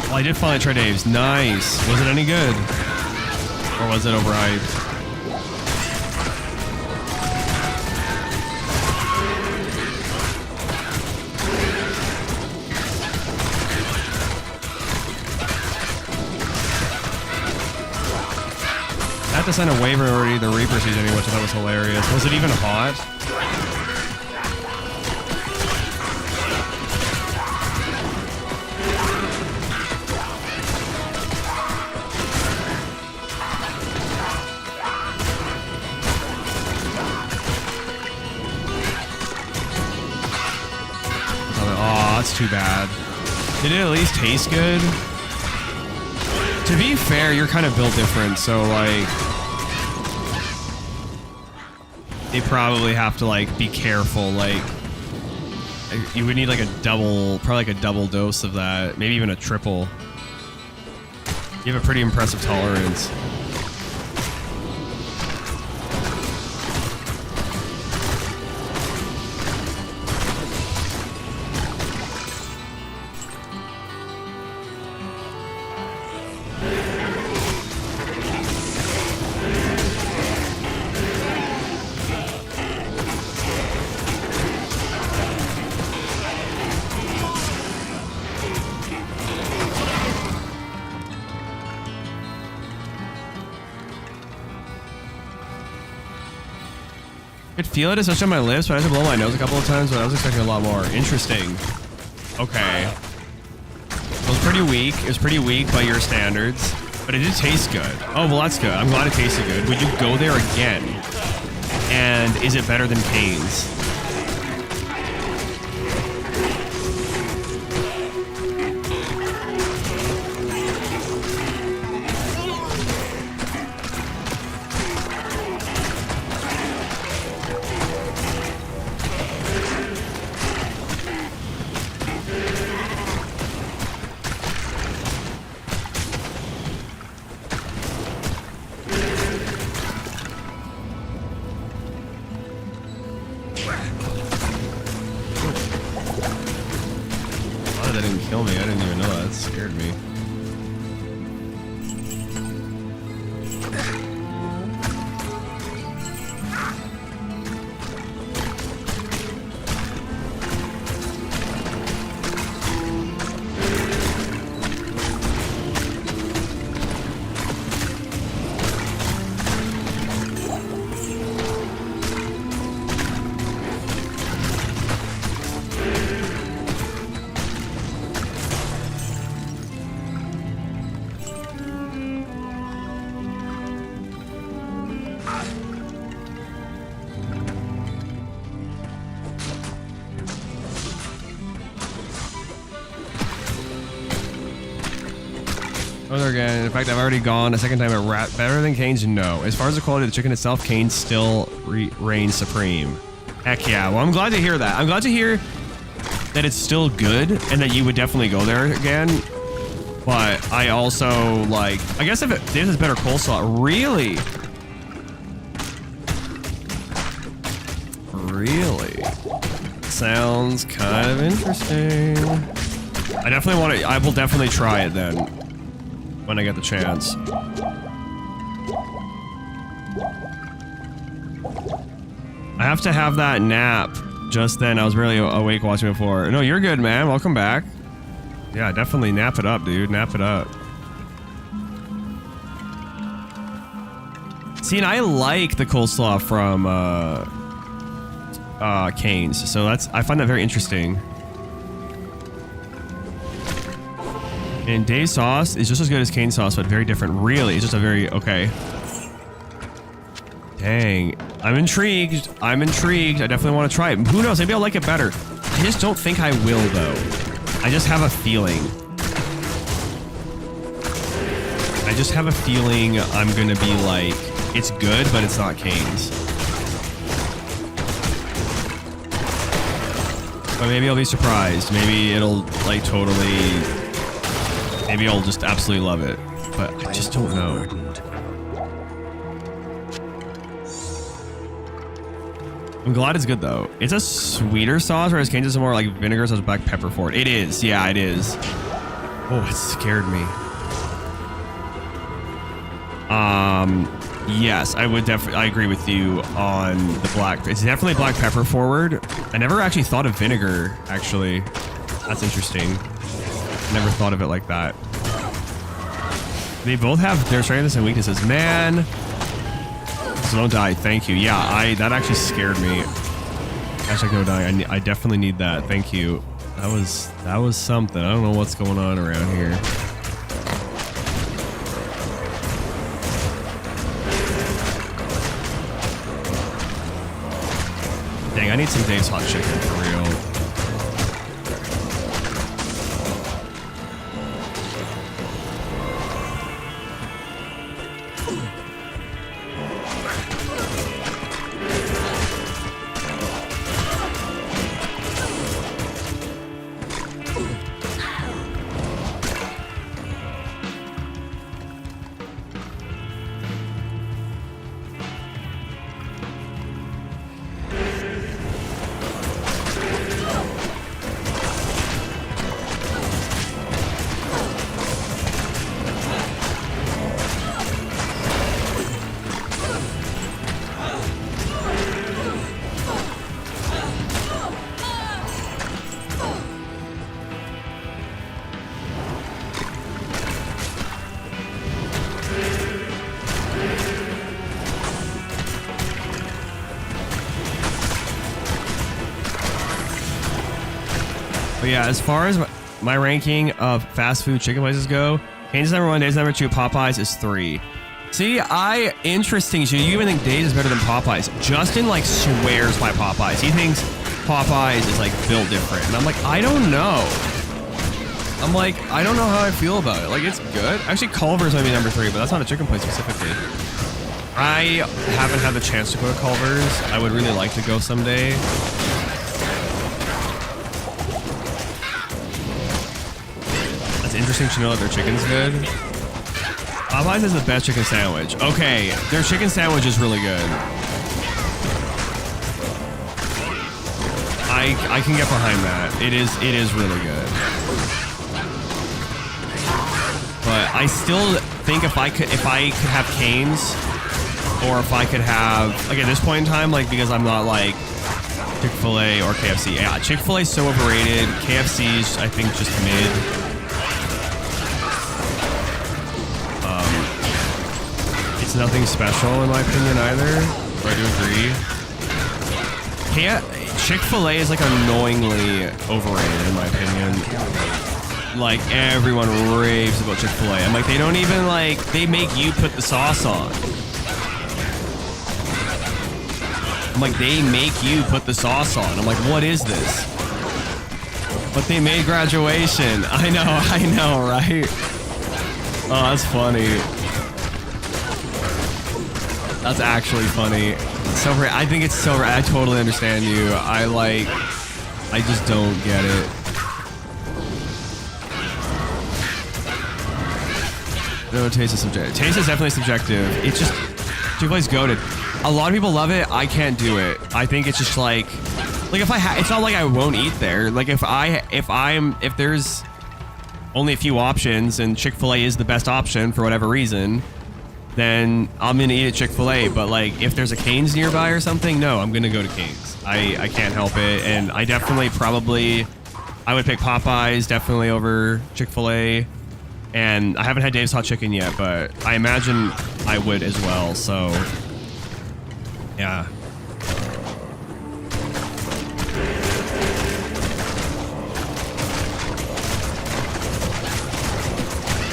I did finally try Dave's. Nice. Was it any good? Or was it overhyped? I had to send a waiver already the Reaper season, which I thought was hilarious. Was it even hot? Too bad. Did it at least taste good? To be fair, you're kind of built different, so like they probably have to like be careful. Like you would need like a double, probably like a double dose of that, maybe even a triple. You have a pretty impressive tolerance. I could feel it, especially on my lips, but I had to blow my nose a couple of times, but I was expecting a lot more. Interesting. Okay. It was pretty weak. It was pretty weak by your standards, but it did taste good. Oh, well, that's good. I'm glad it tasted good. Would you go there again? And is it better than Cane's? That didn't kill me. I didn't even know that. That scared me. Oh, there again. In fact, I've already gone a second time at Rat. Better than Cane's? No. As far as the quality of the chicken itself, Cane's still reigns supreme. Heck yeah. Well, I'm glad to hear that. I'm glad to hear that it's still good and that you would definitely go there again. But I also, like, I guess if this is better coleslaw. Really? Really? Sounds kind of interesting. I will definitely try it then. When I get the chance. I have to have that nap just then. I was barely awake watching before. No, you're good, man. Welcome back. Yeah, definitely nap it up, dude. Nap it up. See, and I like the coleslaw from Cane's, so I find that very interesting. And Dave's sauce is just as good as Cane's sauce, but very different. Really, it's just a very okay. Dang, I'm intrigued. I'm intrigued. I definitely want to try it. Who knows? Maybe I'll like it better. I just don't think I will, though. I just have a feeling. I just have a feeling I'm gonna be like, it's good, but it's not Cane's. But maybe I'll be surprised. Maybe it'll like totally. Maybe I'll just absolutely love it, but I just don't know. I'm glad it's good though. It's a sweeter sauce, whereas Cane's is more like vinegar sauce, black pepper for it. It is, yeah, it is. Oh, it scared me. Yes, I would definitely. I agree with you on the black. It's definitely black pepper forward. I never actually thought of vinegar. Actually, that's interesting. Never thought of it like that. They both have their strengths and weaknesses. Man. So don't die. Thank you. Yeah, that actually scared me. Hashtag no dying. I definitely need that. Thank you. That was something. I don't know what's going on around here. Dang, I need some Dave's hot chicken for real. yeah, as far as my ranking of fast food chicken places go, Cane's is number 1, Dave's number 2, Popeyes is 3. See, interesting. So you even think Dave's is better than Popeyes. Justin like swears by Popeyes. He thinks Popeyes is like built different. And I'm like, I don't know. I don't know how I feel about it. Like, it's good. Actually, Culver's might be number 3, but that's not a chicken place specifically. I haven't had the chance to go to Culver's. I would really like to go someday. That's interesting to know that their chicken's good. Popeyes is the best chicken sandwich. Okay, their chicken sandwich is really good. I can get behind that. It is really good. But I still think if I could have Cane's, or if I could have, like, at this point in time, like, because I'm not like Chick-fil-A or KFC. Yeah, Chick-fil-A is so overrated. KFC's, I think, just mid. It's nothing special in my opinion either. But I do agree. Chick-fil-A is like annoyingly overrated in my opinion. Like, everyone raves about Chick-fil-A. I'm like, they don't even like, they make you put the sauce on. I'm like, they make you put the sauce on. I'm like, what is this? But they made graduation. I know, right? Oh, that's funny. That's actually funny. So I think it's so, I totally understand you. I just don't get it. No, taste is subjective. Taste is definitely subjective. It's just, Chick-fil-A's goated. A lot of people love it. I can't do it. I think it's just like if it's not like I won't eat there. Like if there's only a few options and Chick-fil-A is the best option for whatever reason, then I'm gonna eat at Chick-fil-A. But like if there's a Cane's nearby or something, no, I'm gonna go to Cane's. I can't help it. And I definitely I would pick Popeyes definitely over Chick-fil-A. And I haven't had Dave's Hot Chicken yet, but I imagine I would as well, so yeah.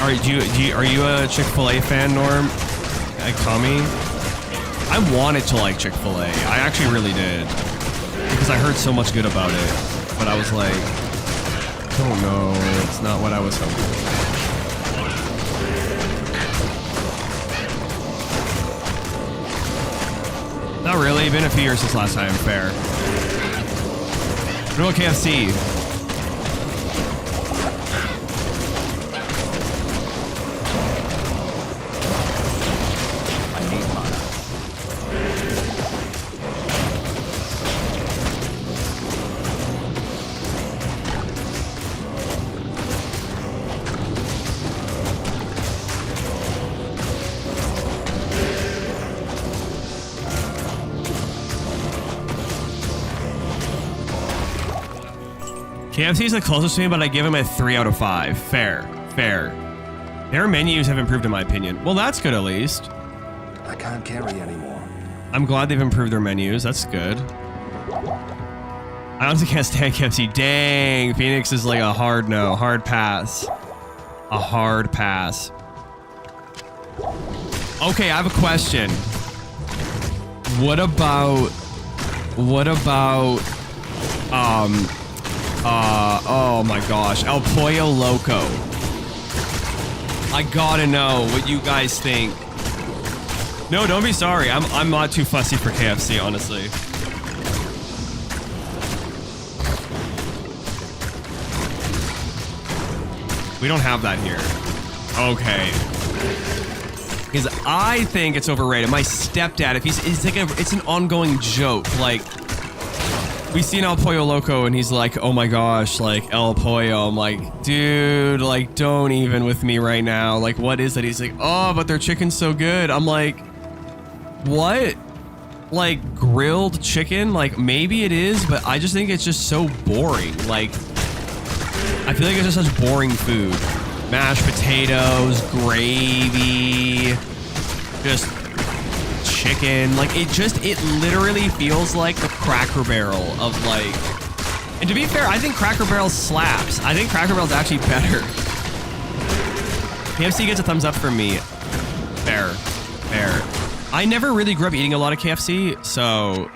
Are you a Chick-fil-A fan, Norm? Like Tommy? I wanted to like Chick-fil-A. I actually really did. Because I heard so much good about it. But I was like, oh no, it's not what I was hoping for. Not really. Been a few years since last time. Fair. What about KFC? I need mana. KFC is the closest to me, but I give him a 3 out of 5. Fair. Their menus have improved in my opinion. Well, that's good at least. I can't carry anymore. I'm glad they've improved their menus. That's good. I honestly can't stand KFC. Dang, Phoenix is like a hard no, hard pass. A hard pass. Okay, I have a question. What about oh my gosh, El Pollo Loco. I gotta know what you guys think. No, don't be sorry. I'm not too fussy for KFC, honestly. We don't have that here. Okay. Because I think it's overrated. My stepdad, it's an ongoing joke. Like, we seen El Pollo Loco and he's like, oh my gosh, like El Pollo. I'm like, dude, like don't even with me right now. Like, what is it? He's like, oh, but their chicken's so good. I'm like, what? Like grilled chicken? Like maybe it is, but I just think it's just so boring. Like, I feel like it's just such boring food. Mashed potatoes, gravy, just chicken. Like it literally feels like the Cracker Barrel of like And to be fair, I think Cracker Barrel slaps. I think Cracker Barrel's actually better. KFC gets a thumbs up from me. Fair. I never really grew up eating a lot of KFC, so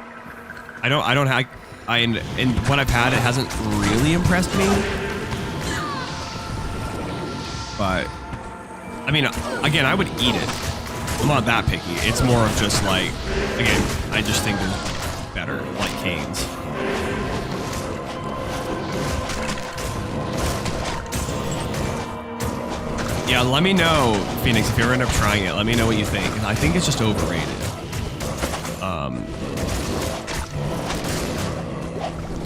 and what I've had, it hasn't really impressed me. But I mean, again, I would eat it. I'm not that picky. It's more of just like, again, I just think there's better, like Cane's. Yeah, let me know, Phoenix, if you ever end up trying it. Let me know what you think. I think it's just overrated.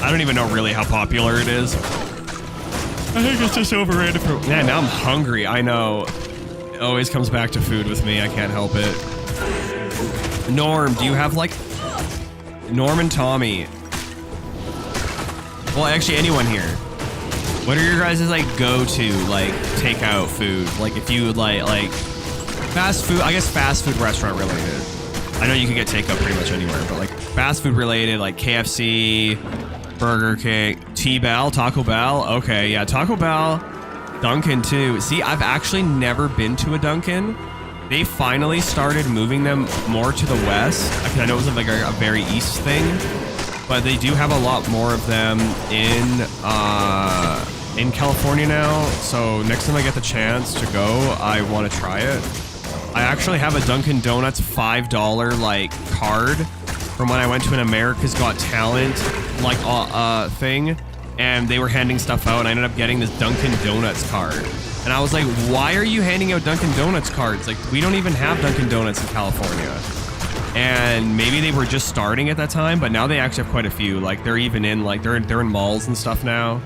I don't even know really how popular it is. I think it's just overrated for... Man, now I'm hungry. I know. It always comes back to food with me. I can't help it. Norm, do you have like... Norm and Tommy. Well, actually, anyone here. What are your guys' like go-to like takeout food? Like if you would like fast food, I guess fast food restaurant related. I know you can get takeout pretty much anywhere, but like fast food related, like KFC, Burger King, T-Bell, Taco Bell. Okay, yeah, Taco Bell, Dunkin' too. See, I've actually never been to a Dunkin'. They finally started moving them more to the west. I know it was like a very east thing, but they do have a lot more of them in California now. So next time I get the chance to go, I want to try it. I actually have a Dunkin' Donuts $5 like card from when I went to an America's Got Talent like thing, and they were handing stuff out, and I ended up getting this Dunkin' Donuts card. And I was like, why are you handing out Dunkin' Donuts cards? Like, we don't even have Dunkin' Donuts in California. And maybe they were just starting at that time, but now they actually have quite a few. Like, they're even in like they're in malls and stuff now.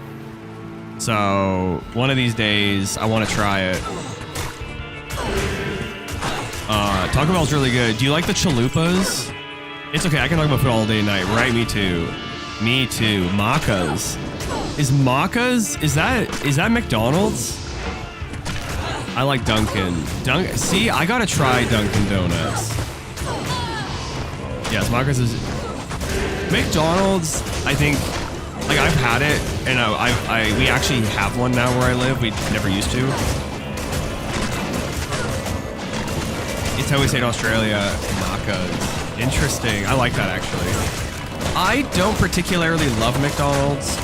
So one of these days, I want to try it. Taco Bell's really good. Do you like the chalupas? It's okay. I can talk about food all day and night, right? Me too. Me too. Macca's. Is Macca's? Is that McDonald's? I like Dunkin'. See, I gotta try Dunkin' Donuts. Yes, Macca's is... McDonald's, I think... Like, I've had it, and we actually have one now where I live. We never used to. It's how we say in Australia, Macca's. Interesting. I like that, actually. I don't particularly love McDonald's.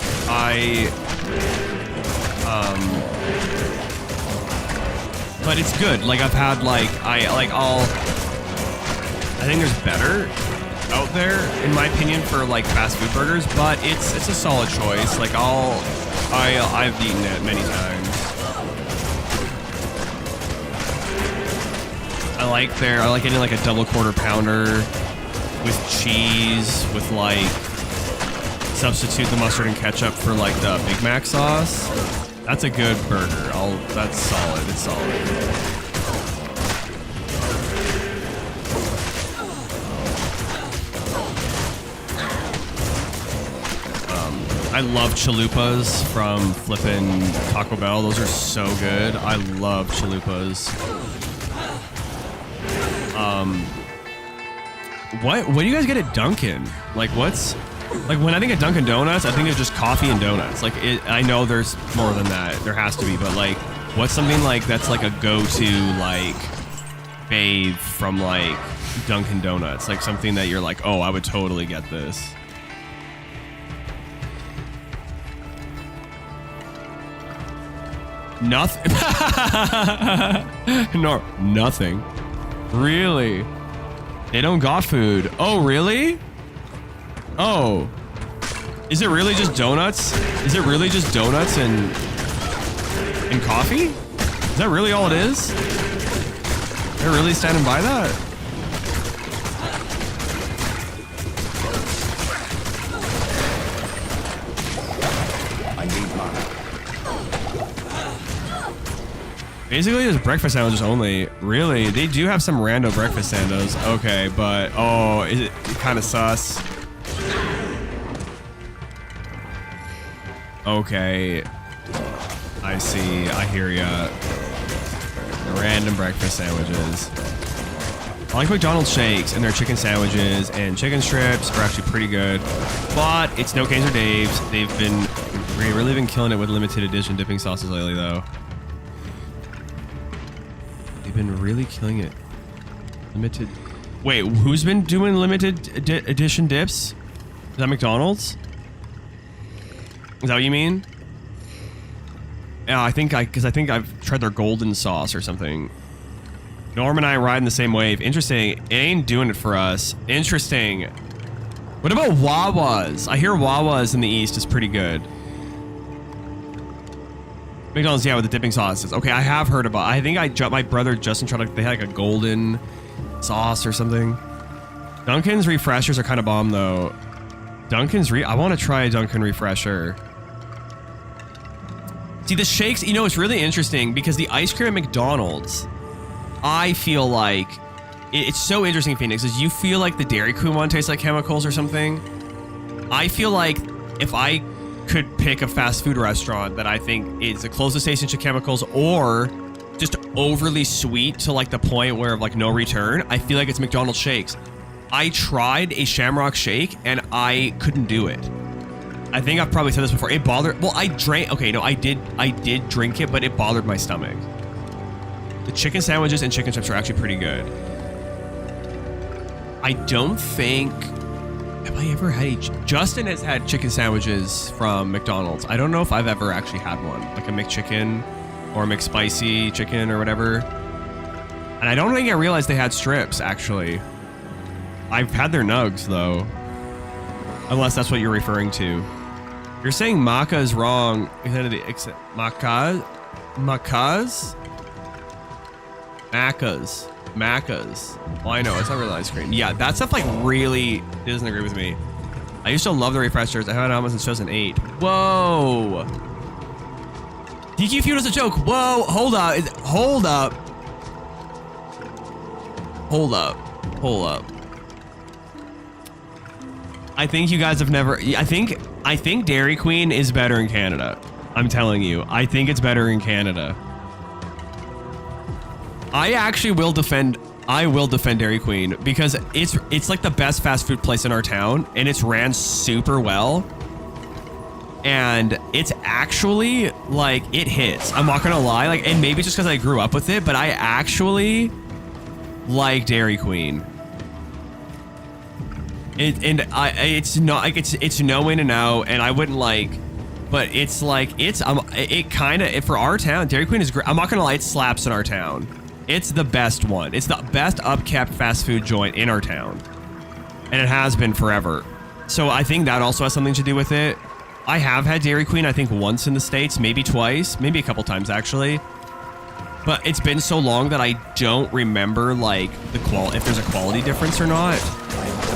But it's good. Like, I've had, like, I think there's better out there, in my opinion, for, like, fast food burgers, but it's a solid choice. Like, I've eaten it many times. I like getting, like, a double quarter pounder with cheese, with, like, substitute the mustard and ketchup for, like, the Big Mac sauce. That's a good burger. That's solid. It's solid. I love chalupas from flippin' Taco Bell. Those are so good. I love chalupas. What do you guys get at Dunkin'? Like, what's... Like, when I think of Dunkin' Donuts, I think of just coffee and donuts. Like, I know there's more than that. There has to be. But, like, what's something, like, that's, like, a go-to, like, fave from, like, Dunkin' Donuts? Like, something that you're like, oh, I would totally get this. Nothing. No, nothing. Really? They don't got food. Oh, really? Oh. Is it really just donuts? Is it really just donuts and coffee? Is that really all it is? They're really standing by that? I need mana. Basically, it's breakfast sandwiches only. Really? They do have some random breakfast sandwiches. Okay, but... Oh, is it kind of sus? Okay. I see. I hear ya. Random breakfast sandwiches. I like McDonald's shakes and their chicken sandwiches and chicken strips are actually pretty good, but it's no Canes or Dave's. They've really been killing it with limited edition dipping sauces lately, though. They've been really killing it. Limited. Wait, who's been doing limited edition dips? Is that McDonald's? Is that what you mean? Yeah, because I think I've tried their golden sauce or something. Norm and I ride in the same wave. Interesting. It ain't doing it for us. Interesting. What about Wawa's? I hear Wawa's in the East is pretty good. McDonald's, yeah, with the dipping sauces. Okay, I have heard about. I think my brother Justin tried. They had like a golden sauce or something. Dunkin's refreshers are kind of bomb though. I want to try a Dunkin' refresher. See the shakes. You know, it's really interesting because the ice cream at McDonald's, I feel like it's so interesting, Phoenix, is you feel like the Dairy Queen one tastes like chemicals or something. I feel like if I could pick a fast food restaurant that I think is the closest station to chemicals or just overly sweet to like the point where like no return, I feel like it's McDonald's shakes. I tried a Shamrock shake and I couldn't do it. I think I've probably said this before. It bothered. Well, I drank. Okay, no, I did drink it, but it bothered my stomach. The chicken sandwiches and chicken strips are actually pretty good. I don't think... Have I ever had... Justin has had chicken sandwiches from McDonald's. I don't know if I've ever actually had one. Like a McChicken or a McSpicy chicken or whatever. And I don't think I realized they had strips, actually. I've had their nugs, though. Unless that's what you're referring to. You're saying maca is wrong. Macas? Macas. Well, I know, it's not really ice cream. Yeah, that stuff like really doesn't agree with me. I used to love the refreshers. I haven't had one since 2008. Whoa. DQ feud is a joke. Whoa, hold up. Hold up. Hold up. Hold up. I think you guys have never... I think Dairy Queen is better in Canada. I'm telling you. I think it's better in Canada. I actually will defend... I will defend Dairy Queen because it's like the best fast food place in our town and it's ran super well. And it's actually like it hits. I'm not gonna lie, like, and maybe just because I grew up with it, but I actually like Dairy Queen. It's not like it's no in and out, and I wouldn't like, but it's like it kind of for our town. Dairy Queen is great. I'm not gonna lie, it slaps in our town. It's the best one. It's the best upkept fast food joint in our town, and it has been forever. So I think that also has something to do with it. I have had Dairy Queen, I think once in the States, maybe twice, maybe a couple times actually. But it's been so long that I don't remember like if there's a quality difference or not.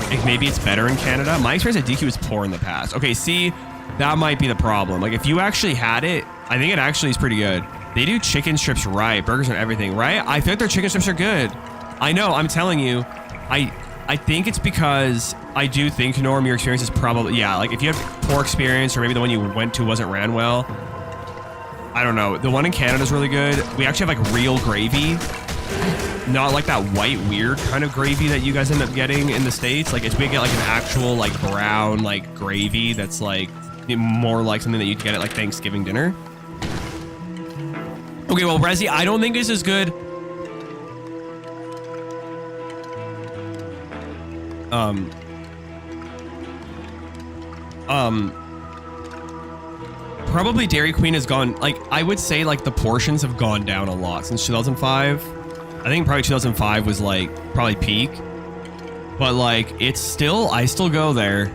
Like maybe it's better in Canada. My experience at DQ was poor in the past. Okay, see, that might be the problem. Like if you actually had it, I think it actually is pretty good. They do chicken strips right, burgers and everything, right? I think their chicken strips are good. I know, I'm telling you. I think it's because I do think, Norm, your experience is probably, yeah, like if you have poor experience or maybe the one you went to wasn't ran well, I don't know. The one in Canada is really good. We actually have like real gravy. Not like that white weird kind of gravy that you guys end up getting in the States. Like we get like an actual like brown like gravy that's like more like something that you'd get at like Thanksgiving dinner. Okay, well, Resi, I don't think this is good. Probably Dairy Queen has gone, like, I would say like the portions have gone down a lot since 2005. I think probably 2005 was like probably peak, but like it's still, I still go there.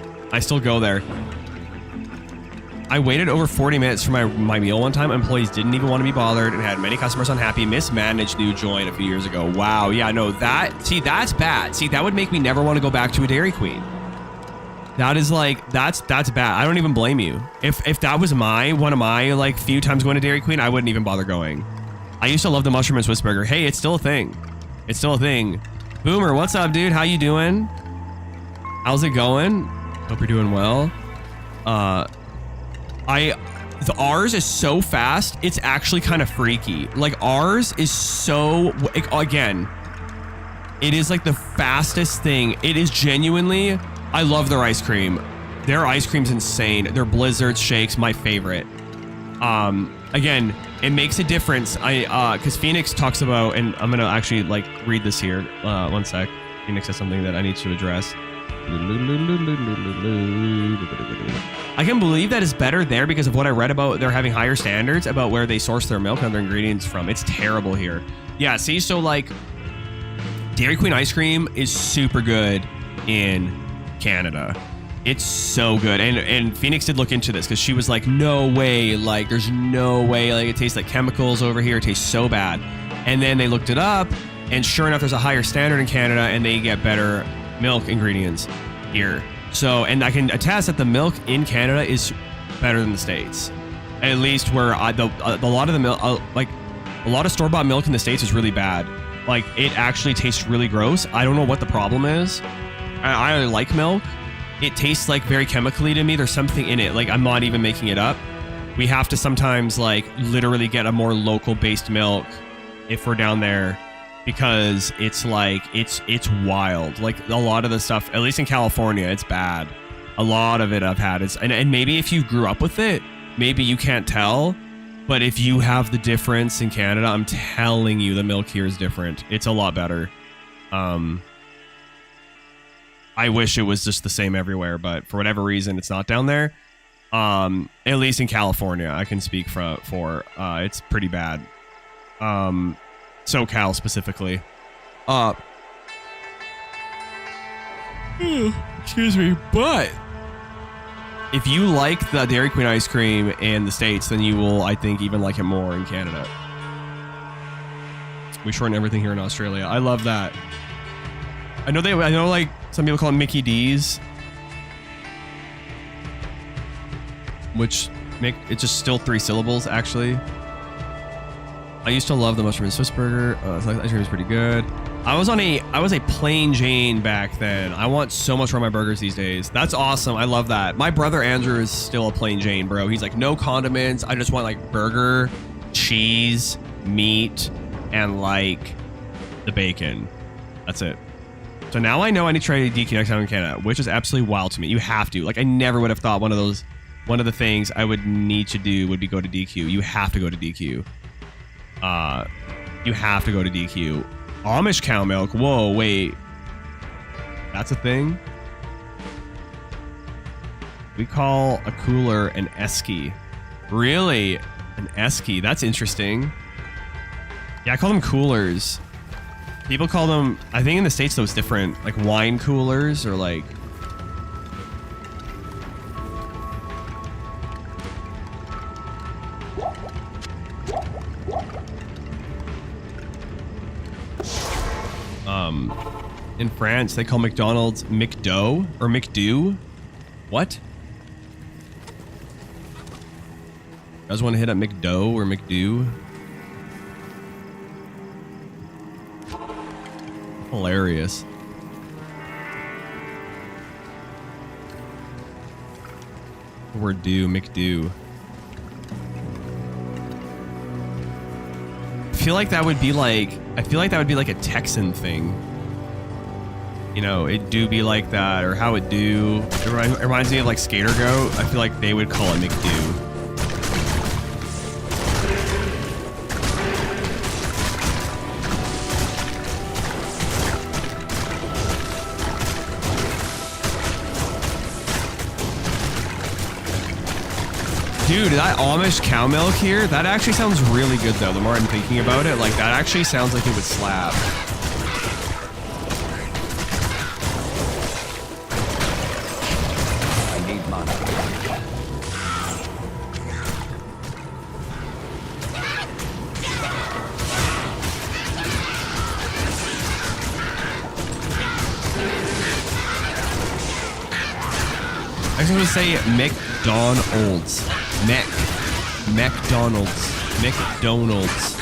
I waited over 40 minutes for my meal one time. Employees didn't even want to be bothered and had many customers unhappy. Mismanaged new joint a few years ago. Wow. Yeah, no, that's bad. See, that would make me never want to go back to a Dairy Queen. That is like, that's bad. I don't even blame you. If that was one of my like few times going to Dairy Queen, I wouldn't even bother going. I used to love the mushroom and Swiss burger. Hey, it's still a thing. Boomer, what's up, dude? How you doing? How's it going? Hope you're doing well. Ours is so fast, it's actually kind of freaky. Like ours is so, again, It is like the fastest thing. It is genuinely, I love their ice cream. Their ice cream's insane. Their blizzards, shakes, my favorite. Again, it makes a difference. Because Phoenix talks about, and I'm gonna actually like read this here. One sec. Phoenix has something that I need to address. I can believe that is better there because of what I read about. They're having higher standards about where they source their milk and their ingredients from. It's terrible here. Yeah, see, so like Dairy Queen ice cream is super good in Canada. It's so good. And Phoenix did look into this because she was like, no way, like there's no way, like it tastes like chemicals over here. It tastes so bad. And then they looked it up and sure enough, there's a higher standard in Canada and they get better milk ingredients here. So, and I can attest that the milk in Canada is better than the States. At least where a lot of the milk, like a lot of store-bought milk in the States is really bad. Like it actually tastes really gross. I don't know what the problem is. I like milk. It tastes like very chemically to me. There's something in it. Like I'm not even making it up. We have to sometimes like literally get a more local based milk if we're down there because it's like, it's wild. Like a lot of the stuff, at least in California, it's bad. A lot of it I've had is, and maybe if you grew up with it, maybe you can't tell. But if you have the difference in Canada, I'm telling you, the milk here is different. It's a lot better. I wish it was just the same everywhere, but for whatever reason, it's not down there. At least in California, I can speak for it's pretty bad. SoCal specifically. Excuse me, but if you like the Dairy Queen ice cream in the States, then you will, I think, even like it more in Canada. We shorten everything here in Australia. I love that. I know like some people call them Mickey D's, which make it's just still 3 syllables actually. I used to love the mushroom and Swiss burger. Ice cream is pretty good. I was a plain Jane back then. I want so much from my burgers these days. That's awesome. I love that. My brother Andrew is still a plain Jane, bro. He's like, no condiments. I just want like burger, cheese, meat, and like the bacon. That's it. So now I know I need to try DQ next time in Canada, which is absolutely wild to me. You have to. Like I never would have thought one of the things I would need to do would be go to DQ. You have to go to DQ. You have to go to DQ. Amish cow milk. Whoa, wait. That's a thing? We call a cooler an esky. Really? An esky. That's interesting. Yeah, I call them coolers. People call them, I think in the States though it's different. Like wine coolers or like... In France, they call McDonald's McDo or McDo. What? You guys want to hit up McDo or McDo? Hilarious. Or do McDo. I feel like that would be like a Texan thing. You know, it do be like that, or how it do. It reminds me of like Skater Goat. I feel like they would call it McDo. Dude, that Amish cow milk here, that actually sounds really good though. The more I'm thinking about it, like that actually sounds like it would slap. I need mana. I was going to say McDonald's. McDonald's. McDonald's. McDonald's.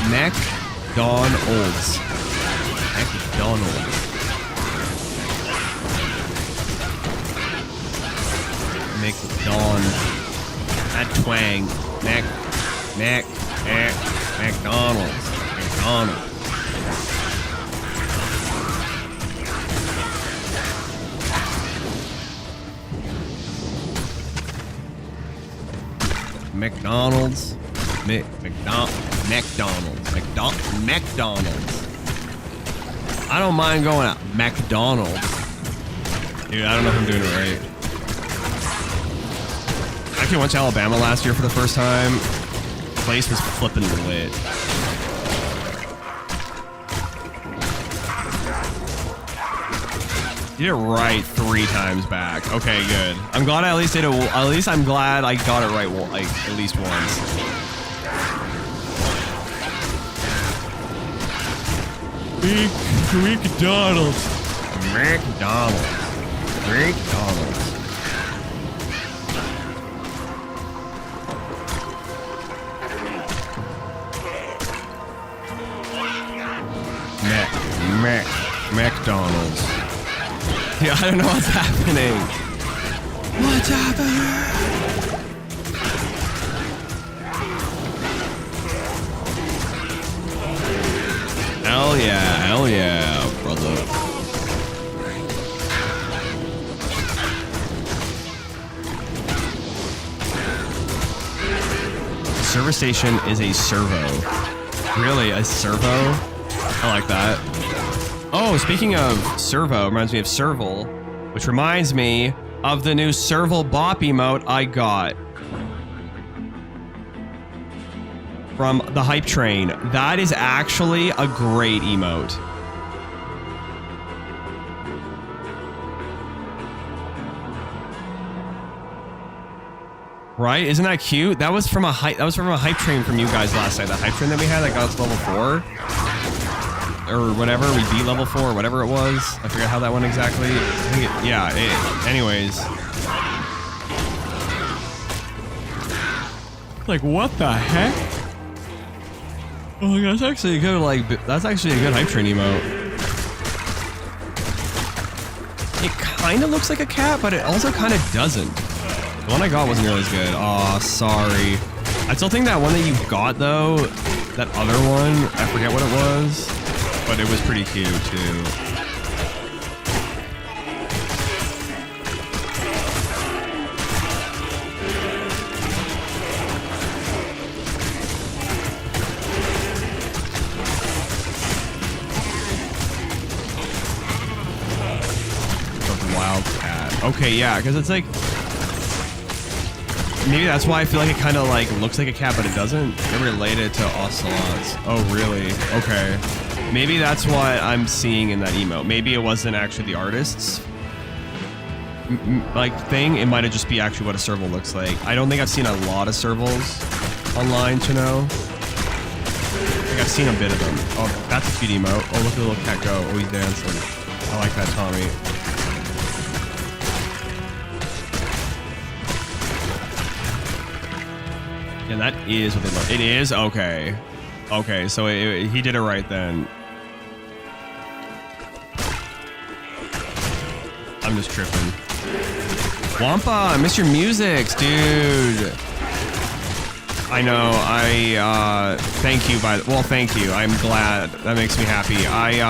McDonald's. McDonald's. That twang. McDonald's. McDonald's. McDonald's. McDonald's. I don't mind going at McDonald's. Dude, I don't know if I'm doing it right. I actually went to Alabama last year for the first time. The place was flipping lit. You did it right 3 times back. Okay, good. I'm glad I at least did it. At least I'm glad I got it right, like at least once. McDonald's. McDonald's. Yeah, I don't know what's happening. What's happening? Hell yeah, brother. Service station is a servo. Really, a servo? I like that. Oh, speaking of servo, reminds me of Serval, which reminds me of the new Serval Bop emote I got from the Hype Train. That is actually a great emote. Right? Isn't that cute? That was from a hype Hype Train from you guys last night. The Hype Train that we had that got us level 4. Or whatever, we beat level 4, or whatever it was. I forget how that went exactly. I think anyways. Like, what the heck? Oh, that's actually a good, that's actually a good Hype Train emote. It kind of looks like a cat, but it also kind of doesn't. The one I got wasn't really as good. Aw, sorry. I still think that one that you got, though, that other one, I forget what it was. But it was pretty cute, too. The Wildcat. Okay, yeah, because it's like... Maybe that's why I feel like it kind of like looks like a cat, but it doesn't. They're related to ocelots. Oh, really? Okay. Maybe that's what I'm seeing in that emote. Maybe it wasn't actually the artist's like thing. It might have just be actually what a serval looks like. I don't think I've seen a lot of servals online to know. I think I've seen a bit of them. Oh, that's a cute emote. Oh, look at the little cat go. Oh, he's dancing. I like that, Tommy. Yeah, that is what they look. It is? Okay. Okay, so he did it right then. I'm just tripping. Wampa, I miss your music, dude. I know, thank you, well, thank you. I'm glad. That makes me happy. I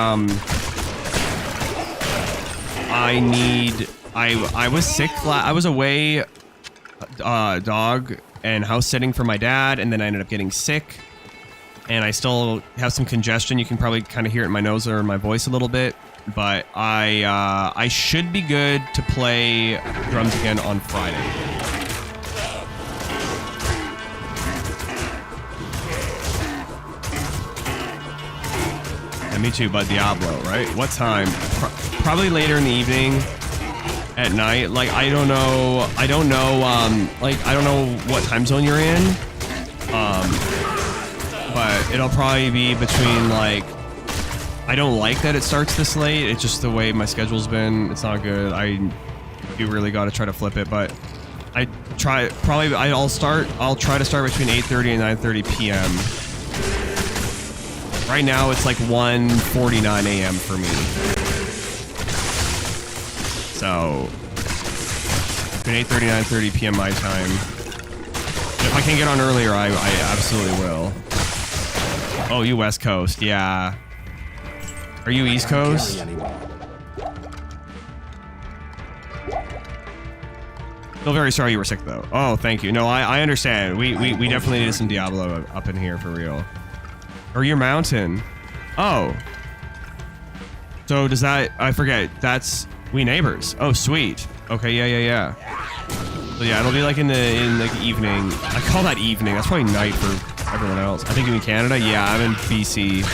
was sick, I was away, dog, and house sitting for my dad, and then I ended up getting sick. And I still have some congestion. You can probably kind of hear it in my nose or in my voice a little bit. But I should be good to play drums again on Friday. Yeah, me too, but Diablo, right? What time? Probably later in the evening, at night. Like, I don't know, like, I don't know what time zone you're in. But it'll probably be between, like, I don't like that it starts this late. It's just the way my schedule's been. It's not good. You really got to try to flip it, but I'll try to start between 8:30 and 9:30 p.m. Right now it's like 1:49 a.m. for me. So between 8:30 and 9:30 p.m. my time. If I can get on earlier, I absolutely will. Oh, you West Coast, yeah. Are you East Coast? Feel very sorry you were sick though. Oh, thank you. No, I understand. We definitely need some Diablo up in here for real. Or your mountain. Oh. So does that, I forget, that's, we neighbors. Oh, sweet. Okay, yeah. So yeah, it'll be like in like the evening. I call that evening. That's probably night for everyone else. I think you in Canada? Yeah, I'm in BC.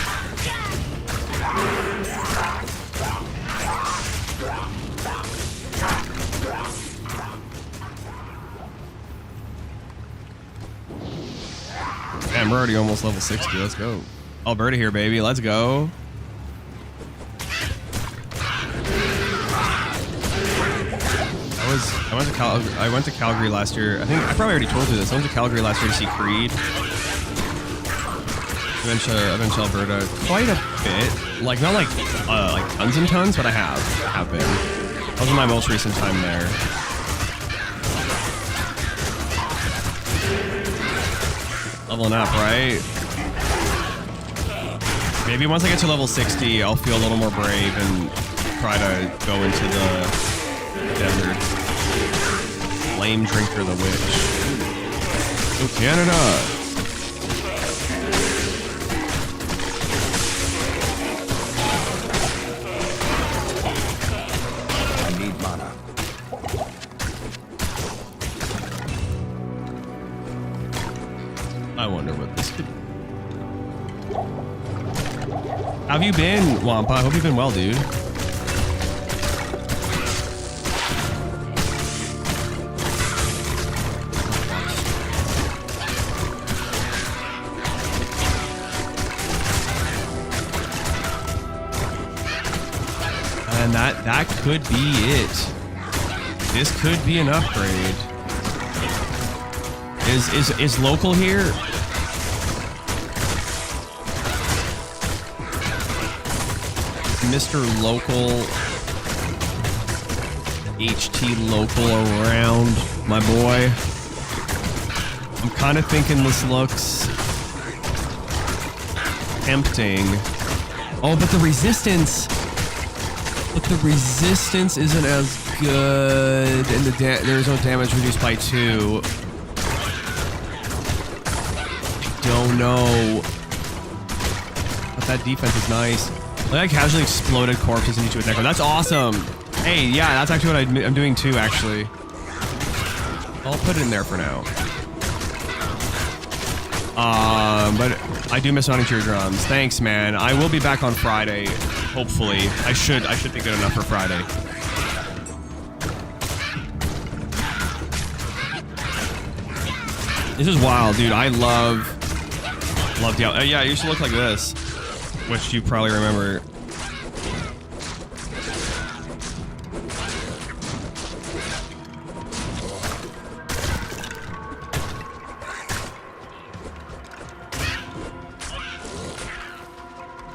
Man, we're already almost level 60. Let's go. Alberta here, baby. Let's go. I went to Calgary last year. I think I probably already told you this. I went to Calgary last year to see Creed. I've been to Alberta quite a bit. Like not like tons and tons, but I have been. That was my most recent time there. Leveling up, right? Maybe once I get to level 60, I'll feel a little more brave and try to go into the desert. Flame Drinker the Witch. Oh, Canada! I need mana. I wonder what this could... How have you been, Wampa? I hope you've been well, dude. And that could be it. This could be an upgrade. Is local here? Mr. Local, HT Local around, my boy. I'm kind of thinking this looks tempting. Oh, but the resistance isn't as good, and there's no damage reduced by 2. Don't know, but that defense is nice. Like I casually exploded corpses into a deck. That's awesome. Hey, yeah, that's actually what I'm doing too, actually. I'll put it in there for now. But I do miss running to your drums. Thanks, man. I will be back on Friday, hopefully. I should be good enough for Friday. This is wild, dude. I love Diablo. Yeah, it used to look like this, which you probably remember.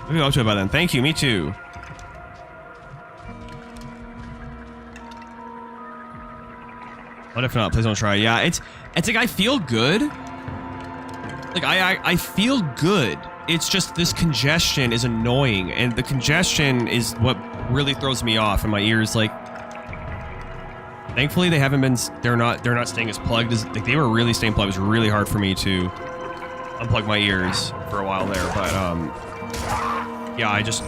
Maybe I'll up to it by then. Thank you. Me too. What if not? Please don't try. Yeah, it's like I feel good. Like I feel good. It's just this congestion is annoying, and the congestion is what really throws me off in my ears. Like, thankfully they haven't been. They're not staying as plugged as like they were really staying plugged. It was really hard for me to unplug my ears for a while there, but yeah, I just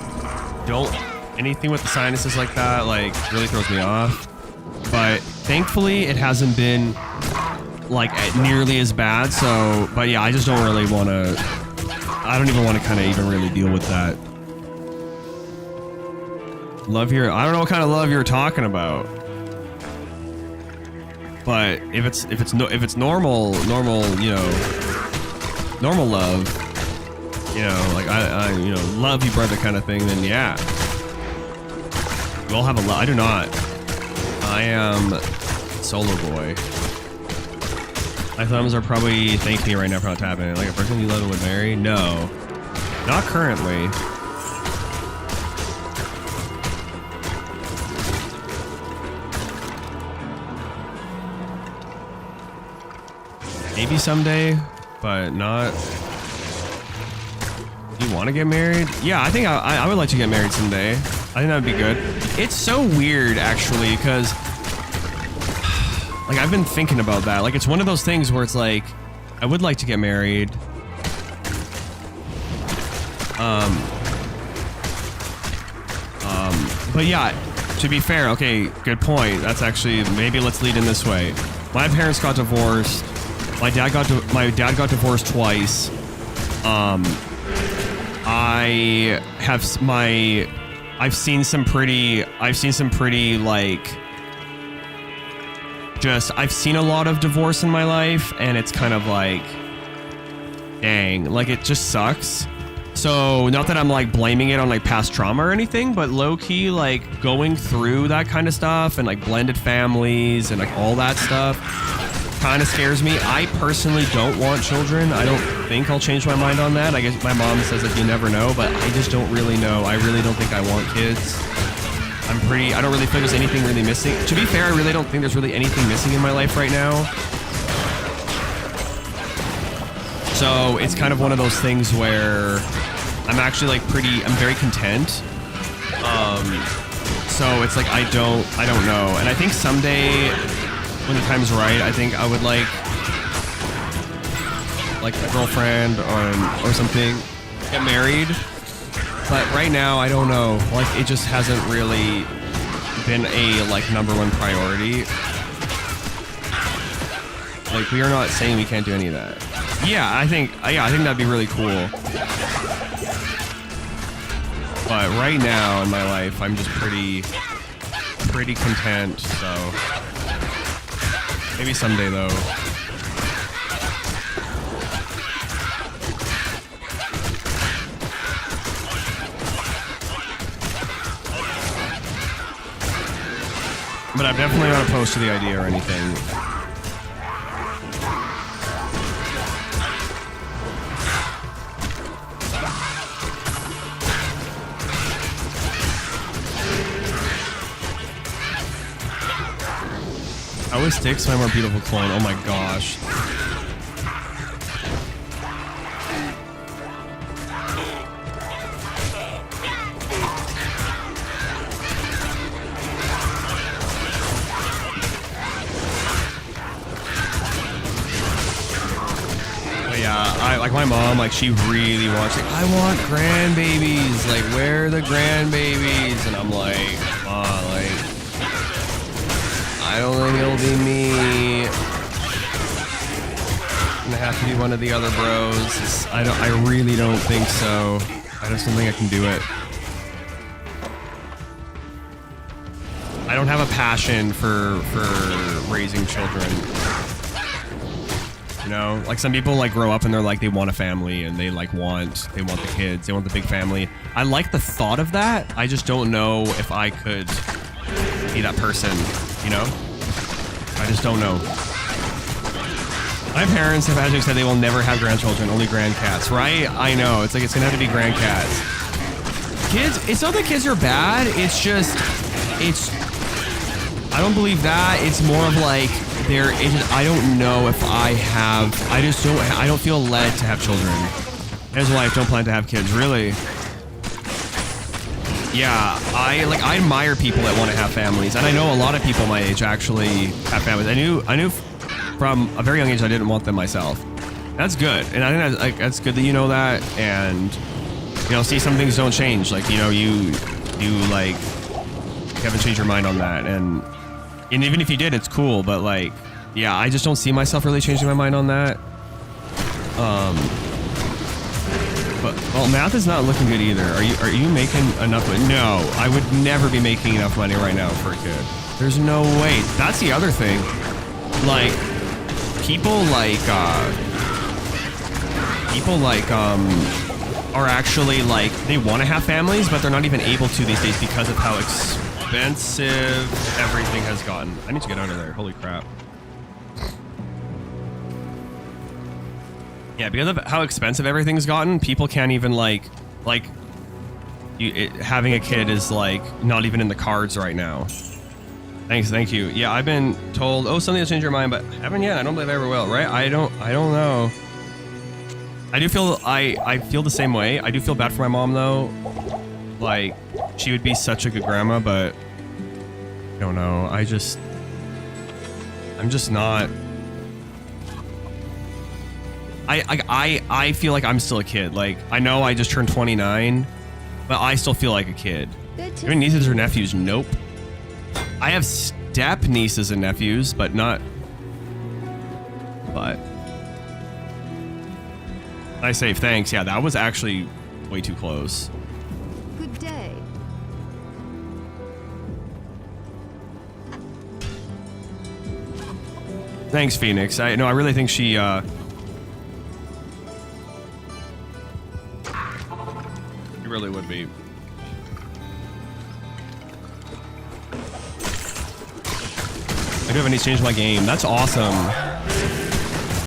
don't. Anything with the sinuses like that like really throws me off. But thankfully it hasn't been like nearly as bad. So, but yeah, I just don't really want to. I don't even want to kind of even really deal with that. Love your. I don't know what kind of love you're talking about. But if it's normal, you know, normal love, you know, like I you know, love you brother kind of thing, then yeah. We'll have a lot. I do not. I am solo boy. My thumbs are probably thanking me right now for not tapping it. Like a person you love and would marry? No. Not currently. Maybe someday, but not You want to get married? Yeah, I think I would like to get married someday. I think that would be good. It's so weird, actually, because like I've been thinking about that. Like it's one of those things where it's like I would like to get married. But yeah, to be fair, okay, good point. That's actually, maybe let's lead in this way. My parents got divorced. My dad got divorced twice. I've seen some pretty like, I've seen a lot of divorce in my life, and it's kind of like, dang, like it just sucks. So not that I'm like blaming it on like past trauma or anything, but low key like going through that kind of stuff and like blended families and like all that stuff kind of scares me. I personally don't want children. I don't think I'll change my mind on that. I guess my mom says that you never know, but I just don't really know. I really don't think I want kids. I don't really feel there's anything really missing. To be fair, I really don't think there's really anything missing in my life right now. So it's kind of one of those things where I'm actually like I'm very content. So it's like, I don't know. And I think someday when the time's right, I think I would like a girlfriend or something, get married. But right now, I don't know. Like it just hasn't really been a like #1 priority. Like we are not saying we can't do any of that. Yeah, I think that'd be really cool. But right now in my life, I'm just pretty content. So maybe someday though. But I'm definitely not opposed to the idea or anything. How is STÍX my more beautiful clone? Oh my gosh. But yeah, like my mom, like she really wants, like, I want grandbabies. Like, where are the grandbabies? And I'm like, like, I don't think it'll be me. I'm gonna have to be one of the other bros. I really don't think so. I just don't think I can do it. I don't have a passion for raising children. You know, like some people like grow up and they're like, they want a family and they want the kids, they want the big family. I like the thought of that. I just don't know if I could be that person, you know? I just don't know. My parents have actually said they will never have grandchildren, only grandcats, right? I know, it's like, it's gonna have to be grandcats. Kids, it's not that kids are bad, it's just, I don't believe that. It's more of like, I don't know if I don't feel led to have children. As a wife, don't plan to have kids, really. Yeah, I admire people that want to have families, and I know a lot of people my age actually have families. I knew from a very young age I didn't want them myself. That's good, and I think that's good that you know that, and you know, see, some things don't change. Like, you know, you haven't changed your mind on that, and even if you did, it's cool. But like, yeah, I just don't see myself really changing my mind on that. But well, math is not looking good either. Are you making enough money? No, I would never be making enough money right now for a kid. There's no way. That's the other thing. Like, people are actually like, they want to have families, but they're not even able to these days because of how expensive everything has gotten. I need to get out of there. Holy crap. Yeah, because of how expensive everything's gotten, people can't even having a kid is like not even in the cards right now. Thank you. Yeah, I've been told, oh, something will change your mind, but haven't yet. I don't believe I ever will, right? I don't know. I do feel I feel the same way. I do feel bad for my mom though. Like she would be such a good grandma, but I don't know. I'm just not. I feel like I'm still a kid. Like I know I just turned 29, but I still feel like a kid. Even nieces or nephews? Nope. I have step nieces and nephews, but not. But I save thanks. Yeah, that was actually way too close. Good day. Thanks, Phoenix. I really think she really would be. I do have any change my game. That's awesome.